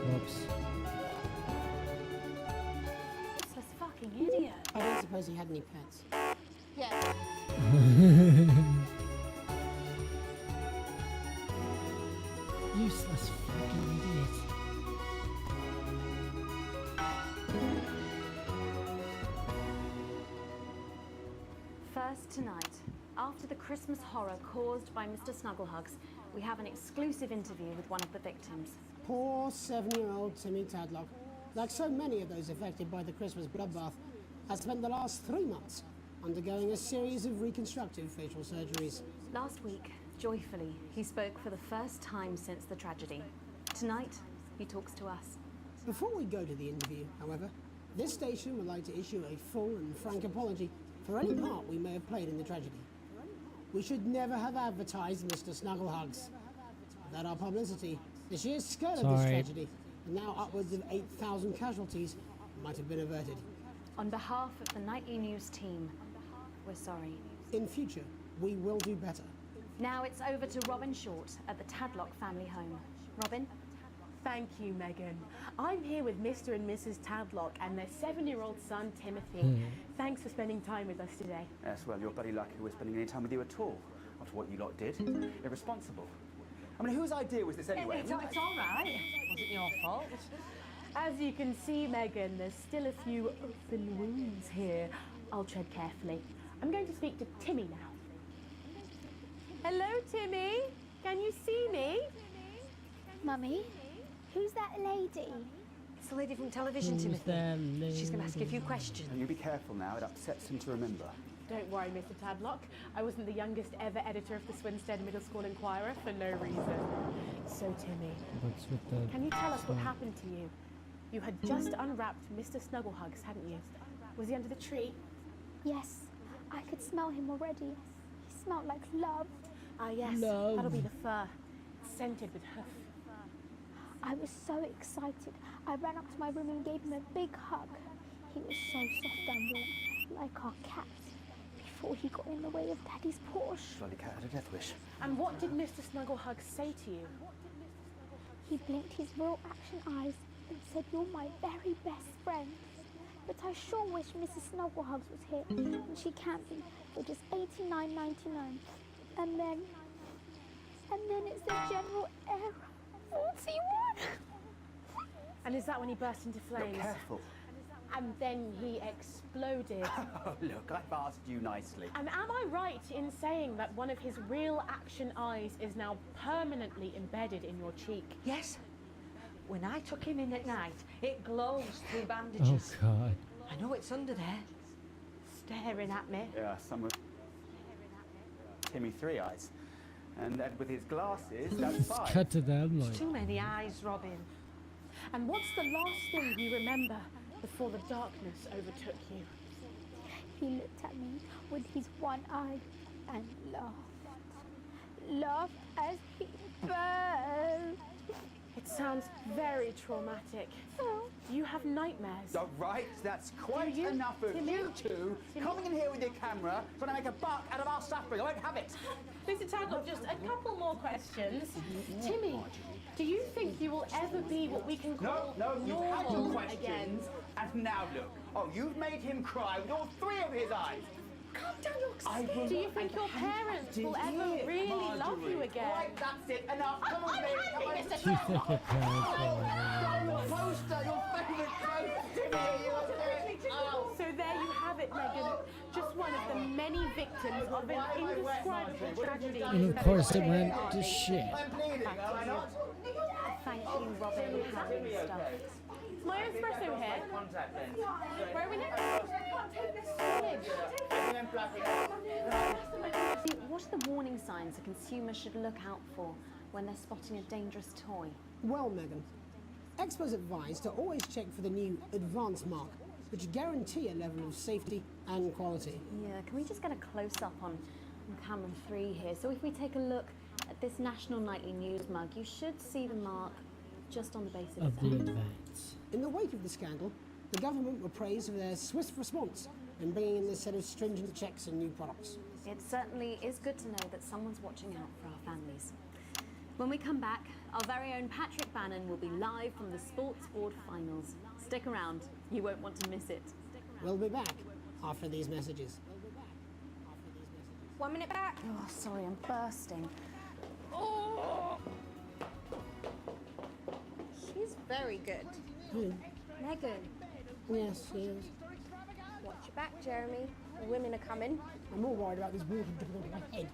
Whoops. Useless fucking idiot. I don't suppose he had any pets. Yeah. Useless fucking idiot. First tonight, after the Christmas horror caused by Mr. Snugglehugs, we have an exclusive interview with one of the victims. Poor 7-year-old Timmy Tadlock, like so many of those affected by the Christmas bloodbath, has spent the last 3 months undergoing a series of reconstructive facial surgeries. Last week, joyfully, he spoke for the first time since the tragedy. Tonight, he talks to us. Before we go to the interview, however, this station would like to issue a full and frank apology for any part we may have played in the tragedy. We should never have advertised Mr. Snugglehugs. Without our publicity, the sheer scale of this tragedy, and now upwards of 8,000 casualties, might have been averted. On behalf of the Nightly News team, we're sorry. In future, we will do better. Now it's over to Robin Short at the Tadlock family home. Robin? Thank you, Megan. I'm here with Mr. and Mrs. Tadlock and their 7-year-old son, Timothy. Thanks for spending time with us today. Yes, well, you're bloody lucky we're spending any time with you at all, after what you lot did. Irresponsible. I mean, whose idea was this anyway? It's all right. It wasn't your fault. As you can see, Megan, there's still a few open wounds here. I'll tread carefully. I'm going to speak to Timmy now. Hello, Timmy. Can you see me? Mummy, who's that lady? It's the lady from television, Who's Timothy. that She's going to ask you a few lady? questions. You be careful now, it upsets him to remember. Don't worry, Mr. Tadlock. I wasn't the youngest ever editor of the Swinstead Middle School Inquirer for no reason. So, Timmy, What's with the can you tell us what song? happened to you? You had just unwrapped Mr. Snugglehugs, hadn't you? Was he under the tree? Yes, I could smell him already. He smelled like love. Ah, yes. Love. That'll be the fur. Scented with hoof. I was so excited. I ran up to my room and gave him a big hug. He was so soft and warm, like our cat, before he got in the way of Daddy's Porsche. Bloody cat had a death wish. And what did Mr. Snugglehugs say to you? He blinked his real action eyes and said, "You're my very best friend." But I sure wish Mrs. Snugglehugs was here, and she can't be, for just $89.99. And then and then it's the general error 41. And is that when he burst into flames? Look careful. And then he exploded. Oh, look, I've asked you nicely. And am I right in saying that one of his real action eyes is now permanently embedded in your cheek? Yes. When I took him in at night, it glows through bandages. Oh, God. I know it's under there, staring at me. Yeah, some of Timmy Three Eyes. And Ed with his glasses, that's Just five. cut to them like. Too many eyes, Robin. And what's the last thing you remember before the darkness overtook you? He looked at me with his one eye and laughed. Laughed as he burned. It sounds very traumatic. Do you have nightmares? All right, that's quite enough of you two coming in here with your camera trying to make a buck out of our suffering. I won't have it. Mr. Tadlock, just a couple more questions. Timmy, do you think you will ever be what we can call No, you've had your normal questions, again? and now look. Oh, you've made him cry with all three of his eyes. Calm down, you're Do you think your parents will ever really love you again? Right, that's it. Enough. Come on, I'm Nick. happy, Come on. Mr. Do you think your parents will ever Poster, your favourite poster. So there you have it, Megan. Just one of the many victims of an indescribable tragedy. And of course it went to shit. I'm bleeding, am I not? Thank you, Robin, Harry, stuff. My espresso here. Where are we next? What are the warning signs a consumer should look out for when they're spotting a dangerous toy? Well, Megan, experts advise to always check for the new advanced mark, which guarantee a level of safety and quality. Yeah, can we just get a close-up on camera 3 here? So if we take a look at this National Nightly News mug, you should see the mark just on the base of Of the its advance. In the wake of the scandal, the government were praised for their swift response in bringing in this set of stringent checks and new products. It certainly is good to know that someone's watching out for our families. When we come back, our very own Patrick Bannon will be live from the Sports Board Finals. Stick around, you won't want to miss it. We'll be back after these messages. 1 minute back. Oh, sorry, I'm bursting. Oh. She's very good. Hmm. Megan, Yes, she is. watch your back, Jeremy. The women are coming. I'm more worried about this water dripping onto my head.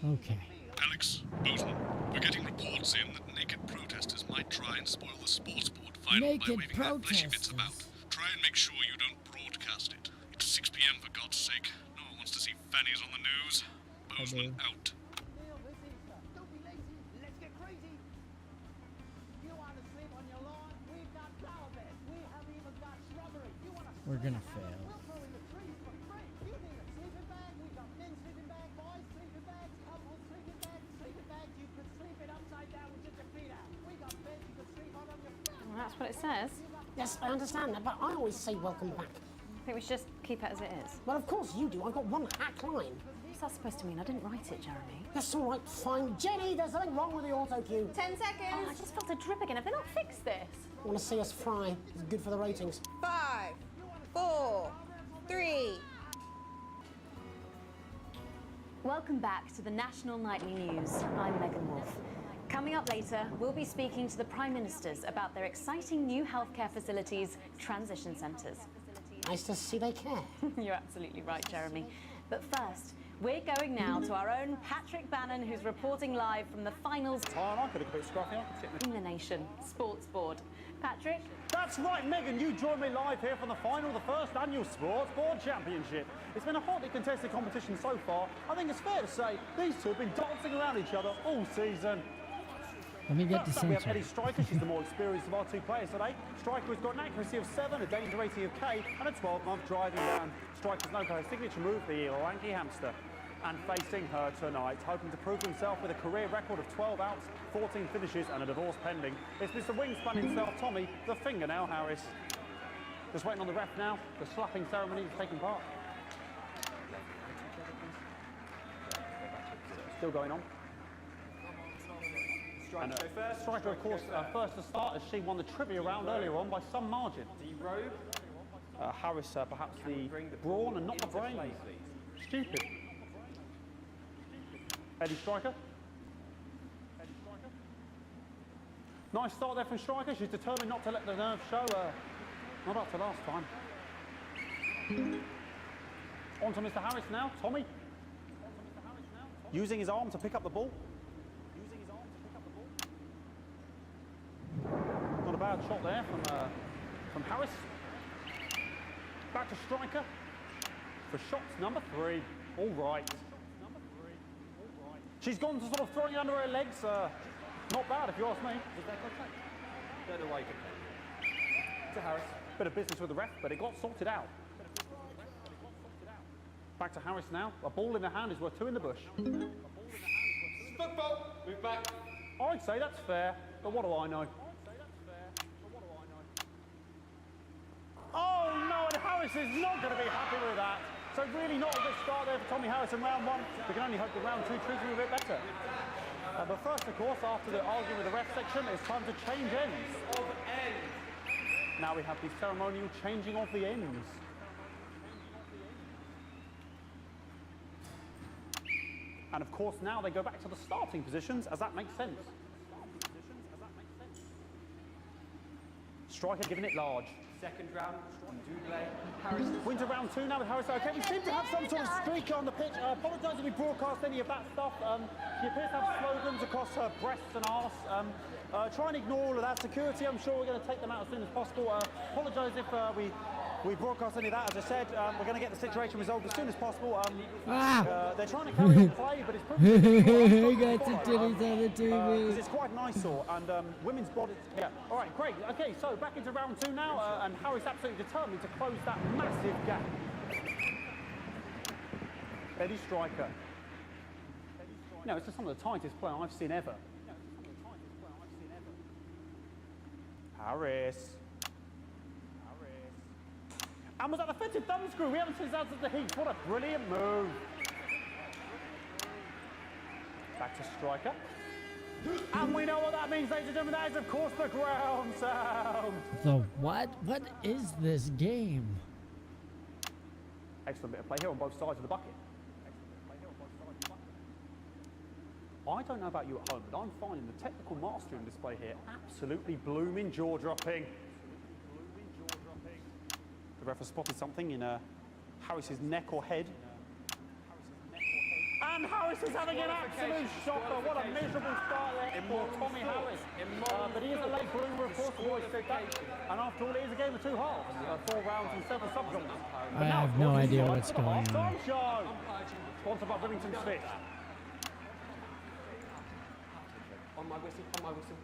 Okay. Alex, Boson, we're getting reports in that naked protesters might try and spoil the sports board final by Naked waving their fleshy bits protesters. about. Try and make sure you don't broadcast it. It's 6 p.m. for God's sake. No one wants to see fannies on the news. Bozeman out. We're gonna fail. Well, that's what it says. Yes, I understand that, but I always say welcome back. I think we should just keep it as it is. Well, of course you do. I've got one hack line. What's that supposed to mean? I didn't write it, Jeremy. That's all right, fine. Jenny, there's something wrong with the auto cue. 10 seconds. Oh, I just felt a drip again. Have they not fixed this? Want to see us fry? It's good for the ratings. 5, 4, 3. Welcome back to the National Nightly News. I'm Megan Wolf. Coming up later, we'll be speaking to the Prime Ministers about their exciting new healthcare facilities, transition centres. Nice to see they care. You're absolutely right, Jeremy. But first, we're going now to our own Patrick Bannon, who's reporting live from the finals in the nation, Sports Board. Patrick? That's right, Megan. You join me live here from the final of the first annual Sports Board Championship. It's been a hotly contested competition so far. I think it's fair to say these two have been dancing around each other all season. Let me get the First up, we have censor. Eddie Striker. She's the more experienced of our two players today. Striker has got an accuracy of 7, a danger rating of K, and a 12-month driving ban. Striker's known for her signature move, the lanky hamster. And facing her tonight, hoping to prove himself with a career record of 12 outs, 14 finishes, and a divorce pending, it's Mr. Wingspan himself, Tommy, the Fingernail Harris. Just waiting on the ref now. The slapping ceremony is taking part. Still going on. And, Striker, of course, first to start as she won the trivia round earlier on by some margin. Harris, perhaps the brawn and not the brains. Stupid. Eddie Striker. Nice start there from Striker. She's determined not to let the nerves show. Not up to last time. On to Mr. Harris now. Tommy. Using his arm to pick up the ball. Not a bad shot there from Harris. Back to Striker for shots number 3. All right. She's gone to sort of throwing it under her legs. Not bad, if you ask me. Was that contact? Don't know why you can to Harris. Bit of business with the ref, but it got sorted out. Back to Harris now. A ball in the hand is worth 2 in the bush. Football. Move back. I'd say that's fair, but what do I know? Oh no, and Harris is not going to be happy with that. So really not a good start there for Tommy Harris in round 1. We can only hope that round 2 treats him a bit better. But first, of course, after the arguing with the ref section, it's time to change ends. Now we have the ceremonial changing of the ends. And of course, now they go back to the starting positions, as that makes sense. Striker giving it large. Second round, Double. Harris. Wins round 2 now with Harris. Okay, we seem to have some sort of streak on the pitch. Apologise if we broadcast any of that stuff. She appears to have slogans across her breasts and arse. Try and ignore all of that. Security, I'm sure we're going to take them out as soon as possible. Apologise if we broadcast any of that. As I said, we're going to get the situation resolved as soon as possible. They're trying to carry on play, but it's He got the titties on the TV. because it's quite nice, and women's bodies. Yeah. All right, great. Okay, so back into round 2 now, and Harry's absolutely determined to close that massive gap. Eddie Striker. No, it's just some of the tightest play I've seen ever. Harris. And was that the fitted thumb screw? We haven't seen that since the heat. What a brilliant move. Back to Striker. And we know what that means, ladies and gentlemen. That is, of course, the ground sound. The what? What is this game? Excellent bit of play here on both sides of the bucket. I don't know about you at home, but I'm finding the technical mastering display here absolutely blooming jaw-dropping. The ref has spotted something in Harris's neck or head. And Harris is having an absolute shocker. What a miserable start there for Tommy Harris. But he is a late bloomer, of course, we've always said that. And after all, it is a game of 2 halves. 4 rounds and 7 subgenres. I have no idea what's going on. Sponsored by Remington Smith. On my whistle, on my whistle.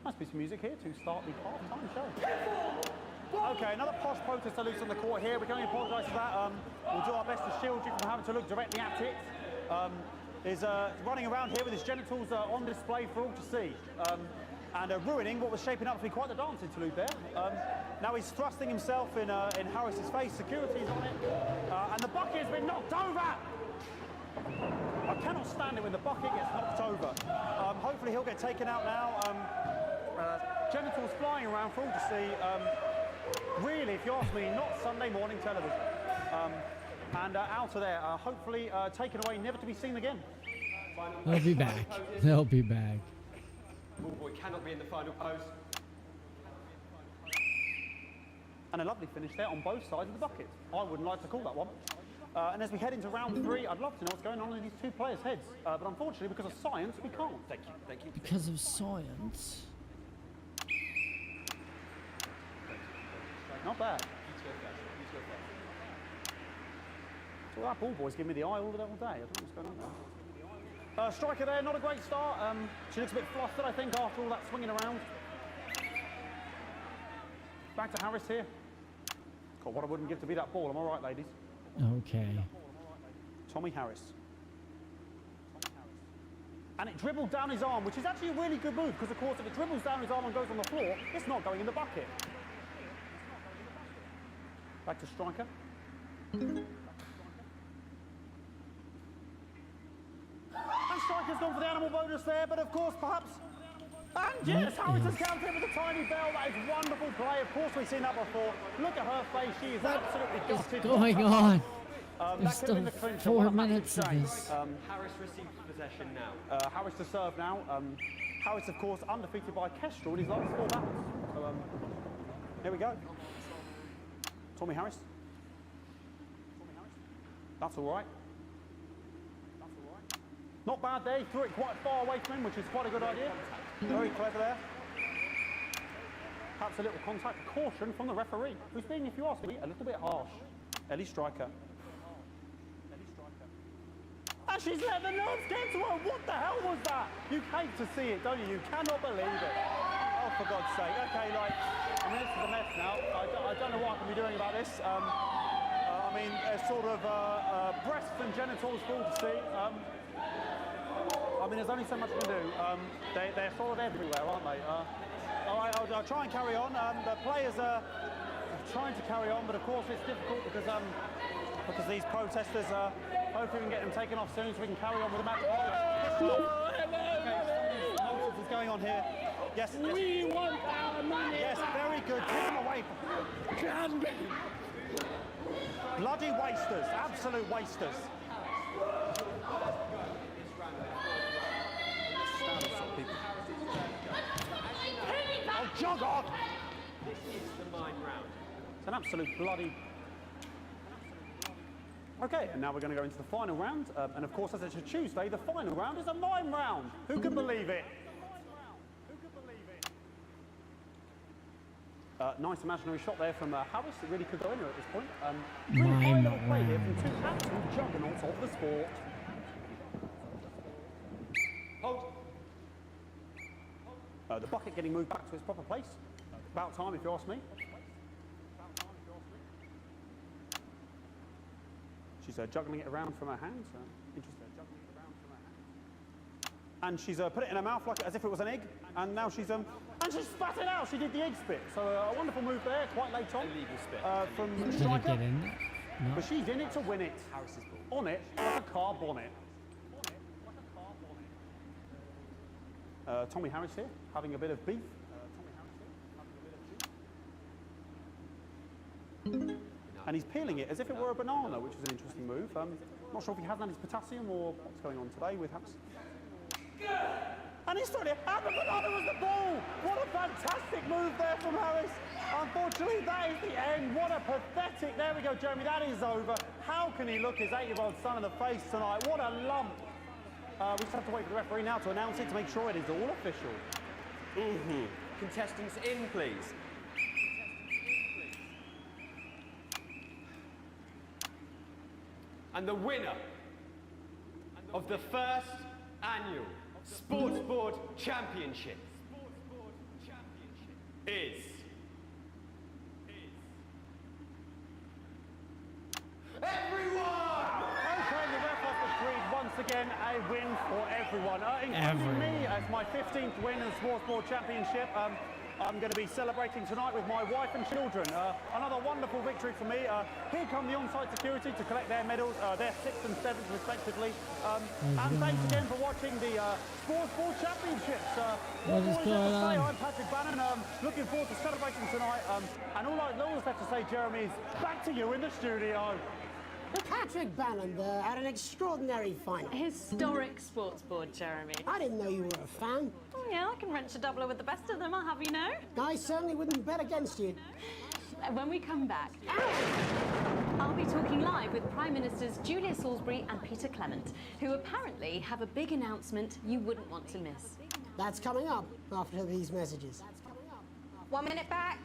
Nice piece of music here to start the half-time show. Okay, another posh protester loose on the court here. We can only apologise for that. We'll do our best to shield you from having to look directly at it. Is running around here with his genitals on display for all to see. And ruining what was shaping up to be quite the dance interlude there. Now he's thrusting himself in Harris's face. Security's on it. And the bucket has been knocked over. I cannot stand it when the bucket gets knocked over. Hopefully he'll get taken out now. Genitals flying around for all to see. Really, if you ask me, not Sunday morning television. And out of there, hopefully taken away, never to be seen again. They'll be back. They'll be back. Ball boy cannot be in the final pose. And a lovely finish there on both sides of the bucket. I wouldn't like to call that one. And as we head into round 3, I'd love to know what's going on in these 2 players' heads. But unfortunately, because of science, we can't. Thank you, thank you. Because of science. Not bad. So that ball boy's giving me the eye all day. I don't know what's going on there. Striker there, not a great start. She looks a bit flustered, I think, after all that swinging around. Back to Harris here. God, what I wouldn't give to be that ball. Am I right, ladies? Okay. Tommy Harris. And it dribbled down his arm, which is actually a really good move, because, of course, if it dribbles down his arm and goes on the floor, it's not going in the bucket. Back to Striker. And Striker's gone for the animal bonus there, but of course, perhaps And yes, Harris has counted with a tiny bell. That is wonderful play. Of course, we've seen that before. Look at her face. She is absolutely gutted. Going on. That There's could have been still the clincher. 4 What a massive minutes of change. this. Harris receives possession now. Harris to serve now. Harris, of course, undefeated by Kestrel in his last 4 battles. So, here we go. Tommy Harris. That's all right. Not bad there. He threw it quite far away from him, which is quite a good idea. Very clever there. Perhaps a little contact. Caution from the referee, who's being, if you ask me, a little bit harsh. Ellie Striker. And she's let the nerves get to her. What the hell was that? You hate to see it, don't you? You cannot believe it. Oh, for God's sake. Okay, like, I mean, this is a mess now. I don't know what I can be doing about this. I mean, there's sort of breasts and genitals for all to see. I mean, there's only so much you can do. They're sort of everywhere, aren't they? All right, I'll try and carry on. The players are trying to carry on, but of course it's difficult because these protesters hopefully we can get them taken off soon so we can carry on with the match. Nonsense is going on here. Yes. We want our money. Yes, very good. Take them away. Bloody wasters. Absolute wasters. Oh, jog on! This is the mine round. It's an absolute bloody... Okay, and now we're going to go into the final round. And of course, as it's a Tuesday, the final round is a mime round. Who can believe it? Nice imaginary shot there from Harris. It really could go anywhere at this point. Really high level play here from two absolute juggernauts of the sport. Hold. The bucket getting moved back to its proper place. About time, if you ask me. She's juggling it around from her hands. Interesting. Juggling it around from her hands. And she's put it in her mouth like as if it was an egg. And now she's and she spat it out. She did the egg spit. So a wonderful move there, quite late on. Illegal spit. From Did Striker. it get in? No. But she's in it to win it. Harris's ball. On it, like a car bonnet. Tommy Harris here, having a bit of beef. And he's peeling it as if it were a banana, which is an interesting move. Not sure if he hasn't had his potassium or what's going on today with Harris. And he's throwing it, and the banana was the ball! What a fantastic move there from Harris. Unfortunately, that is the end. What a pathetic, there we go, Jeremy, that is over. How can he look his 8-year-old son in the face tonight? What a lump. We just have to wait for the referee now to announce it to make sure it is all official. Contestants in, please. And the winner of the first annual Sports Board Championship is... everyone! Okay, the ref has decreed once again a win for everyone, including me as my 15th win in the Sports Board Championship. I'm going to be celebrating tonight with my wife and children. Another wonderful victory for me. Here come the on-site security to collect their medals, their 6th and 7th respectively. And thanks again for watching the Sports Board Championships. What is going on? I'm Patrick Bannon. Looking forward to celebrating tonight. And all I always have to say, Jeremy, is back to you in the studio. Patrick Bannon there had an extraordinary final. Historic sports board, Jeremy. I didn't know you were a fan. Oh, yeah, I can wrench a doubler with the best of them, I'll have you know. I certainly wouldn't bet against you. When we come back, I'll be talking live with Prime Ministers Julia Salisbury and Peter Clement, who apparently have a big announcement you wouldn't want to miss. That's coming up after these messages. 1 minute back.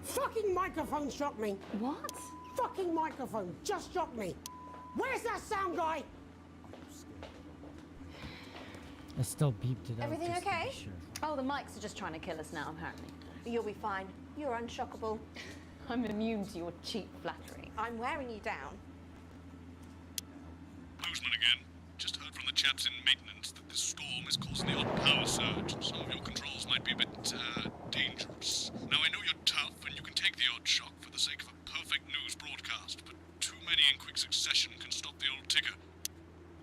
Fucking microphone struck me. What? Fucking microphone just struck me. Where's that sound guy? I still beeped it out. Everything just to be okay? sure. Oh, the mics are just trying to kill us now, apparently. You'll be fine. You're unshockable. I'm immune to your cheap flattery. I'm wearing you down. Bozeman again. Just heard from the chaps in maintenance that this storm is causing the odd power surge. Some of your controls might be a bit dangerous. Now, I know you're tough and you can take the odd shock for the sake of a perfect news broadcast, but too many in quick succession can stop the old ticker.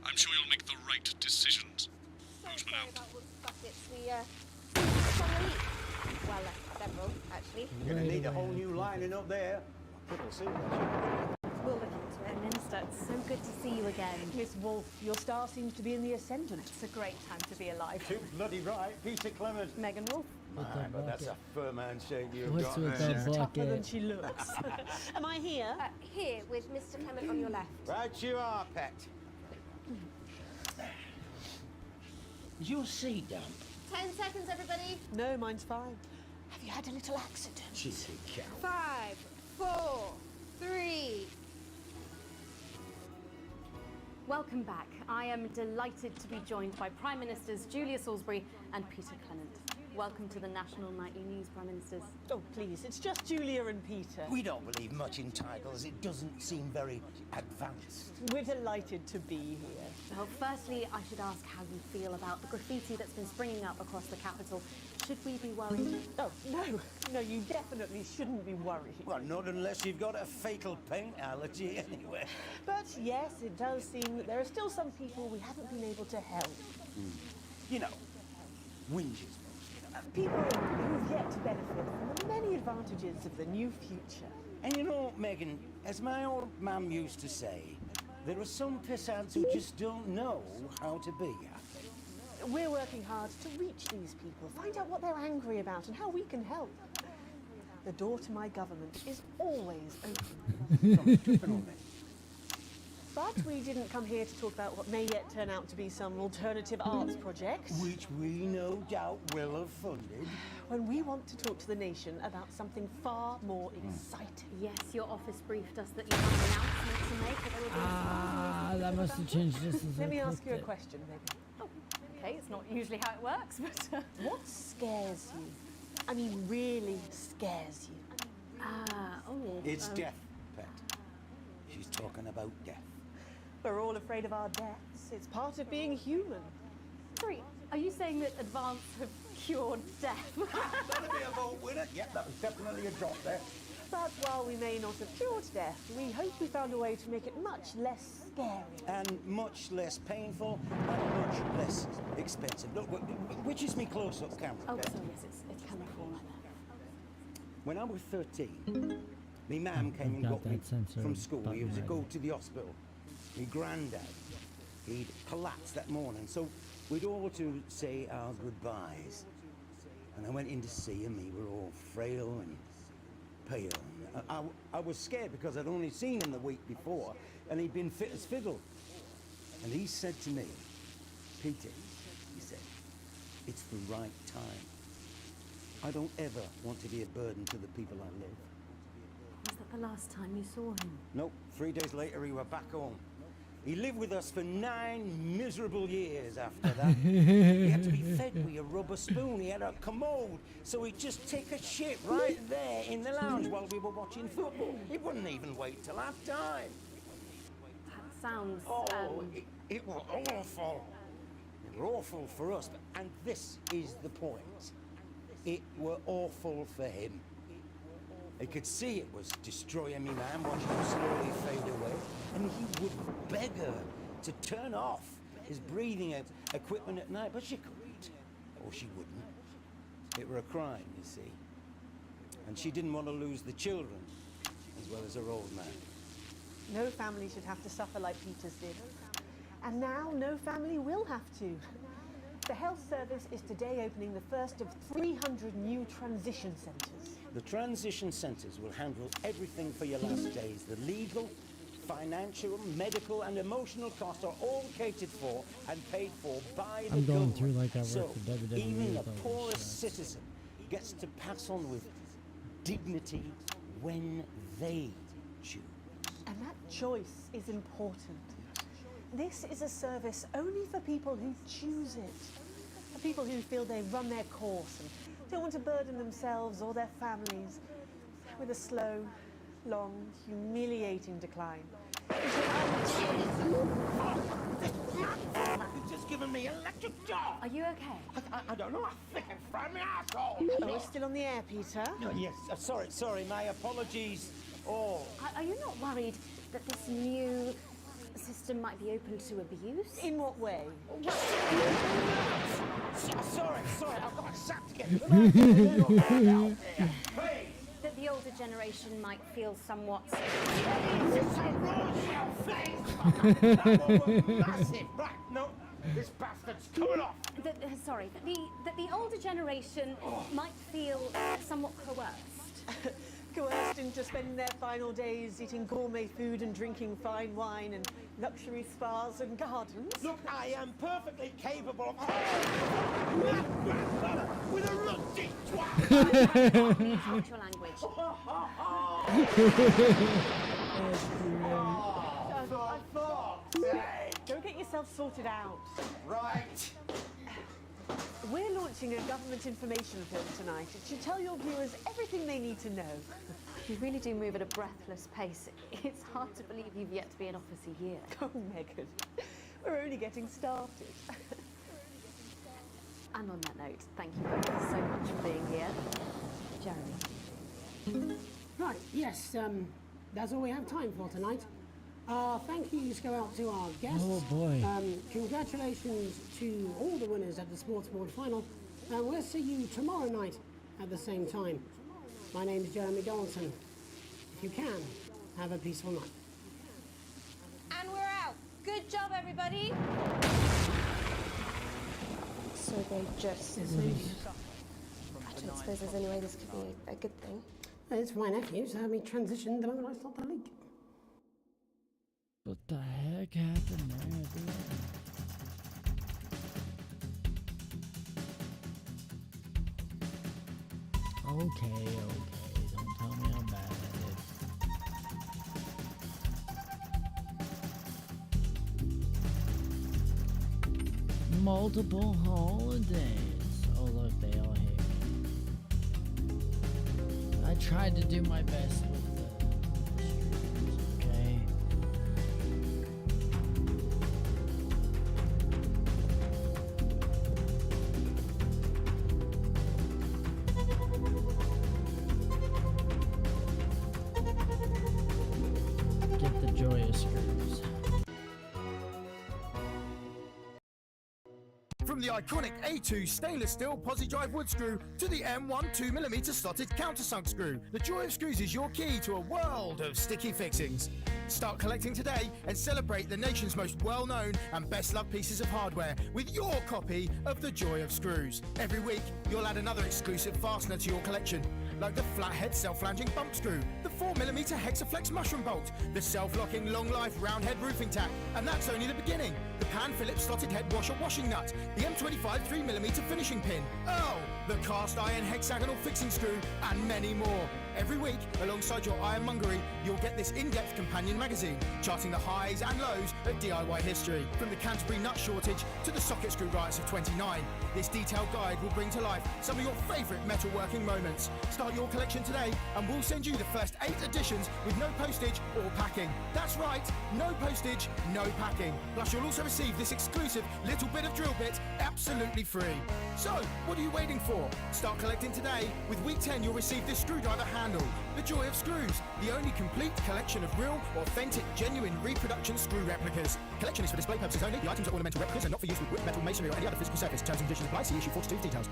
I'm sure you'll make the right decisions. Bozeman out. About buckets. We Well, several, actually. You're going to need a whole new lining up there. Triple C. We'll look into it. Minister, it's so good to see you again. Miss Wolf, your star seems to be in the ascendant. It's a great time to be alive. Too bloody right. Peter Clement. Megan Wolf. But that's a firm handshake you've What's got with there. that Tougher bucket? than she looks. Am I here? Here, with Mr. Clement on your left. Right you are, pet. Is your seat damp? 10 seconds, everybody. No, mine's fine. Have you had a little accident? Cheeky cow. 5, 4, 3. Welcome back. I am delighted to be joined by Prime Ministers Julia Salisbury and Peter Clement. Welcome to the National Nightly News, Prime Ministers. Oh, please, it's just Julia and Peter. We don't believe much in titles. It doesn't seem very advanced. We're delighted to be here. Well, firstly, I should ask how you feel about the graffiti that's been springing up across the capital. Should we be worried? Oh, no, you definitely shouldn't be worried. Well, not unless you've got a fatal paint allergy anyway. But yes, it does seem that there are still some people we haven't been able to help. You know, whinges. People who've yet to benefit from the many advantages of the new future. And you know, Megan, as my old mum used to say, there are some pissants who just don't know how to be happy. We're working hard to reach these people, find out what they're angry about and how we can help. The door to my government is always open. But we didn't come here to talk about what may yet turn out to be some alternative arts project. Which we no doubt will have funded. When we want to talk to the nation about something far more exciting. Yes, your office briefed us that you have an announcement to make. That there will be That must have changed just as Let I me ask clicked you a it. question, maybe. Oh, okay, it's not usually how it works, but... What scares you? I mean, really scares you? It's death, Pet. She's talking about death. We're all afraid of our deaths. It's part of being human. Sorry, are you saying that advance have cured death? That'll be a vote winner. Yep, that was definitely a drop there. But while we may not have cured death, we hope we found a way to make it much less scary. And much less painful and much less expensive. Look, which is me close-up camera? Oh, Pet? sorry, yes, it's camera 4 like that. When I was 13, me mum came and got me from school. We was to go to the hospital. My granddad, he'd collapsed that morning, so we'd all to say our goodbyes. And I went in to see him. He were all frail and pale. I was scared because I'd only seen him the week before, and he'd been fit as fiddle. And he said to me, Peter, he said, it's the right time. I don't ever want to be a burden to the people I live. Was that the last time you saw him? Nope, 3 days later he were back home. He lived with us for 9 miserable years after that. He had to be fed with a rubber spoon. He had a commode, so he'd just take a shit right there in the lounge while we were watching football. He wouldn't even wait till half time. That sounds... It was awful. It were awful for us, and this is the point. It were awful for him. He could see it was destroying me, man, watching him slowly fade away. And he would beg her to turn off his breathing equipment at night, but she couldn't. Or she wouldn't. It were a crime, you see. And she didn't want to lose the children, as well as her old man. No family should have to suffer like Peter's did. And now no family will have to. The health service is today opening the first of 300 new transition centres. The transition centres will handle everything for your last days. The legal, financial, medical and emotional costs are all catered for and paid for by the I'm going government. through like I work So for WWE even the with all this poorest citizen gets to pass on with dignity when they choose. And that choice is important. This is a service only for people who choose it. For people who feel they've run their course and don't want to burden themselves or their families with a slow, long, humiliating decline. You've just given me electric shock. Are you okay? I don't know. I think I fried my asshole. Oh, we're still on the air, Peter. No, yes, sorry. My apologies all. Are you not worried that this new system might be open to abuse. In what way? Sorry, I've got a sap to get. That the older generation might feel somewhat... Massive! Right, no, this bastard's coming off! That the older generation might feel somewhat coerced. Coerced into spending their final days eating gourmet food and drinking fine wine and luxury spas and gardens. Look, I am perfectly capable of... with a rusty twat! Watch your language. Go get yourself sorted out. Right. We're launching a government information film tonight. It should tell your viewers everything they need to know. You really do move at a breathless pace. It's hard to believe you've yet to be in office a year. Oh, Megan, we're only getting started. And on that note, thank you both so much for being here. Jeremy. Right, yes, that's all we have time for tonight. Thank yous go out to our guests. Oh boy. Congratulations to all the winners at the Sports Board Final. And we'll see you tomorrow night at the same time. My name is Jeremy Donaldson. If you can, have a peaceful night. And we're out. Good job, everybody. So they just... I don't suppose there's any way this could be a good thing. It's my nephew, so we transitioned the moment I stopped the leak. What the heck happened there, dude? Okay, don't tell me I'm bad at it. Multiple holidays. Oh look, they all hate me. I tried to do my best with the streams, okay? Get the joyous screws. From the iconic A2 stainless steel posi drive wood screw to the M1 2mm slotted countersunk screw, the joy of screws is your key to a world of sticky fixings. Start collecting today and celebrate the nation's most well-known and best-loved pieces of hardware with your copy of the Joy of Screws. Every week, you'll add another exclusive fastener to your collection, like the flathead self-flanging bump screw, the 4mm Hexaflex mushroom bolt, the self-locking long-life round head roofing tack, and that's only the beginning. The Pan Phillips slotted head washer washing nut, the M25 3mm finishing pin, the cast iron hexagonal fixing screw, and many more. Every week, alongside your ironmongery, you'll get this in-depth companion magazine, charting the highs and lows of DIY history, from the Canterbury nut shortage to the socket screw riots of '29. This detailed guide will bring to life some of your favourite metalworking moments. Start your collection today, and we'll send you the first 8 editions with no postage or packing. That's right, no postage, no packing. Plus, you'll also receive this exclusive little bit of drill bit absolutely free. So, what are you waiting for? Start collecting today. With week 10, you'll receive this screwdriver handle, the Joy of Screws, the only complete collection of real, authentic, genuine reproduction screw replicas. Collection is for display purposes only. The items are ornamental replicas and not for use with wood, metal, masonry, or any other physical surface. Terms and conditions apply. See issue 42 for details.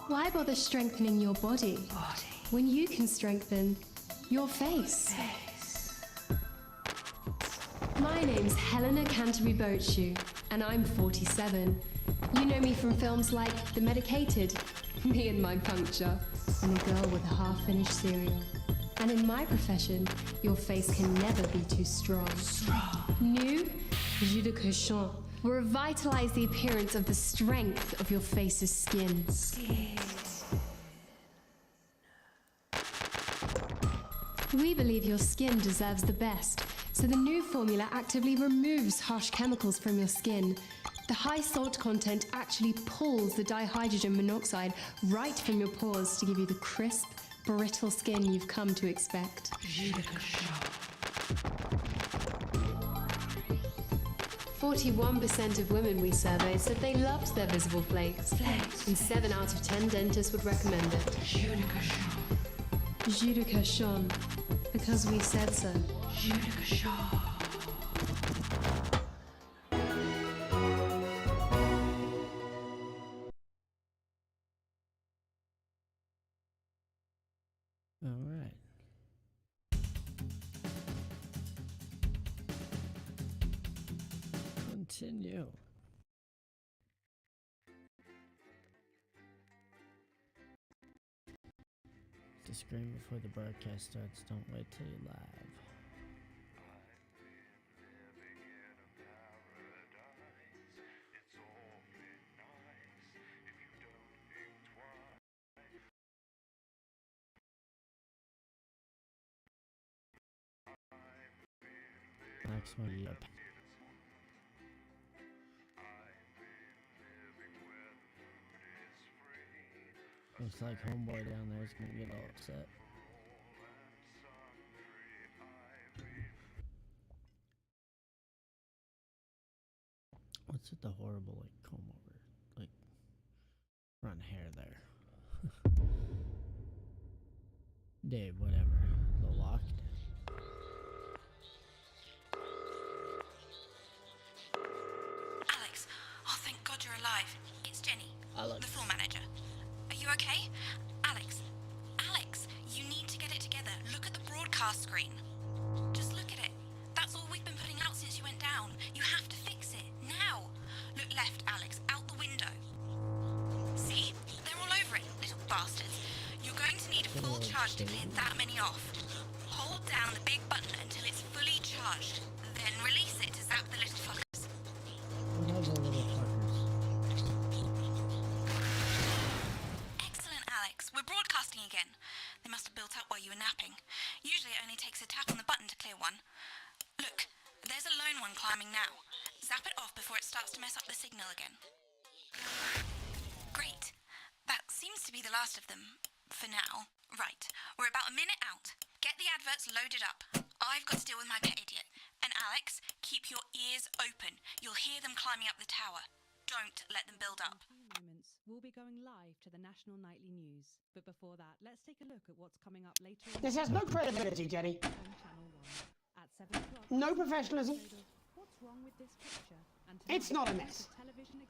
Why bother strengthening your body when you can strengthen your face? My name's Helena Canterbury Boatshoe, and I'm 47. You know me from films like The Medicated, Me and My Puncture, and A Girl with a Half-Finished Cereal. And in my profession, your face can never be too strong. New Jus de Cochon will revitalize the appearance of the strength of your face's skin. We believe your skin deserves the best, So the new formula actively removes harsh chemicals from your skin. The high salt content actually pulls the dihydrogen monoxide right from your pores to give you the crisp, brittle skin you've come to expect. 41% of women we surveyed said they loved their visible flakes. And 7 out of 10 dentists would recommend it. Jus de cochon. Because we said so. Jus de cochon. All right. Continue. To scream before the broadcast starts, don't wait till you're live. Next one, yep. Looks like homeboy down there is gonna get all upset. What's with the horrible, like, comb over, like, front hair there? Dave, whatever. The locked. Alex, oh thank God you're alive. It's Jenny, Alex. the floor manager. Are you okay? Alex, you need to get it together. Look at the broadcast screen. Just look at it. That's all we've been putting out since you went down. You have to fix it, now. Look left, Alex, out the window. See? They're all over it, little bastards. You're going to need a full charge to clear that many off. Hold down the big button until it's fully charged. Then release it to zap the little fuckers. What are the little fuckers? Excellent, Alex. We're broadcasting again. They must have built up while you were napping. Usually it only takes a tap on the button to clear one. Look, there's a lone one climbing now. Zap it off before it starts to mess up the signal again. Great. That seems to be the last of them. For now. Right. We're about a minute out. Get the adverts loaded up. I've got to deal with my pet idiot. And Alex, keep your ears open. You'll hear them climbing up the tower. Don't let them build up. Moments, we'll be going live to the National Nightly News. But before that, let's take a look at what's coming up later. This has no credibility, Jenny. On Channel 1 at 7 o'clock. No professionalism. What's wrong with this picture? And It's not a mess.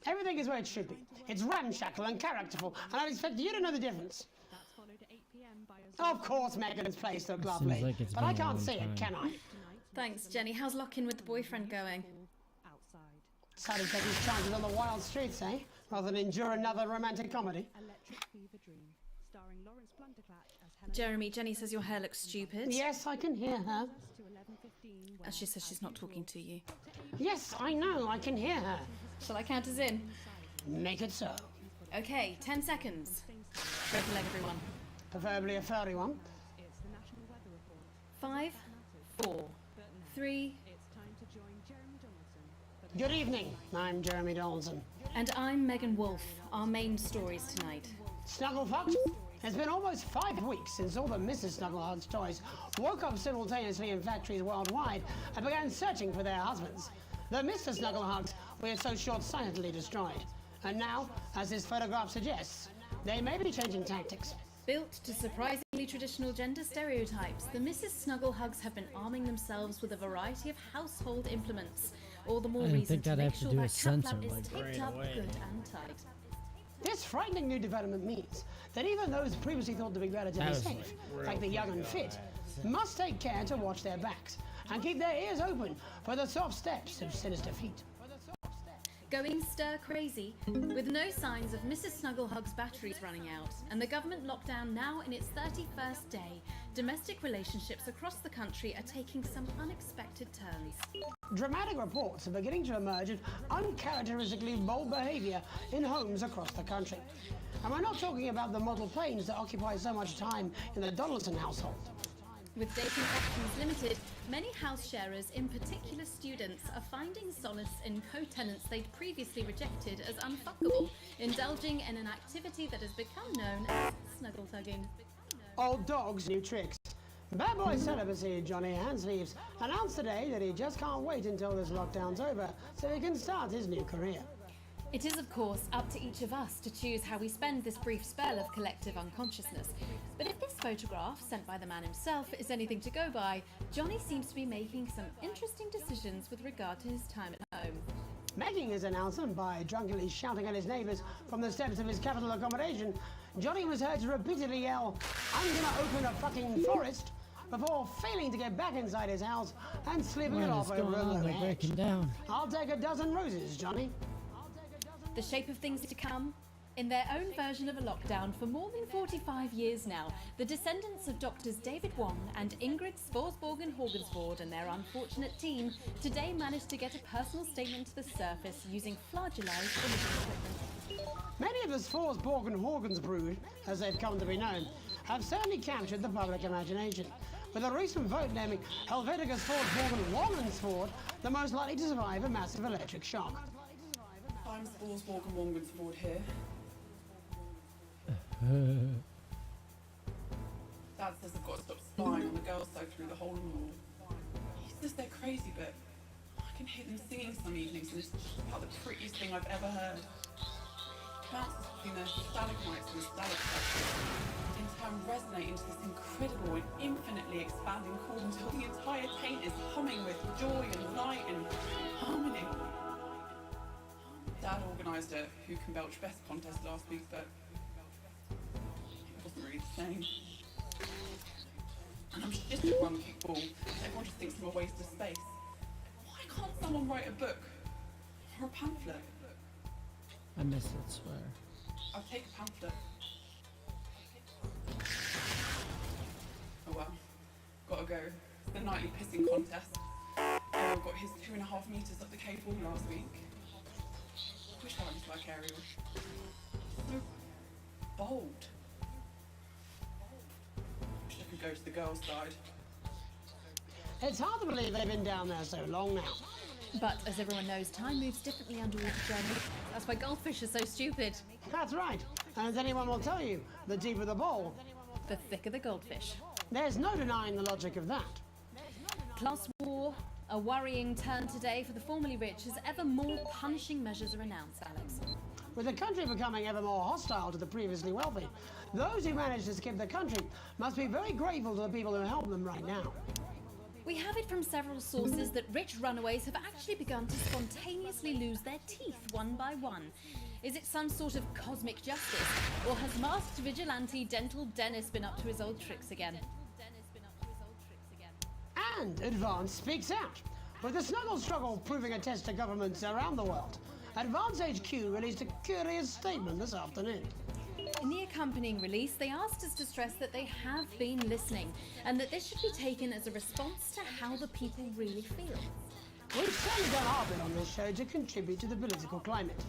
Everything is where it should be. It's ramshackle and characterful, and I'd expect you to know the difference. That's followed at 8 p.m. by Of course, Megan's place looked lovely, like it's but been I a can't long see it, can I? Thanks, Jenny. How's lock-in with the boyfriend going? Decided to take his chances on the wild streets, eh? Rather than endure another romantic comedy. Electric Fever Dream, starring Lawrence Blunderclatch as Helen. Jeremy, Jenny says your hair looks stupid. Yes, I can hear her. As she says she's not talking to you. Yes, I know, I can hear her. Shall I count us in? Make it so. Okay, 10 seconds. Go for leg, everyone. Preferably a furry one. 5, 4, 3. Good evening, I'm Jeremy Donaldson. And I'm Megan Wolfe. Our main stories tonight. Snugglefucked? It's been almost 5 weeks since all the Mrs. Snugglehugs toys woke up simultaneously in factories worldwide and began searching for their husbands. The Mr. Snugglehugs were so short-sightedly destroyed. And now, as this photograph suggests, they may be changing tactics. Built to surprisingly traditional gender stereotypes, the Mrs. Snugglehugs have been arming themselves with a variety of household implements. All the more I didn't reason think to I'd make have to sure do a that cat sensor, flap is like, taped right up away. good and tight. This frightening new development means that even those previously thought to be relatively That was, safe, like, like the real young and quick, fit, must take care to watch their backs and keep their ears open for the soft steps of sinister feet. Going stir crazy, with no signs of Mrs. Snugglehug's batteries running out, and the government lockdown now in its 31st day, domestic relationships across the country are taking some unexpected turns. Dramatic reports are beginning to emerge of uncharacteristically bold behaviour in homes across the country. And we're not talking about the model planes that occupy so much time in the Donaldson household. With dating options limited, many house sharers, in particular students, are finding solace in co-tenants they'd previously rejected as unfuckable, indulging in an activity that has become known as snuggle thugging. Old dogs, new tricks. Bad boy celibacy Johnny Handsleeves announced today that he just can't wait until this lockdown's over so he can start his new career. It is, of course, up to each of us to choose how we spend this brief spell of collective unconsciousness. But if this photograph, sent by the man himself, is anything to go by, Johnny seems to be making some interesting decisions with regard to his time at home. Making his announcement by drunkenly shouting at his neighbours from the steps of his capital accommodation, Johnny was heard to repeatedly yell, "I'm gonna open a fucking forest," before failing to get back inside his house and slipping it off over a low hedge. I'll take a dozen roses, Johnny. The shape of things to come? In their own version of a lockdown for more than 45 years now, the descendants of Doctors David Wong and Ingrid Svorsborgen Horgensvoord and their unfortunate team today managed to get a personal statement to the surface using flagellized imaging equipment. Many of the Svorsborgen Horgensbrood, as they've come to be known, have certainly captured the public imagination, with a recent vote naming Helvetica Svorsborgen Wongensvoord the most likely to survive a massive electric shock. I'm Svorsborgen Wongensvoord here. Dad says I've got to stop spying on the girls though through the hole in the wall. He says they're crazy, but I can hear them singing some evenings and it's just about the prettiest thing I've ever heard. It bounces between the stalagmites and the stalactites, in turn resonating to this incredible and infinitely expanding chord until the entire paint is humming with joy and light and harmony. Dad organised a Who Can Belch Best contest last week, but it wasn't really the same. And I'm just a run kickball. Everyone just thinks I'm a waste of space. Why can't someone write a book or a pamphlet? I miss that swear. I'll take a pamphlet. Oh well, gotta go. It's the nightly pissing contest. Ariel got his 2.5 metres up the cave wall last week. Wish I was like Ariel. So bold. Wish I could go to the girls' side. It's hard to believe they've been down there so long now. But as everyone knows, time moves differently underwater, Jeremy. That's why goldfish are so stupid. That's right. And as anyone will tell you, the deeper the bowl, the thicker the goldfish. There's no denying the logic of that. Class war, a worrying turn today for the formerly rich as ever more punishing measures are announced, Alex. With the country becoming ever more hostile to the previously wealthy, those who manage to skip the country must be very grateful to the people who help them right now. We have it from several sources that rich runaways have actually begun to spontaneously lose their teeth one by one. Is it some sort of cosmic justice, or has masked vigilante Dental Dennis been up to his old tricks again? And Advance speaks out, with the snuggle struggle proving a test to governments around the world. Advance HQ released a curious statement this afternoon. In the accompanying release, they asked us to stress that they have been listening, and that this should be taken as a response to how the people really feel. We've certainly done our bit on this show to contribute to the political climate.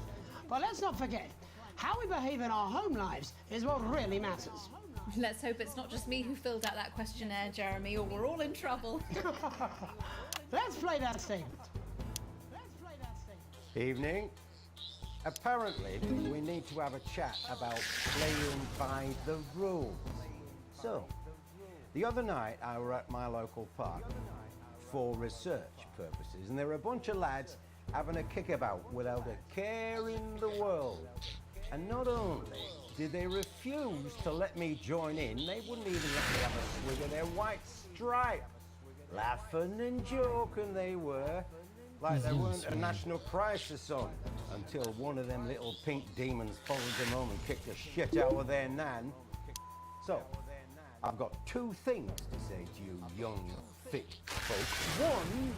But let's not forget, how we behave in our home lives is what really matters. Let's hope it's not just me who filled out that questionnaire, Jeremy, or we're all in trouble. Let's play that statement. Evening. Apparently, we need to have a chat about playing by the rules. So, the other night I were at my local park for research purposes, and there were a bunch of lads having a kickabout without a care in the world. And not only did they refuse to let me join in, they wouldn't even let me have a swig of their white stripe. Laughing and joking they were, like there weren't a national crisis on, until one of them little pink demons followed them home and kicked the shit out of their nan. So, I've got two things to say to you young, thick folk. One,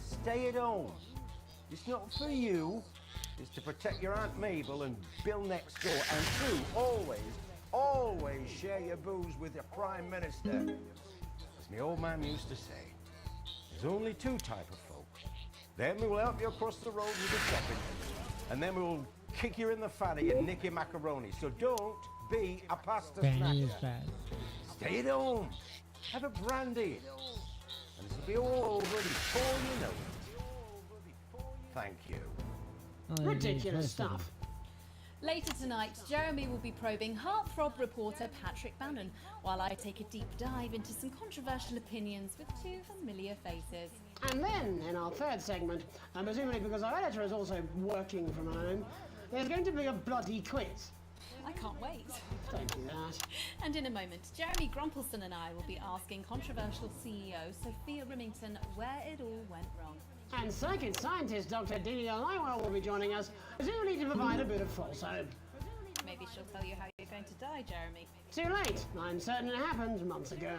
stay at home. It's not for you. It's to protect your Aunt Mabel and Bill next door. And two, always share your booze with your Prime Minister. As my old man used to say, there's only two type of folk. Them who will help you across the road with the shopping, and then we'll kick you in the fanny and nick your macaroni. So don't be a pasta Fanny snacker. is bad. Stay at home. Have a brandy. And it'll be all over before you know it. Thank you. Ridiculous stuff. Later tonight, Jeremy will be probing heartthrob reporter Patrick Bannon, while I take a deep dive into some controversial opinions with two familiar faces. And then, in our third segment, and presumably because our editor is also working from home, there's going to be a bloody quiz. I can't wait. Don't do that. And in a moment, Jeremy Grumpelson and I will be asking controversial CEO Sophia Remington where it all went wrong. And psychic scientist Dr. Delia Lywell will be joining us, presumably to provide a bit of false hope. Maybe she'll tell you how you're going to die, Jeremy. Too late. I'm certain it happened months ago.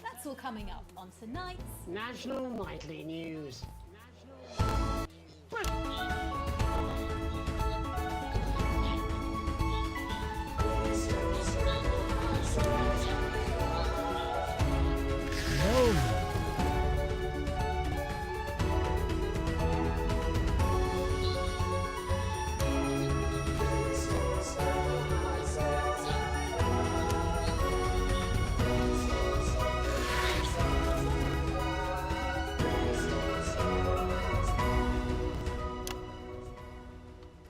That's all coming up on tonight's National Nightly News.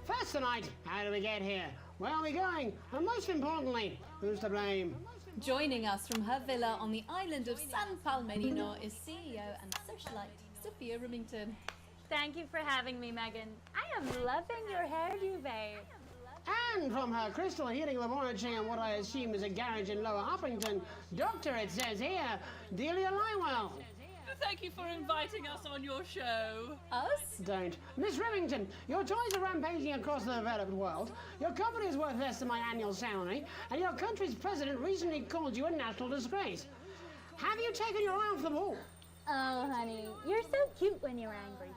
First tonight, how do we get here? Where are we going? And most importantly, who's to blame? Joining us from her villa on the island of San Palmerino is CEO and socialite Sophia Remington. Thank you for having me, Megan. I am loving your hairdo, babe. And from her crystal heating laboratory in what I assume is a garage in Lower Uppington, Doctor, it says here, Delia Lywell. Thank you for inviting us on your show. Us? Don't. Miss Remington, your toys are rampaging across the developed world, your company is worth less than my annual salary, and your country's president recently called you a national disgrace. Have you taken your eye off the ball? Oh, honey, you're so cute when you're angry.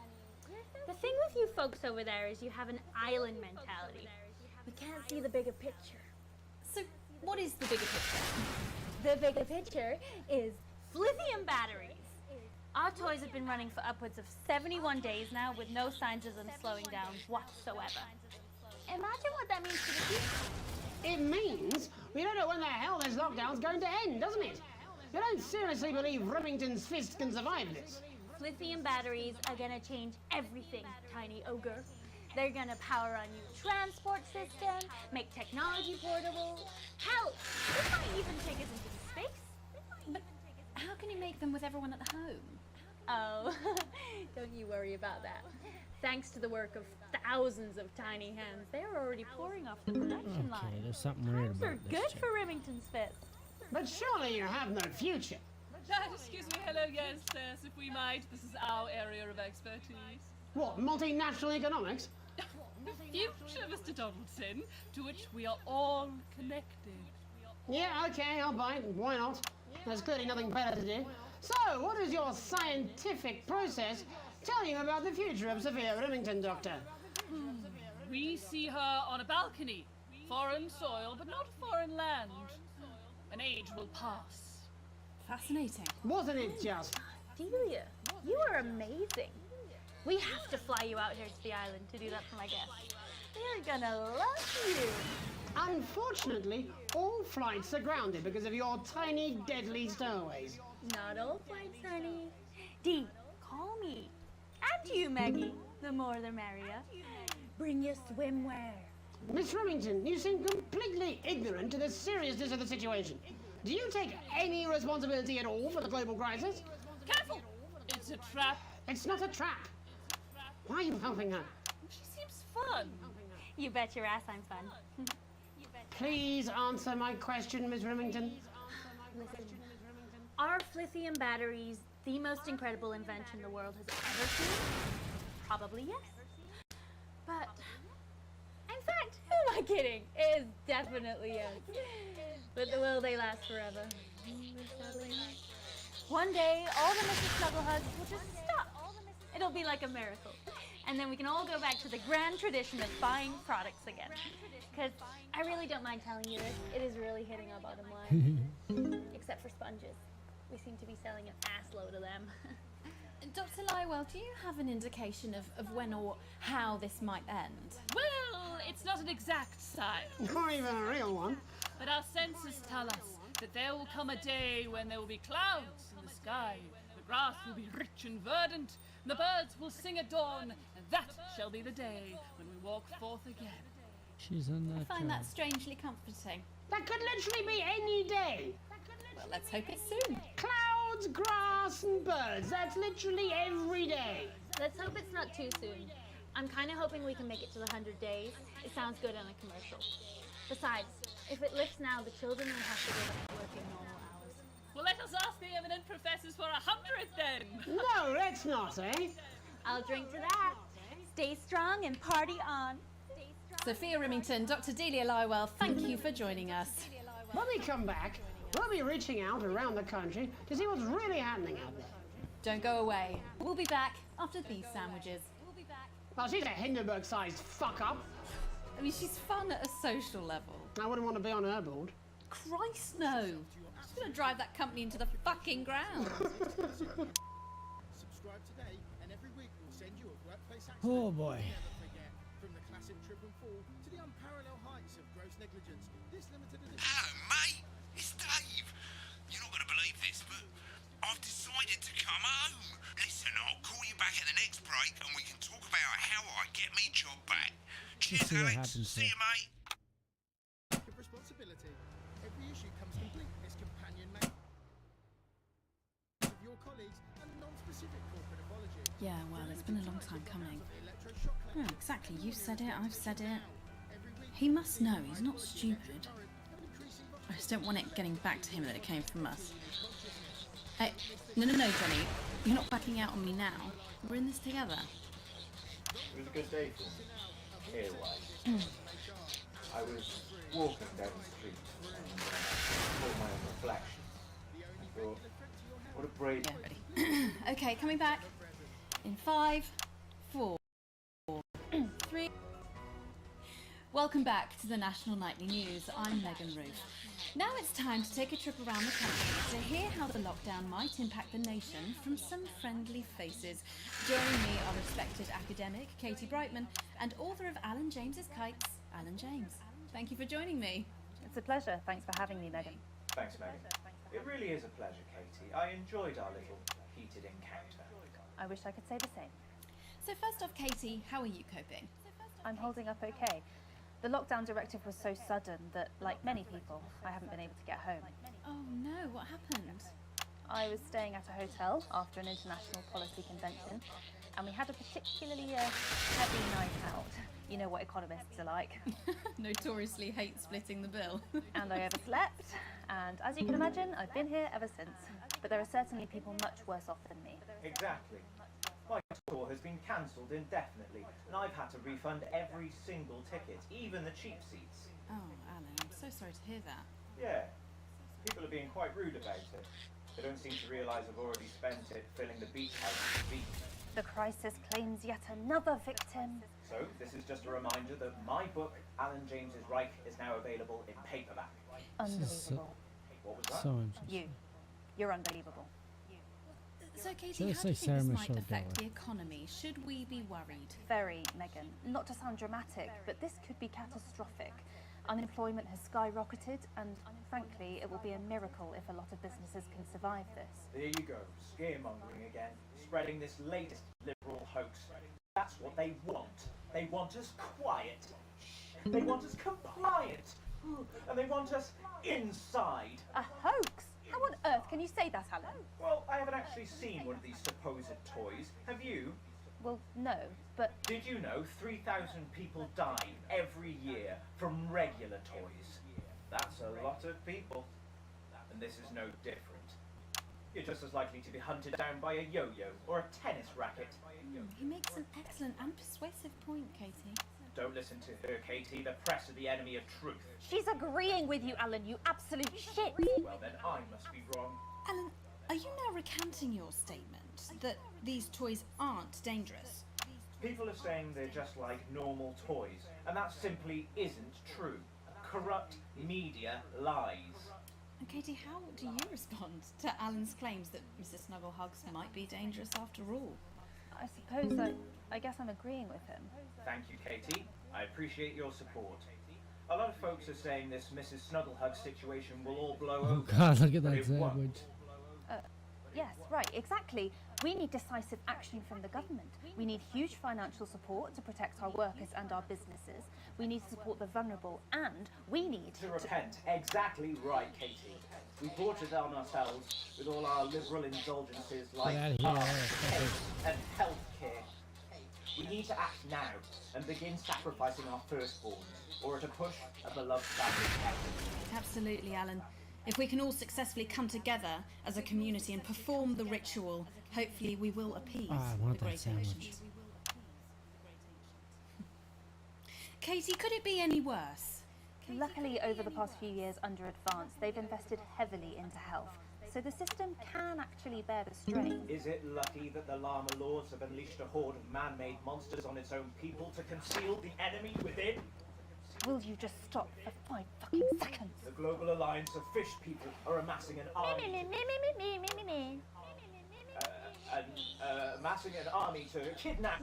The thing with you folks over there is you have an island mentality. We can't see the bigger picture. So, what is the bigger picture? The bigger picture is lithium batteries. Our toys have been running for upwards of 71 days now with no signs of them slowing down whatsoever. Imagine what that means for the future. It means we don't know when the hell this lockdown's going to end, doesn't it? You don't seriously believe Remington's fist can survive this? Lithium batteries are gonna change everything, tiny ogre. They're gonna power our new transport system, make technology portable. Hell, they might even take us into space. But how can you make them with everyone at home? Oh, don't you worry about that. Thanks to the work of thousands of tiny hands, they're already pouring off the production line. Okay, there's something weird Hands about are this good chick. for Remington's fist. But surely you have no future. Excuse me, hello, yes, if we might. This is our area of expertise. What, multinational economics? The future, Mr. Donaldson, to which we are all connected. Yeah, okay, I'll buy it. Why not? There's clearly nothing better to do. So, what does your scientific process tell you about the future of Sophia Remington, Doctor? We see her on a balcony. Foreign soil, but not foreign land. An age will pass. Fascinating. Wasn't it just? Delia, you are amazing. We have to fly you out here to the island to do that for my guests. They're gonna love you. Unfortunately, all flights are grounded because of your tiny, deadly stowaways. Not all flights, honey. Dee, call me. And you, Maggie. The more the merrier. Bring your swimwear. Miss Remington, you seem completely ignorant to the seriousness of the situation. Do you take any responsibility at all for the global crisis? Careful! It's a trap. It's not a trap. Why are you helping her? She seems fun. You bet your ass I'm fun. Please answer my question, Miss Remington. Listen, are lithium batteries the most incredible invention the world has ever seen? Probably yes. But, in fact, who am I kidding? It is definitely yes. But will they last forever? Sadly not. One day, all the Mrs. Snugglehugs will just stop. It'll be like a miracle. And then we can all go back to the grand tradition of buying products again. Because I really don't mind telling you this, it is really hitting our bottom line. Except for sponges. We seem to be selling an assload of them. Dr. Lywell, do you have an indication of when or how this might end? Well, it's not an exact science. Not even a real one. But our senses tell us that there will come a day when there will be clouds in the sky, the grass will be rich and verdant, and the birds will sing at dawn, and that shall be the day when we walk forth again. She's in that. I find that strangely comforting. That could literally be any day. Well, let's hope it's soon. Clouds, grass, and birds. That's literally every day. Let's hope it's not too soon. I'm kind of hoping we can make it to the 100 days. It sounds good on a commercial. Besides, if it lifts now, the children will have to go back to working normal hours. Well, let us ask the eminent professors for 100th then. No, let's not, eh? I'll drink to that. Stay strong and party on. Sophia Rimington, Dr. Delia Lywell, thank you for joining us. When we come back, we'll be reaching out around the country to see what's really happening out there. Don't go away. We'll be back after these sandwiches. Well, she's a Hindenburg-sized fuck-up. I mean, she's fun at a social level. I wouldn't want to be on her board. Christ, no. She's going to drive that company into the fucking ground. Subscribe today, and every week we'll send you a workplace accident. Oh boy. Never forget. From the classic trip and fall to the unparalleled heights of gross negligence, this limited edition. Hello, mate. It's Dave. You're not going to believe this, but I've decided to come home. Listen, I'll call you back at the next break and we can talk about how I get me job back. Cheers, see what Alex. happens See you, mate. Of responsibility. Every issue comes complete with this companion mate of your colleagues and a non-specific corporate apology. Yeah, well, it's been a long time coming. Oh, exactly. You said it, I've said it. He must know. He's not stupid. I just don't want it getting back to him that it came from us. Hey, no, Johnny. You're not backing out on me now. We're in this together. It was a good day for me. Here, I was walking down the street and saw my own reflection. I thought, what a brave... Yeah, ready. Okay, coming back. In 5, 4, 3... Welcome back to the National Nightly News. I'm Megan Roof. Now it's time to take a trip around the country to hear how the lockdown might impact the nation from some friendly faces. Joining me are respected academic Katie Brightman and author of Alan James's Kites, Alan James. Thank you for joining me. It's a pleasure. Thanks for having me, Megan. Thanks, Megan. It really is a pleasure, Katie. I enjoyed our little heated encounter. I wish I could say the same. So first off, Katie, how are you coping? I'm holding up okay. The lockdown directive was so sudden that, like many people, I haven't been able to get home. Oh no, what happened? I was staying at a hotel after an international policy convention, and we had a particularly heavy night out. You know what economists are like. Notoriously hate splitting the bill. And I overslept, and as you can imagine, I've been here ever since. But there are certainly people much worse off than me. Exactly. My tour has been cancelled indefinitely, and I've had to refund every single ticket, even the cheap seats. Oh, Alan, I'm so sorry to hear that. Yeah, people are being quite rude about it. They don't seem to realise I've already spent it filling the beach house with beef. The crisis claims yet another victim. So, this is just a reminder that my book, Alan James's Reich, is now available in paperback. Unbelievable. What was that? So interesting. You're unbelievable. So, Katie, Should I how do you say think this Sarah might Michelle affect Gellar? the economy? Should we be worried? Very, Megan. Not to sound dramatic, but this could be catastrophic. Unemployment has skyrocketed, and frankly, it will be a miracle if a lot of businesses can survive this. There you go, scaremongering again, spreading this latest liberal hoax. That's what they want. They want us quiet. They want us compliant. And they want us inside. A hoax? How on earth can you say that, Alan? Well, I haven't actually seen one of these supposed toys. Have you? Well, no, but... Did you know 3,000 people die every year from regular toys? That's a lot of people. And this is no different. You're just as likely to be hunted down by a yo-yo or a tennis racket. He makes an excellent and persuasive point, Katie. Don't listen to her, Katie. The press are the enemy of truth. She's agreeing with you, Alan, you absolute shit! Well, then I must be wrong. Alan, are you now recanting your statement that these toys aren't dangerous? People are saying they're just like normal toys, and that simply isn't true. Corrupt media lies. And Katie, how do you respond to Alan's claims that Mr. Snugglehugs might be dangerous after all? I suppose I guess I'm agreeing with him. Thank you, Katie. I appreciate your support. A lot of folks are saying this Mrs. Snugglehug situation will all blow Oh over. God, look at but that it won't. sandwich. Yes, right, exactly. We need decisive action from the government. We need huge financial support to protect our workers and our businesses. We need to support the vulnerable, and we need To repent. Exactly right, Katie. We brought it on ourselves with all our liberal indulgences like Get outta art, here. taste, and healthcare. We need to act now and begin sacrificing our firstborns, or at a push, a beloved family. Absolutely, Alan. If we can all successfully come together as a community and perform the ritual, hopefully we will appease Oh, I want the that great sandwich. ancient. Katie, could it be any worse? Luckily, over the past few years under Advance, they've invested heavily into health, so the system can actually bear the strain. Is it lucky that the Llama Lords have unleashed a horde of man-made monsters on its own people to conceal the enemy within? Will you just stop for 5 fucking seconds? The Global Alliance of Fish People are amassing an army. Amassing an army to kidnap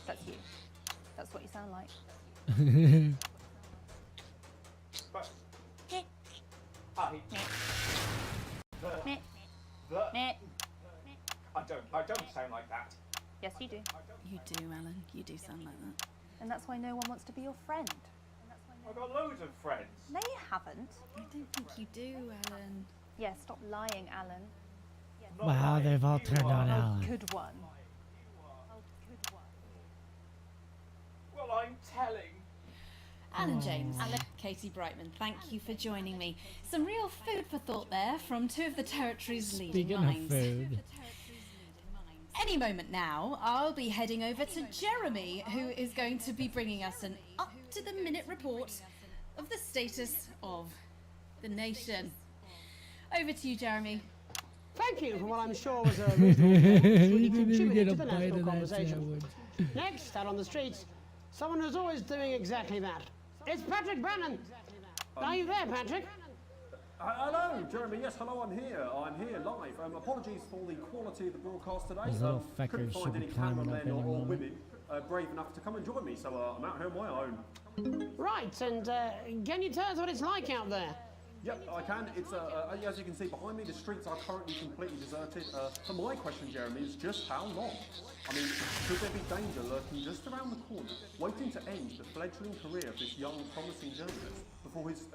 That's you. That's what you sound like. But I don't sound like that. Yes, you do. You do, Alan. You do sound like that. And that's why no one wants to be your friend. I've got loads of friends. No, you haven't. I don't think you do, Alan. Yeah, stop lying, Alan. Wow, they've all turned on Oh, Alan. good one. Well, I'm telling. Alan James, Katie Brightman, thank you for joining me. Some real food for thought there from two of the territory's leading Speaking of minds. food. Any moment now, I'll be heading over to Jeremy, who is going to be bringing us an up-to-the-minute report of the status of the nation. Over to you, Jeremy. Thank you for what I'm sure was a reasonable report, which really He didn't even get contributed a to the bite national of that conversation. sandwich. Next, out on the streets, someone who's always doing exactly that. It's Patrick Bannon. Are you there, Patrick? Hello, Jeremy. Yes, hello. I'm here. I'm here live. Apologies for the quality of the broadcast today. These little Couldn't feckers find should any be climbing up cameramen any or moment. women brave enough to come and join me, so I'm out here on my own. Right, and can you tell us what it's like out there? Yep, I can. It's as you can see behind me, the streets are currently completely deserted. So my question, Jeremy, is just how long? I mean, could there be danger lurking just around the corner, waiting to end the fledgling career of this young, promising journalist before his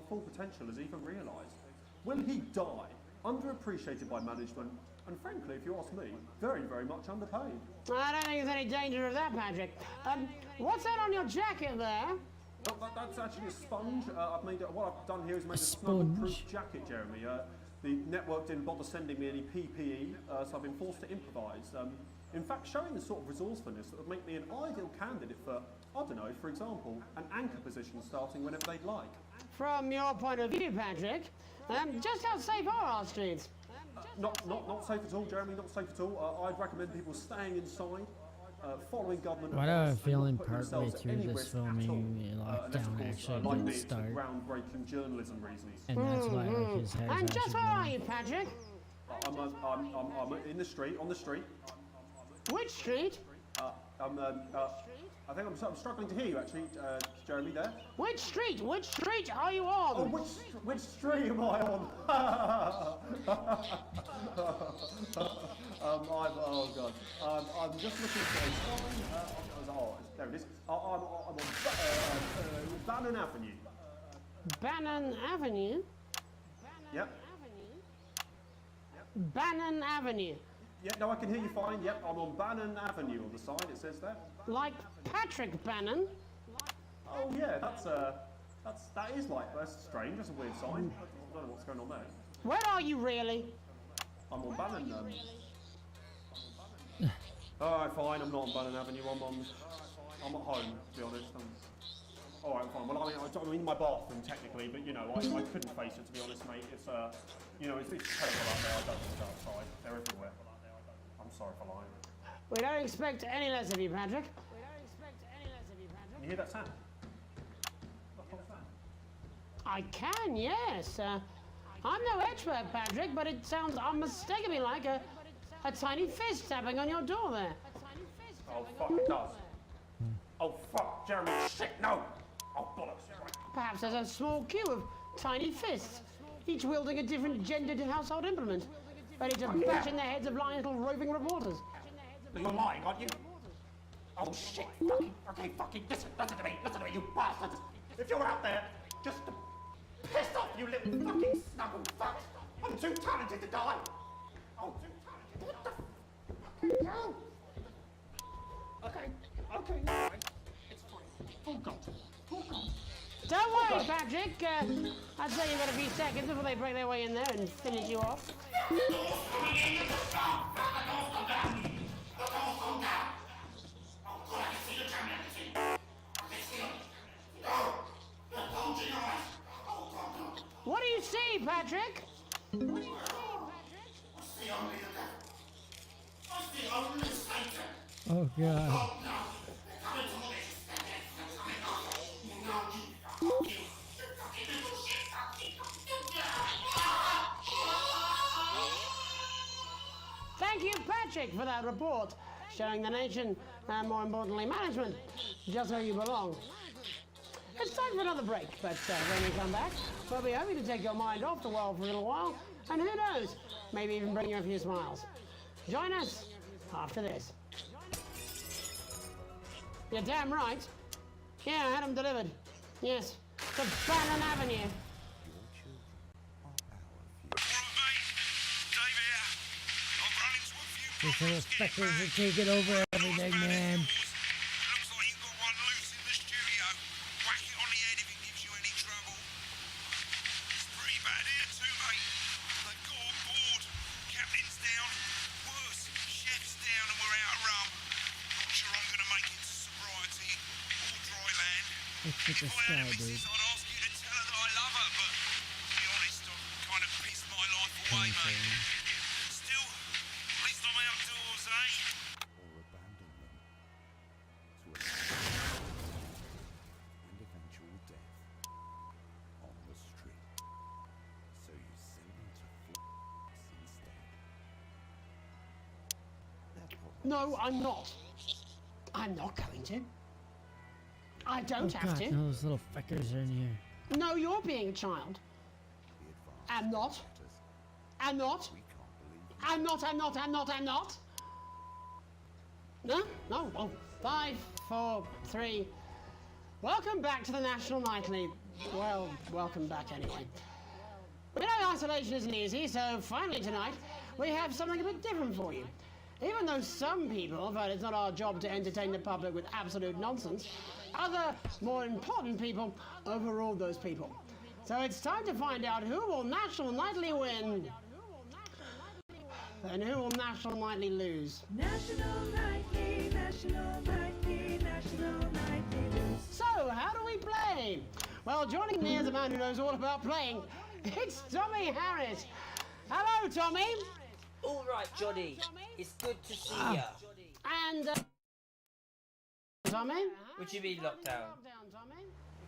full potential is even realised? Will he die, underappreciated by management, and frankly, if you ask me, very, very much underpaid? I don't think there's any danger of that, Patrick. What's that on your jacket there? That's actually a sponge. What I've done here is made a sponge? snuggle-proof jacket, Jeremy. The network didn't bother sending me any PPE, so I've been forced to improvise. In fact, showing the sort of resourcefulness that would make me an ideal candidate for, I don't know, for example, an anchor position starting whenever they'd like. From your point of view, Patrick, just how safe are our streets? Not safe at all, Jeremy. Not safe at all. I'd recommend people staying inside, following government. Why do I have a advice, and feeling not putting partway themselves at through any this risk at all, filming unless, lockdown of course, actually like didn't me, it's for start? groundbreaking journalism reasons. And that's why like, his hair's And just actually where are growing. you, Patrick? I'm in the street, on the street. Which street? I think I'm struggling to hear you actually, Jeremy. There. Which street? Which street are you on? Oh, which street am I on? Oh god. I'm just looking for a sign. There it is. I'm on Bannon Avenue. Bannon Avenue? Yep. Bannon Avenue. Yeah, no, I can hear you fine. Yep, I'm on Bannon Avenue on the sign. It says there. Like Patrick Bannon? Oh yeah, that's strange. That's a weird sign. I don't know what's going on there. Where are you really? I'm on Bannon. Alright, fine. I'm not on Bannon Avenue. I'm at home, to be honest. Alright, fine. Well, I'm in my bathroom technically, but you know, I couldn't face it, to be honest, mate. It's it's terrible out there. I don't want to go outside. They're everywhere. I'm sorry for lying. We don't expect any less of you, Patrick. You hear that sound? I can, yes. I'm no expert, Patrick, but it sounds unmistakably like a a tiny fist tapping on your door there. Oh, fuck, it does. Oh, fuck, Jeremy, shit, no! Oh, bollocks. Perhaps there's a small queue of tiny fists, each wielding a different gendered household implement, ready to bash in the heads of lying little roving reporters. You're lying, aren't you? Oh, shit, fucking, listen to me, you bastards! If you're out there, just to piss off, you little fucking snuggle fucks! I'm too talented to die! Oh, too talented! What the fuck? Okay, alright. It's fine. Full God. Don't worry, Patrick. I'd say you've got a few seconds before they break their way in there and finish you off. What do you see, Patrick? Oh God. Thank you, Patrick, for that report, showing the nation, and more importantly, management, just where you belong. It's time for another break, but when we come back, we'll be hoping to take your mind off the world for a little while, and who knows, maybe even bring you a few smiles. Join us after this. You're damn right. Yeah, I had them delivered. Yes, to Bannon Avenue. These little fuckers are taking over everything, man. Looks like you've got one loose in the studio. Whack it on the head if it gives you any trouble. It's pretty bad here too, mate. They've got on board. Captain's down. Worse, chef's down and we're out of rum. Not sure I'm gonna make it to sobriety or dry land. Let's get the sky, dude. I'd ask you to tell her that I love her, but to be honest, I've kind of pissed my life away, mate. Still, at least I'm outdoors, eh? Or abandon them to a and eventual death on the street. So you send them to instead. No, I'm not. I'm not going to. I don't have God, to. no, those little fuckers are in here. No, you're being a child. I'm not. I'm not. I'm not. No? No. Oh, 5, 4, 3. Welcome back to the National Nightly. Well, welcome back anyway. We know isolation isn't easy, so finally tonight we have something a bit different for you. Even though some people felt it's not our job to entertain the public with absolute nonsense, other, more important people overruled those people. So it's time to find out who will National Nightly win and who will National Nightly lose. National Nightly, National Nightly, National Nightly. So, how do we play? Well, joining me is a man who knows all about playing. It's Tommy Harris. Hello, Tommy. All right, Johnny. It's good to see ya. And, Tommy? What do you mean lockdown?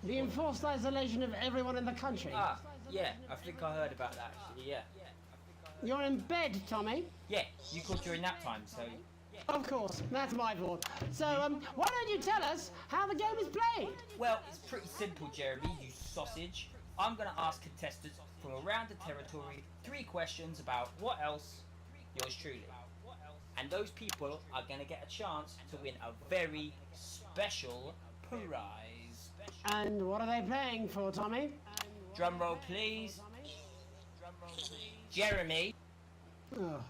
The enforced isolation of everyone in the country. Ah, yeah. I think I heard about that, actually, yeah. You're in bed, Tommy? Yeah, you called during nap time, so... Of course, that's my fault. So, why don't you tell us how the game is played? Well, it's pretty simple, Jeremy, you sausage. I'm going to ask contestants from around the territory 3 questions about what else, yours truly. And those people are going to get a chance to win a very special prize. And what are they playing for, Tommy? Drum roll, please. Jeremy. Oh.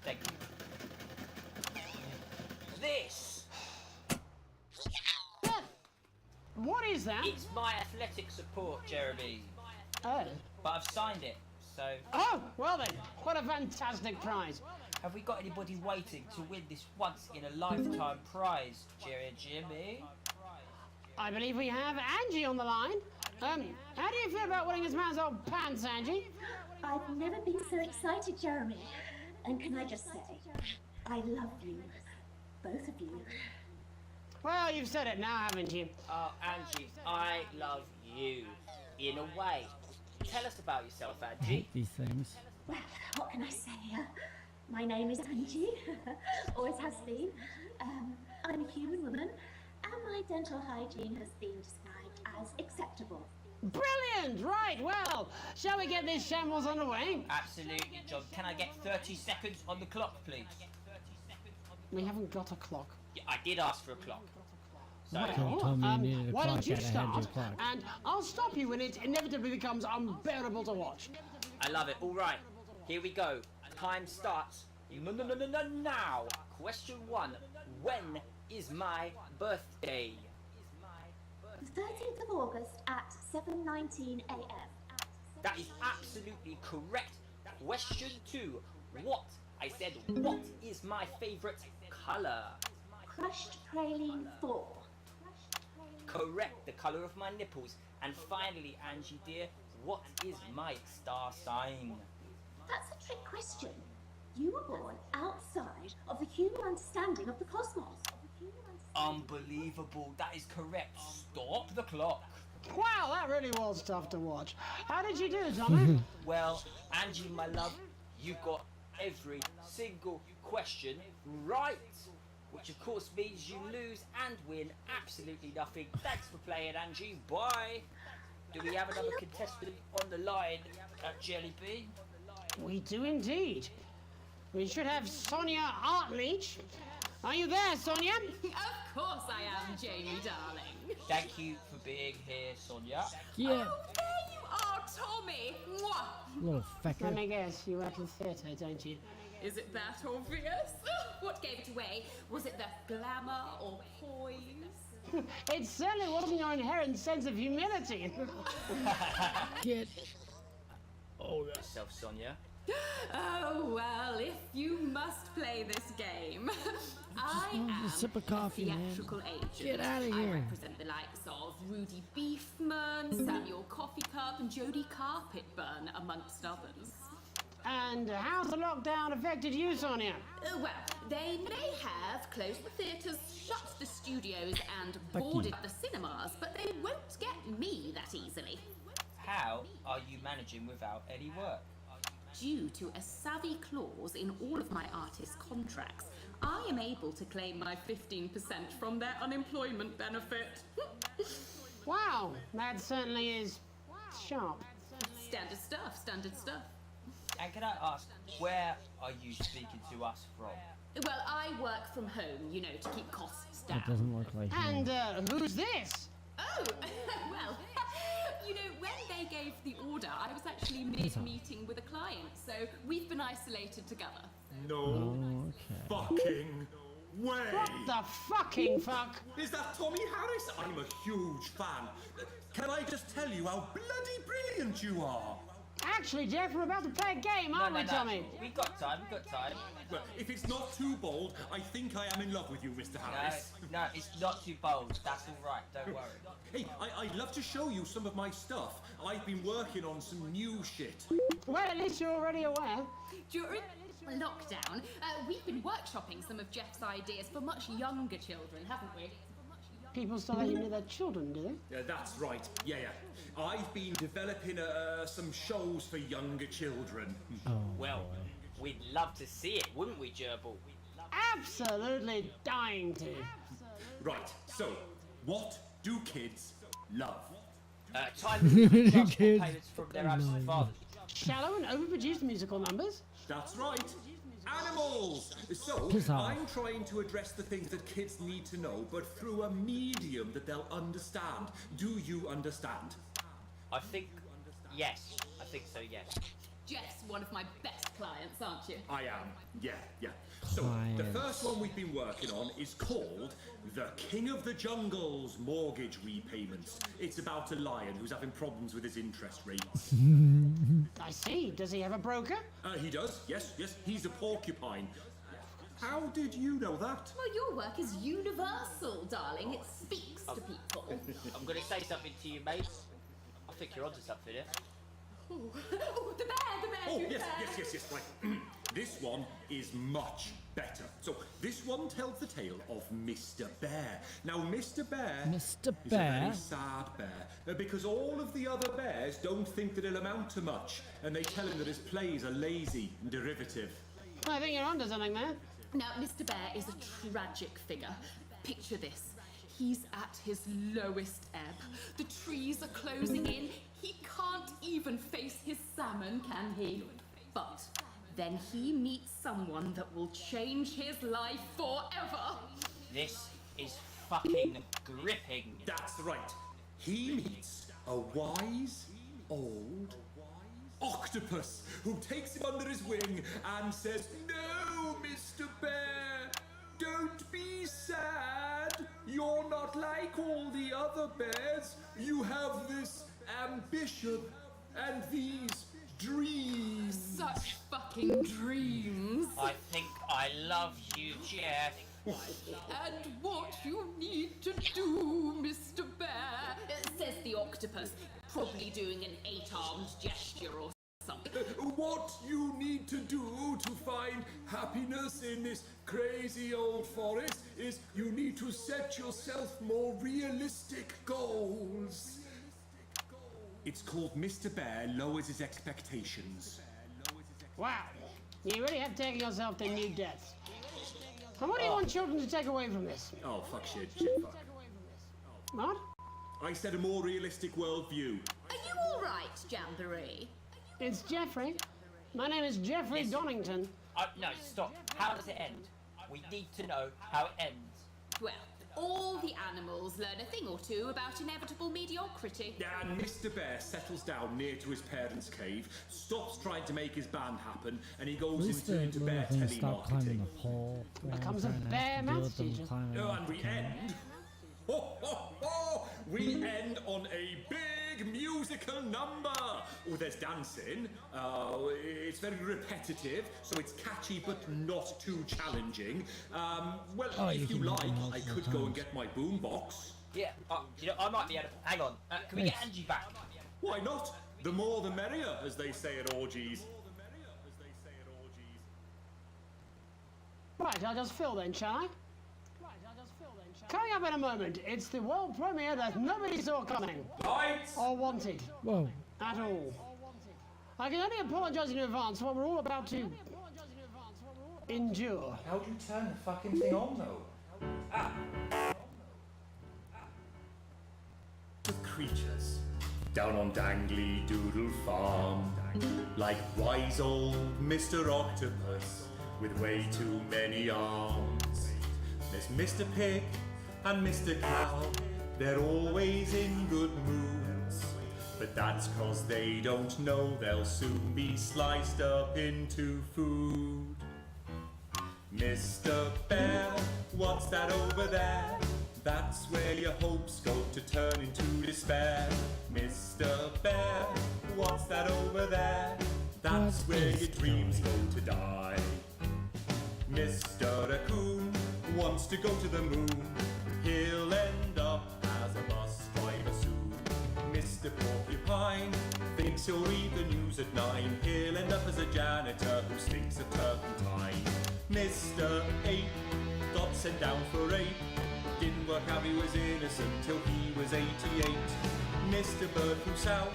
Thank you. This. What is that? It's my athletic support, Jeremy. Oh. But I've signed it, so... Oh, well then, what a fantastic prize. Have we got anybody waiting to win this once-in-a-lifetime prize, Jimmy? I believe we have Angie on the line. How do you feel about winning this man's old pants, Angie? I've never been so excited, Jeremy. And can I just say, I love you. Both of you. Well, you've said it now, haven't you? Oh, Angie, I love you. In a way. Tell us about yourself, I Angie. hate these things. Well, what can I say? My name is Angie, always has been. I'm a human woman, and my dental hygiene has been described as acceptable. Brilliant! Right, well, shall we get this shambles underway? Absolutely, John. Can I get 30 seconds on the clock, please? We haven't got a clock. Yeah, I did ask for a clock. So, Well, why don't you start, and I'll stop you when it inevitably becomes unbearable to watch. I love it. All right, here we go. Time starts now. Question 1. When is my birthday? The 13th of August at 7:19 a.m. That is absolutely correct. Question 2. What? I said, what is my favorite color? Crushed praline 4. Correct, the color of my nipples. And finally, Angie dear, what is my star sign? That's a trick question. You were born outside of the human understanding of the cosmos. Unbelievable, that is correct. Stop the clock. Wow, that really was tough to watch. How did you do, Tommy? Well, Angie, my love, you got every single question right. Which of course means you lose and win absolutely nothing. Thanks for playing, Angie. Bye. Do we have another contestant on the line at Jelly Bean? We do indeed. We should have Sonia Artleach. Are you there, Sonia? Of course I am, Jamie, darling. Thank you for being here, Sonia. Yeah. Oh, there you are, Tommy. Mwah. Little fecker. Let me guess, you work in theatre, don't you? Is it that obvious? What gave it away? Was it the glamour or poise? It certainly wasn't your inherent sense of humility. Get yourself, Sonia. Oh, well, if you must play this game, I am a sip of coffee, a man. theatrical agent. Get outta I here. represent the likes of Rudy Beefman, Samuel Coffee Cup, and Jodie Carpetburn, amongst others. And how's the lockdown affected you, Sonia? Well, they may have closed the theatres, shut the studios, and Becky. boarded the cinemas, but they won't get me that easily. How are you managing without any work? Due to a savvy clause in all of my artist contracts, I am able to claim my 15% from their unemployment benefit. Wow, that certainly is sharp. Standard stuff, standard stuff. And can I ask, where are you speaking to us from? Well, I work from home, you know, to keep costs down. That doesn't look like And who's this? Oh, well, you know, when they gave the order, I was actually mid-meeting with a client, so we've been isolated together. No fucking way! What the fucking fuck? Is that Tommy Harris? I'm a huge fan. Can I just tell you how bloody brilliant you are? Actually, Jeff, we're about to play a game, aren't we, Tommy? We got time, Well, if it's not too bold, I think I am in love with you, Mr. Harris. No, it's not too bold. That's all right, don't worry. Hey, I'd love to show you some of my stuff. I've been working on some new shit. Well, at least you're already aware. During lockdown, we've been workshopping some of Jeff's ideas for much younger children, haven't we? People still let you know their children, do they? Yeah, that's right. Yeah. I've been developing some shows for younger children. Well, we'd love to see it, wouldn't we, Gerbil? Absolutely dying to. Right, so, what do kids love? Time transport payments from their absent fathers. Shallow and overproduced musical numbers? That's right. Animals! So, Piss off. I'm trying to address the things that kids need to know, but through a medium that they'll understand. Do you understand? I think yes. I think so, yes. Jeff's one of my best clients, aren't you? I am. Yeah. So, the first one we've been working on is called The King of the Jungle's Mortgage Repayments. It's about a lion who's having problems with his interest rates. I see. Does he have a broker? He does. Yes. He's a porcupine. How did you know that? Well, your work is universal, darling. It speaks to people. I'm going to say something to you, mate. I think you're onto something here. Oh, the bear, Oh, the yes, bear. right. This one is much better. So, this one tells the tale of Mr. Bear. Now, Mr. Bear is a very sad bear, because all of the other bears don't think that he'll amount to much, and they tell him that his plays are lazy and derivative. I think you're onto something there. Now, Mr. Bear is a tragic figure. Picture this. He's at his lowest ebb. The trees are closing in. He can't even face his salmon, can he? But then he meets someone that will change his life forever. This is fucking gripping. That's right. He meets a wise, old octopus who takes him under his wing and says, "No, Mr. Bear, don't be sad. You're not like all the other bears. You have this ambition and these dreams." Such fucking dreams. I think I love you, Jeff. And what you need to do, Mr. Bear, says the octopus, probably doing an 8-armed gesture or something. What you need to do to find happiness in this crazy old forest is you need to set yourself more realistic goals. It's called Mr. Bear Lowers His Expectations. Wow, you really have taken yourself to new depths. And what do you want children to take away from this? Oh, fuck shit, fuck. What? I said a more realistic worldview. Are you all right, Jamboree? It's Jeffrey. My name is Jeffrey Donington. No, stop. How does it end? We need to know how it ends. Well, all the animals learn a thing or two about inevitable mediocrity. And Mr. Bear settles down near to his parents' cave, stops trying to make his band happen, and he goes into Bear Stop climbing telemarketing. the pole. Becomes a bear maths teacher. Oh, and we end. We end on a big musical number. Oh, there's dancing. It's very repetitive, so it's catchy but not too challenging. Well, if you like, I could go and get my boombox. Yeah, you know, I might be able to... Hang on, can we get Angie back? Why not? The more the merrier, as they say at orgies. Right, I'll just fill then, shall I? Coming up in a moment, it's the world premiere that nobody saw coming. Lights! Or wanted. Whoa. At all. I can only apologise in advance for what we're all about to endure. How do you turn the fucking thing on, though? The creatures down on Dangly Doodle Farm, like wise old Mr. Octopus with way too many arms. There's Mr. Pig and Mr. Cow, they're always in good moods, but that's 'cause they don't know they'll soon be sliced up into food. Mr. Bear, what's that over there? That's where your hopes go to turn into despair. Mr. Bear, what's that over there? That's where your dreams go to die. Mr. Raccoon wants to go to the moon. He'll end up as a bus driver soon. Mr. Porcupine thinks he'll read the news at 9. He'll end up as a janitor who stinks of turpentine. Mr. Ape got sent down for rape. Didn't work out he was innocent till he was 88. Mr. Bird flew south,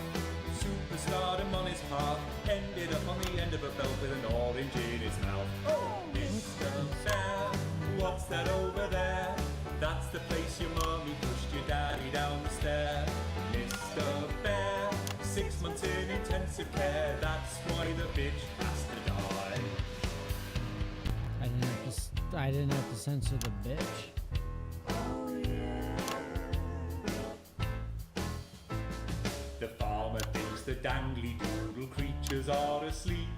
superstardom on his path, ended up on the end of a belt with an orange in his mouth. Oh, Mr. Bear, what's that over there? That's the place your mummy pushed your daddy down the stair. Mr. Bear, 6 months in intensive care, that's why the bitch has to die. I didn't have to censor the bitch. The farmer thinks the dangly doodle creatures are asleep,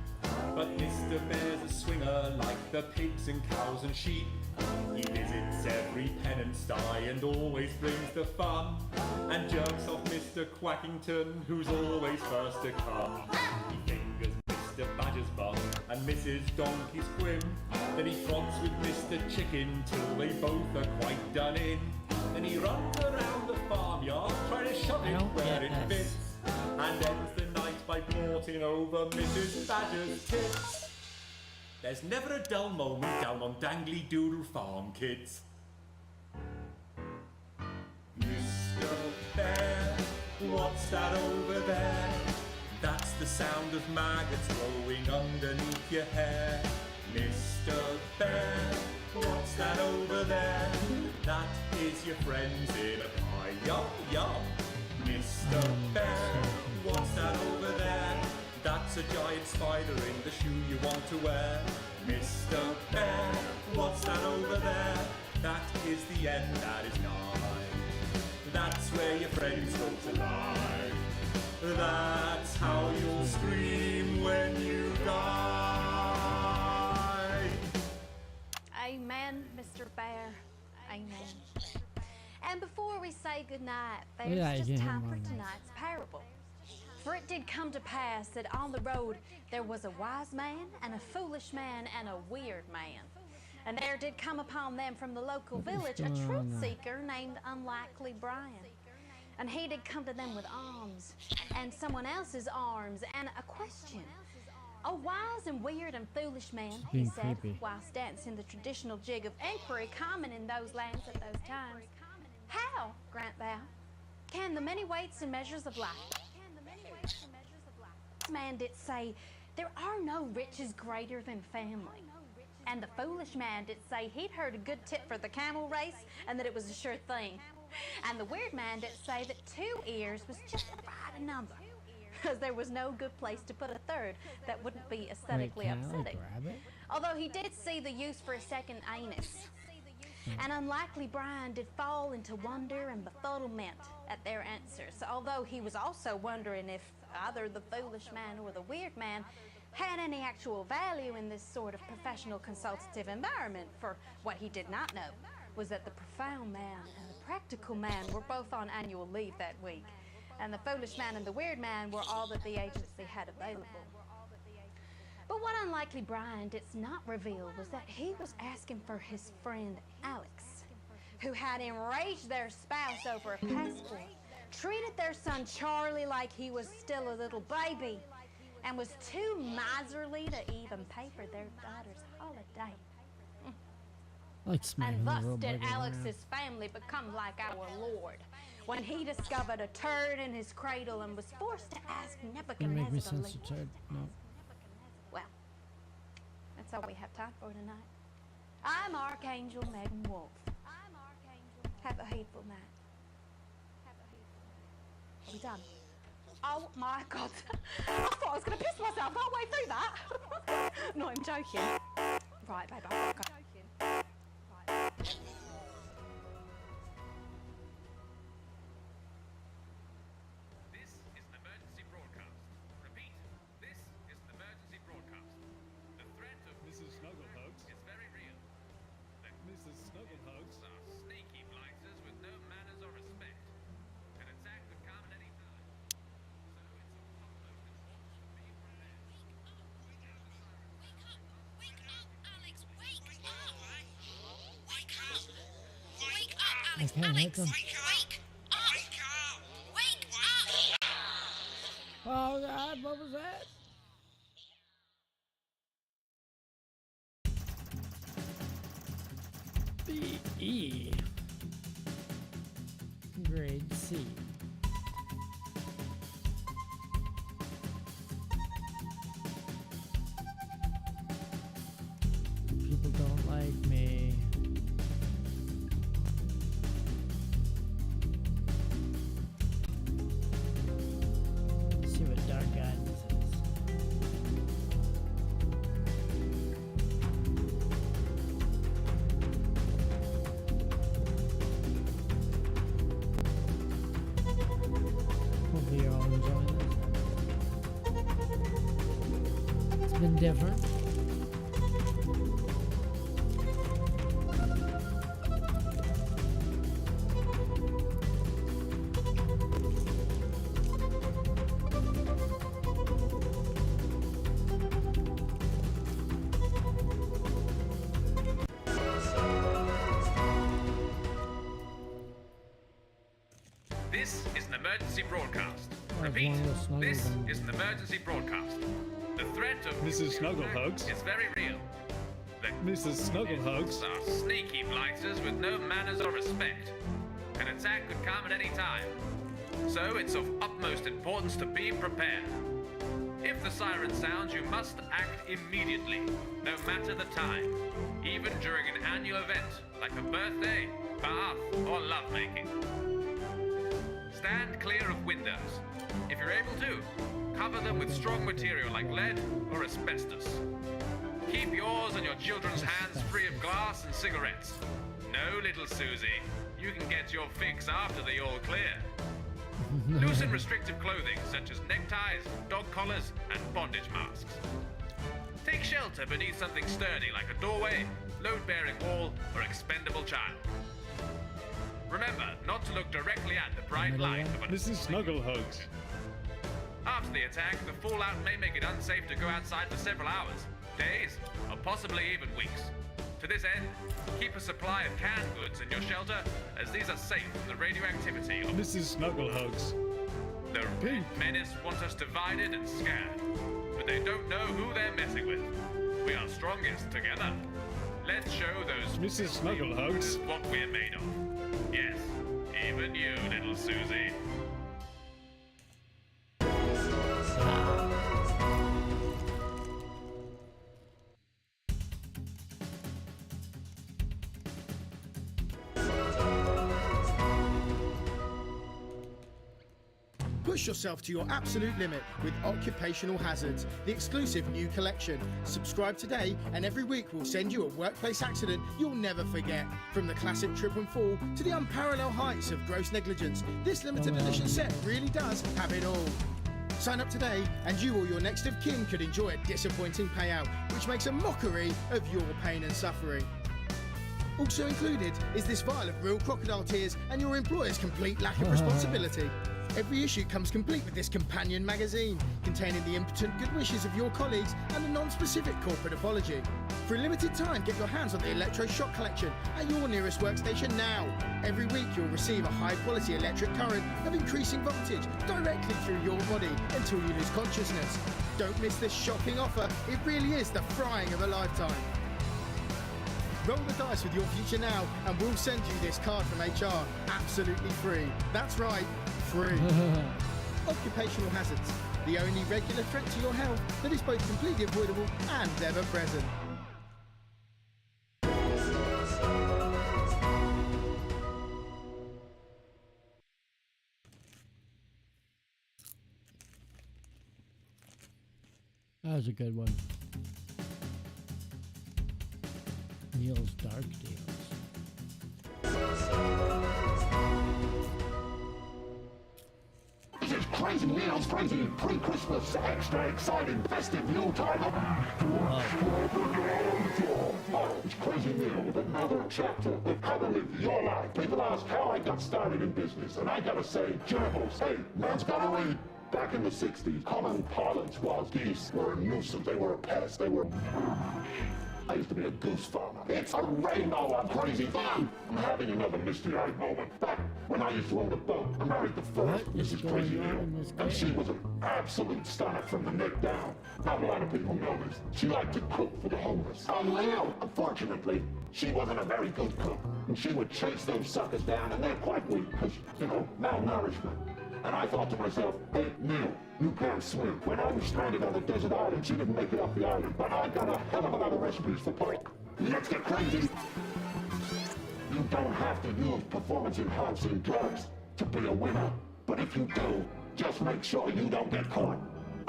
but Mr. Bear's a swinger like the pigs and cows and sheep. He visits every penance sty and always brings the fun, and jerks off Mr. Quackington, who's always first to come. He fingers Mr. Badger's bum and Mrs. Donkey's quim. Then he fronts with Mr. Chicken till they both are quite done in. Then he runs around the farmyard trying to shove it where it fits, and ends the night by broughting over Mrs. Badger's tits. There's never a dull moment down on Dangly Doodle Farm, kids. Mr. Bear, what's that over there? That's the sound of maggots growing underneath your hair. Mr. Bear, what's that over there? That is your friends in a pie. Yum, yum. Mr. Bear, what's that over there? That's a giant spider in the shoe you want to wear. Mr. Bear, what's that over there? That is the end that is nigh. That's where your friends go to lie. That's how you'll scream when you die. Amen, Mr. Bear. Amen. And before we say goodnight, Yeah, there's you just can time hear for my tonight's parable. For it did come to pass that on the road there was a wise man and a foolish man and a weird man. And there did come upon them from the local village a truth seeker named Unlikely Brian. And he did come to them with alms and someone else's arms and a question. A wise and weird and foolish man, he being said, creepy. whilst dancing the traditional jig of inquiry common in those lands at those times. How, grant thou, can the many weights and measures of life? This man did say, there are no riches greater than family. And the foolish man did say he'd heard a good tip for the camel race and that it was a sure thing. And the weird man did say that 2 ears was just about a number, because there was no good place to put a third that wouldn't be aesthetically can I, like, upsetting. grab it? Although he did see the use for a second anus. And Unlikely Brian did fall into wonder and befuddlement at their answers, although he was also wondering if either the foolish man or the weird man had any actual value in this sort of professional consultative environment. For what he did not know was that the profound man and the practical man were both on annual leave that week, and the foolish man and the weird man were all that the agency had available. But what Unlikely Brian did not reveal was that he was asking for his friend Alex, who had enraged their spouse over a passport, treated their son Charlie like he was still a little baby, and was too miserly to even pay for their daughter's holiday. Like smacking And the thus robot did around. Alex's family become like our Lord, when he discovered a turd in his cradle and was forced to ask Gonna make me Nebuchadnezzar to leave. sensitive. No. Well, that's all we have time for tonight. I'm Archangel Megan Wolf. Have a hateful night. Are we done? Oh my God. I thought I was going to piss myself halfway through that. No, I'm joking. Right, babe, I've got to go. This is an emergency broadcast. Repeat, this is an emergency broadcast. The threat of Mrs. Snugglehugs is very real. The Mrs. Snugglehugs are sneaky blighters with no manners or respect. An attack could come at any time. I can't hit them. Oh God, what was that? B.E. Grade C. People don't like me. Let's see what dark guidance is. Hopefully you're all enjoying this. It's been different. This is an emergency broadcast. Oh, Repeat, one of those snuggles this on- is an emergency broadcast. The threat of Mrs. Snugglehugs is very real. The Mrs. Snugglehugs are sneaky blighters with no manners or respect. An attack could come at any time. So it's of utmost importance to be prepared. If the siren sounds, you must act immediately, no matter the time, even during an annual event like a birthday, bath, or lovemaking. Stand clear of windows. If you're able to, cover them with strong material like lead or asbestos. Keep yours and your children's hands free of glass and cigarettes. No, little Susie, you can get your fix after the all clear. Loosen restrictive clothing such as neckties, dog collars, and bondage masks. Take shelter beneath something sturdy like a doorway, load-bearing wall, or expendable child. Remember not to look directly at the bright light of an... Mrs. Snugglehugs. After the attack, the fallout may make it unsafe to go outside for several hours, days, or possibly even weeks. To this end, keep a supply of canned goods in your shelter, as these are safe from the radioactivity of... Mrs. Snugglehugs. The Red Menace want us divided and scared, but they don't know who they're messing with. We are strongest together. Let's show those... Mrs. Snugglehugs. What we're made of. Yes, even you, little Susie. Push yourself to your absolute limit with Occupational Hazards, the exclusive new collection. Subscribe today, and every week we'll send you a workplace accident you'll never forget. From the classic trip and fall to the unparalleled heights of gross negligence, this limited edition set really does have it all. Sign up today, and you or your next of kin could enjoy a disappointing payout, which makes a mockery of your pain and suffering. Also included is this vial of real crocodile tears and your employer's complete lack of responsibility. Every issue comes complete with this companion magazine, containing the impotent good wishes of your colleagues and a non-specific corporate apology. For a limited time, get your hands on the electroshock collection at your nearest workstation now. Every week you'll receive a high-quality electric current of increasing voltage directly through your body until you lose consciousness. Don't miss this shocking offer. It really is the frying of a lifetime. Roll the dice with your future now, and we'll send you this card from HR absolutely free. That's right, free. Occupational hazards, the only regular threat to your health that is both completely avoidable and ever present. That was a good one. Neil's Dark Deals. This is Crazy Neil's crazy pre-Christmas, extra exciting festive Yuletide. Oh, it's Crazy Neil with another chapter of how to live your life. People ask how I got started in business, and I gotta say, gerbils, hey, man's gotta read. Back in the 60s, common parlance was geese were a nuisance, they were a pest, they were... I used to be a goose farmer. It's a rainbow of crazy fun! I'm having another misty-eyed moment. Back when I used to own a boat, I married the first Mrs. Crazy Neil, and she was an absolute stunner from the neck down. Not a lot of people know this. She liked to cook for the homeless. Unfortunately, she wasn't a very good cook, and she would chase those suckers down, and they're quite weak, because, you know, malnourishment. And I thought to myself, hey, Neil, you can't swim. When I was stranded on a desert island, she didn't make it off the island, but I got a hell of a lot of recipes for pork. Let's get crazy. You don't have to use performance-enhancing drugs to be a winner. But if you do, just make sure you don't get caught.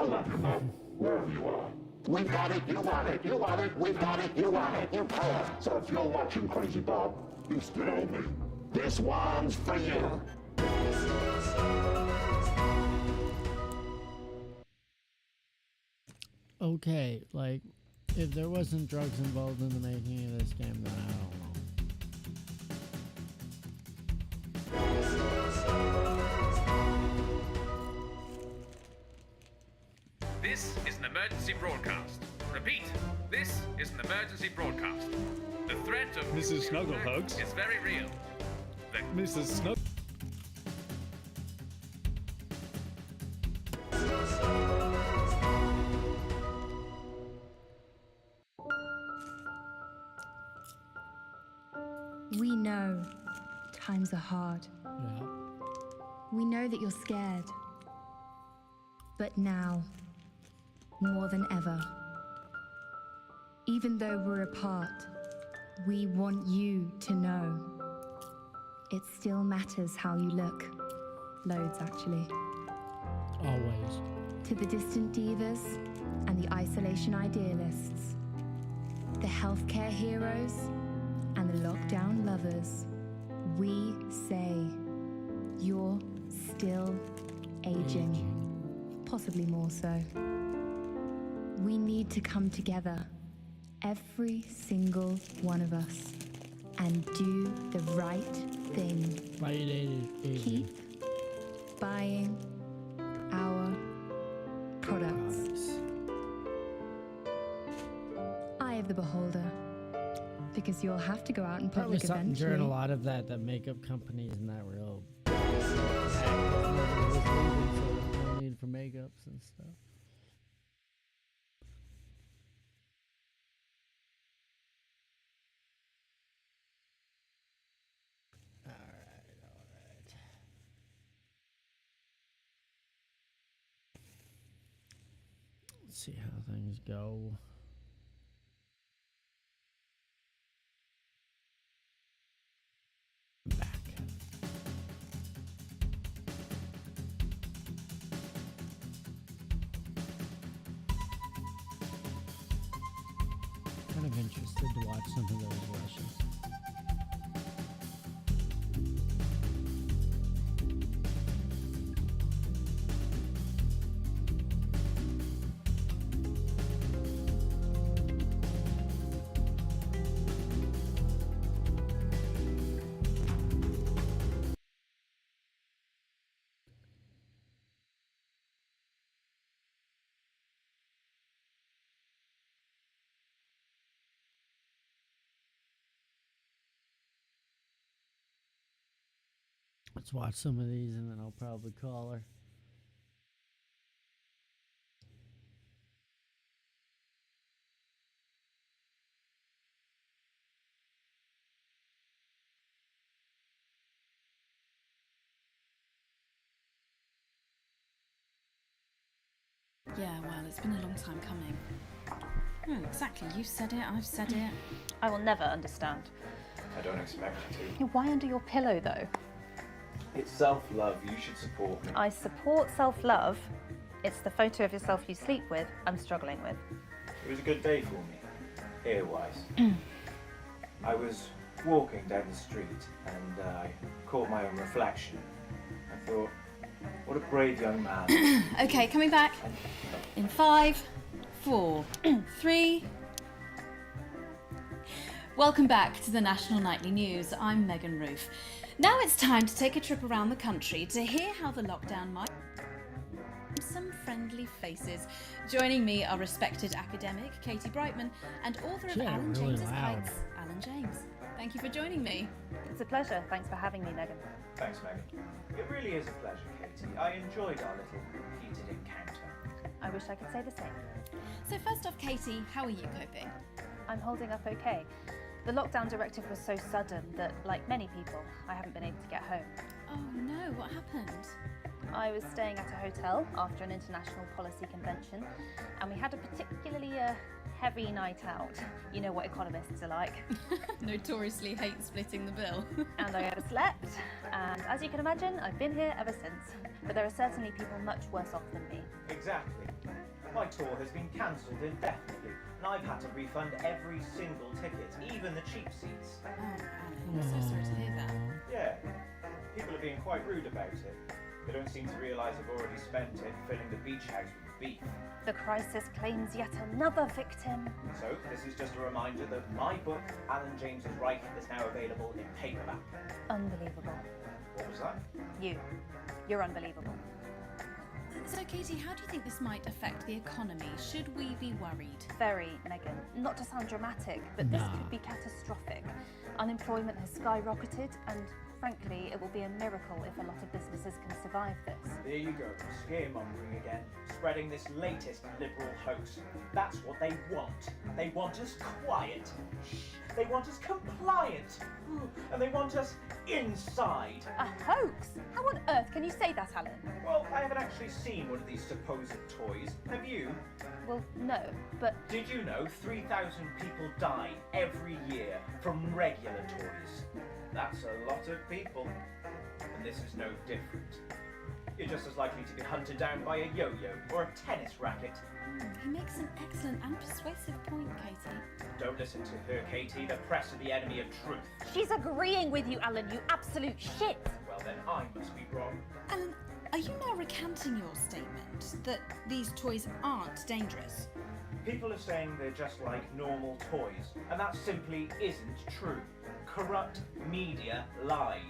I love you, Mom, wherever you are. We've got it, you want it, you want it, we've got it, you want it, you pay it. So if you're watching Crazy Bob, you still owe me. This one's for you. Okay, like, if there wasn't drugs involved in the making of this game, then I don't know. This is an emergency broadcast. Repeat, this is an emergency broadcast. The threat of Mrs. Snugglehugs is very real. Mrs. Snugg... We know times are hard. Yeah. We know that you're scared. But now, more than ever. Even though we're apart, we want you to know. It still matters how you look. Loads, actually. Always. To the distant divas and the isolation idealists, the healthcare heroes and the lockdown lovers, we say you're still aging. Possibly more so. We need to come together, every single one of us, and do the right thing. Keep buying our products. Eye of the beholder. Because you'll have to go out in Probably public something during a eventually. lot of that makeup companies and that real need for makeups and stuff. All right. Let's see how things go. Kind of interested to watch some of those rushes. Let's watch some of these and then I'll probably call her. Yeah, well, it's been a long time coming. Oh, exactly. You said it, I've said it. I will never understand. I don't expect you to. Why under your pillow, though? It's self-love. You should support me. I support self-love. It's the photo of yourself you sleep with I'm struggling with. It was a good day for me, hair-wise. I was walking down the street and I caught my own reflection. I thought, what a brave young man. Okay, coming back. In 5, 4, 3. Welcome back to the National Nightly News. I'm Megan Roof. Now it's time to take a trip around the country to hear how the lockdown might... Some friendly faces. Joining me are respected academic Katie Brightman and author of Alan really James's loud. Kites, Alan James. Thank you for joining me. It's a pleasure. Thanks for having me, Megan. Thanks, Megan. It really is a pleasure, Katie. I enjoyed our little heated encounter. I wish I could say the same. So first off, Katie, how are you coping? I'm holding up okay. The lockdown directive was so sudden that, like many people, I haven't been able to get home. Oh no, what happened? I was staying at a hotel after an international policy convention, and we had a particularly heavy night out. You know what economists are like. Notoriously hate splitting the bill. And I overslept, and as you can imagine, I've been here ever since. But there are certainly people much worse off than me. Exactly. My tour has been cancelled indefinitely, and I've had to refund every single ticket, even the cheap seats. Oh, Alan, I'm so sorry to hear that. Yeah, people are being quite rude about it. They don't seem to realise I've already spent it filling the beach house with beef. The crisis claims yet another victim. So, this is just a reminder that my book, Alan James's Reich, is now available in paperback. Unbelievable. What was that? You're unbelievable. So, Katie, how do you think this might affect the economy? Should we be worried? Very, Megan. Not to sound dramatic, but this could be catastrophic. Unemployment has skyrocketed, and frankly, it will be a miracle if a lot of businesses can survive this. There you go, scaremongering again. spreading this latest liberal hoax. That's what they want. They want us quiet. They want us compliant. And they want us inside. A hoax? How on earth can you say that, Alan? Well, I haven't actually seen one of these supposed toys. Have you? Well, no, but... Did you know 3,000 people die every year from regular toys? That's a lot of people. And this is no different. You're just as likely to be hunted down by a yo-yo or a tennis racket. He makes an excellent and persuasive point, Katie. Don't listen to her, Katie. The press are the enemy of truth. She's agreeing with you, Alan, you absolute shit! Well, then I must be wrong. Alan, are you now recanting your statement that these toys aren't dangerous? People are saying they're just like normal toys, and that simply isn't true. Corrupt media lies.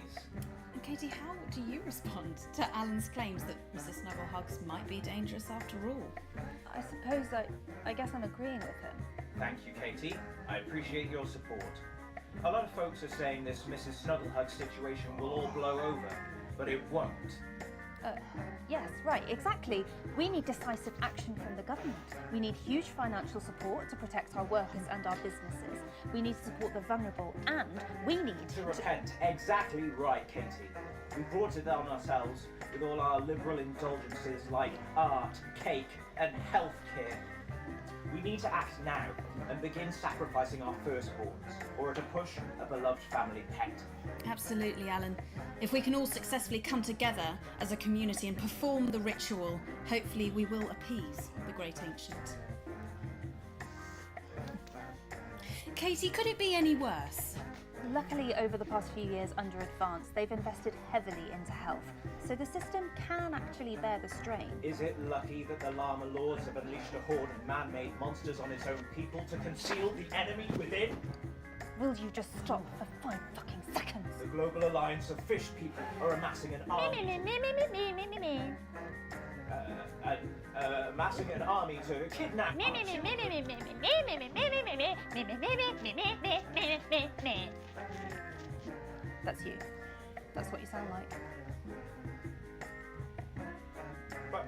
And Katie, how do you respond to Alan's claims that Mrs. Snugglehugs might be dangerous after all? I suppose I guess I'm agreeing with him. Thank you, Katie. I appreciate your support. A lot of folks are saying this Mrs. Snugglehug situation will all blow over, but it won't. Yes, right, exactly. We need decisive action from the government. We need huge financial support to protect our workers and our businesses. We need to support the vulnerable, and we need to repent. Exactly right, Katie. We brought it on ourselves with all our liberal indulgences like art, cake, and healthcare. We need to act now and begin sacrificing our firstborns, or to push a beloved family pet. Absolutely, Alan. If we can all successfully come together as a community and perform the ritual, hopefully we will appease the great ancient. Katie, could it be any worse? Luckily, over the past few years under Advance, they've invested heavily into health, so the system can actually bear the strain. Is it lucky that the Llama Lords have unleashed a horde of man-made monsters on its own people to conceal the enemy within? Will you just stop for 5 fucking seconds? The Global Alliance of Fish People are amassing an army. Amassing an army to kidnap our children. That's you. That's what you sound like. But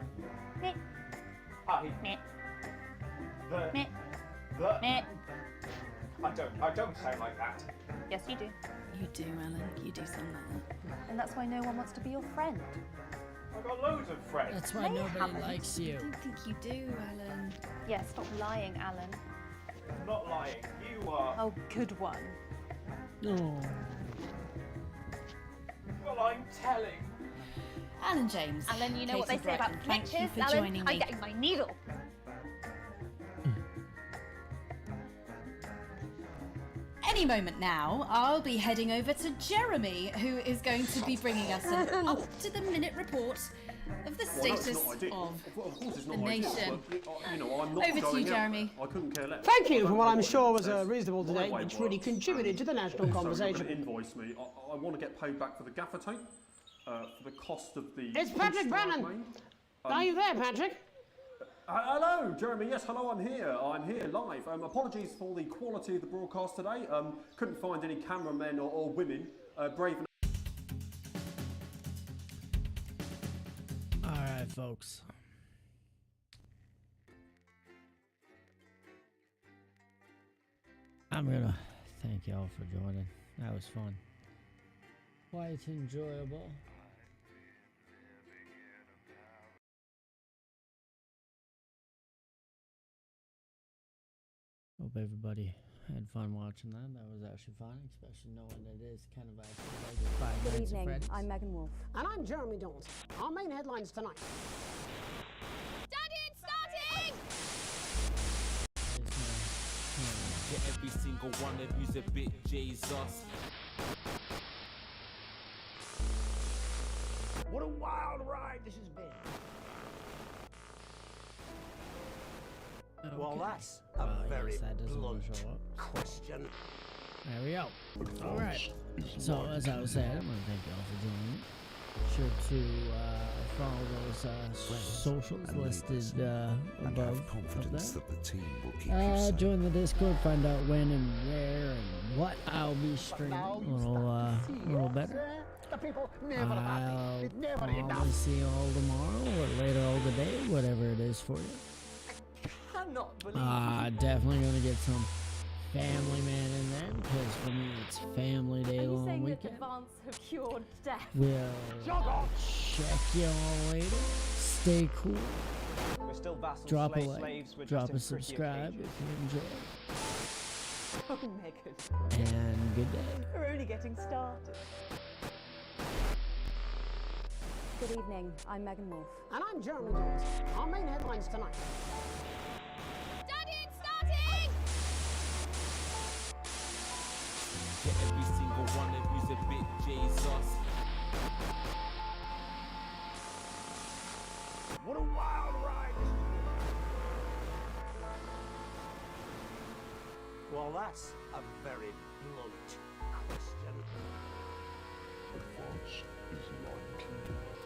I don't sound like that. Yes, you do. You do, Alan. You do sound like that. And that's why no one wants to be your friend. I've got loads of friends. That's why nobody likes you. I don't think you do, Alan. Yeah, stop lying, Alan. I'm not lying. You are. Oh, good one. No. Well, I'm telling. Alan James. Alan, you know what they Katie say about Brighton, thank you glitches, for Alan? joining I'm me. getting my needle. Any moment now, I'll be heading over to Jeremy, who is going to be bringing us an up-to-the-minute report of the status of the nation. Over to you, Jeremy. I couldn't care less. Thank you for what I'm sure was a reasonable debate, which really contributed to the national conversation. So you're going to invoice me. I want to get paid back for the gaffer tape, for the cost of the... It's Patrick Brennan! Are you there, Patrick? Hello, Jeremy. Yes, hello, I'm here. I'm here live. Apologies for the quality of the broadcast today. Couldn't find any cameramen or women brave enough. Alright, folks. I'm gonna thank y'all for joining. That was fun. Quite enjoyable. Hope everybody had fun watching that. That was actually fun, especially knowing that it is kind of actually like 5 Good Nights at evening, Freddy's. I'm Megan Wolf. And I'm Jeremy Daunt. Our main headlines tonight. Daddy, it's starting! To every single one of you's a bit Jesus. What a wild ride this has been. Well, that's a very blunt question. There we go. Alright. So, as I was saying, I want to thank y'all for joining. Sure to follow those socials listed above. Confidence that the team will keep you safe. Join the Discord, find out when and where and what I'll be streaming a little better. the people never happy. It never I'll enough. probably see you all tomorrow or later all today, whatever it is for you. Cannot believe Definitely gonna get some Family Man in there because for me it's Family Day long weekend. advance have cured death? We'll check you all later. Stay cool. We're still vassals, Drop a slaves, like, we're drop just a in pretty subscribe occasions. if you enjoy. Oh, Megan. And good day. We're only getting started. Good evening. I'm Megan Wolf. And I'm Jeremy Dawes. Our main headlines tonight. Daddy, it's starting! To every single one of you's a bit Jesus. What a wild ride! Well, that's a very blunt question. Advance is 19.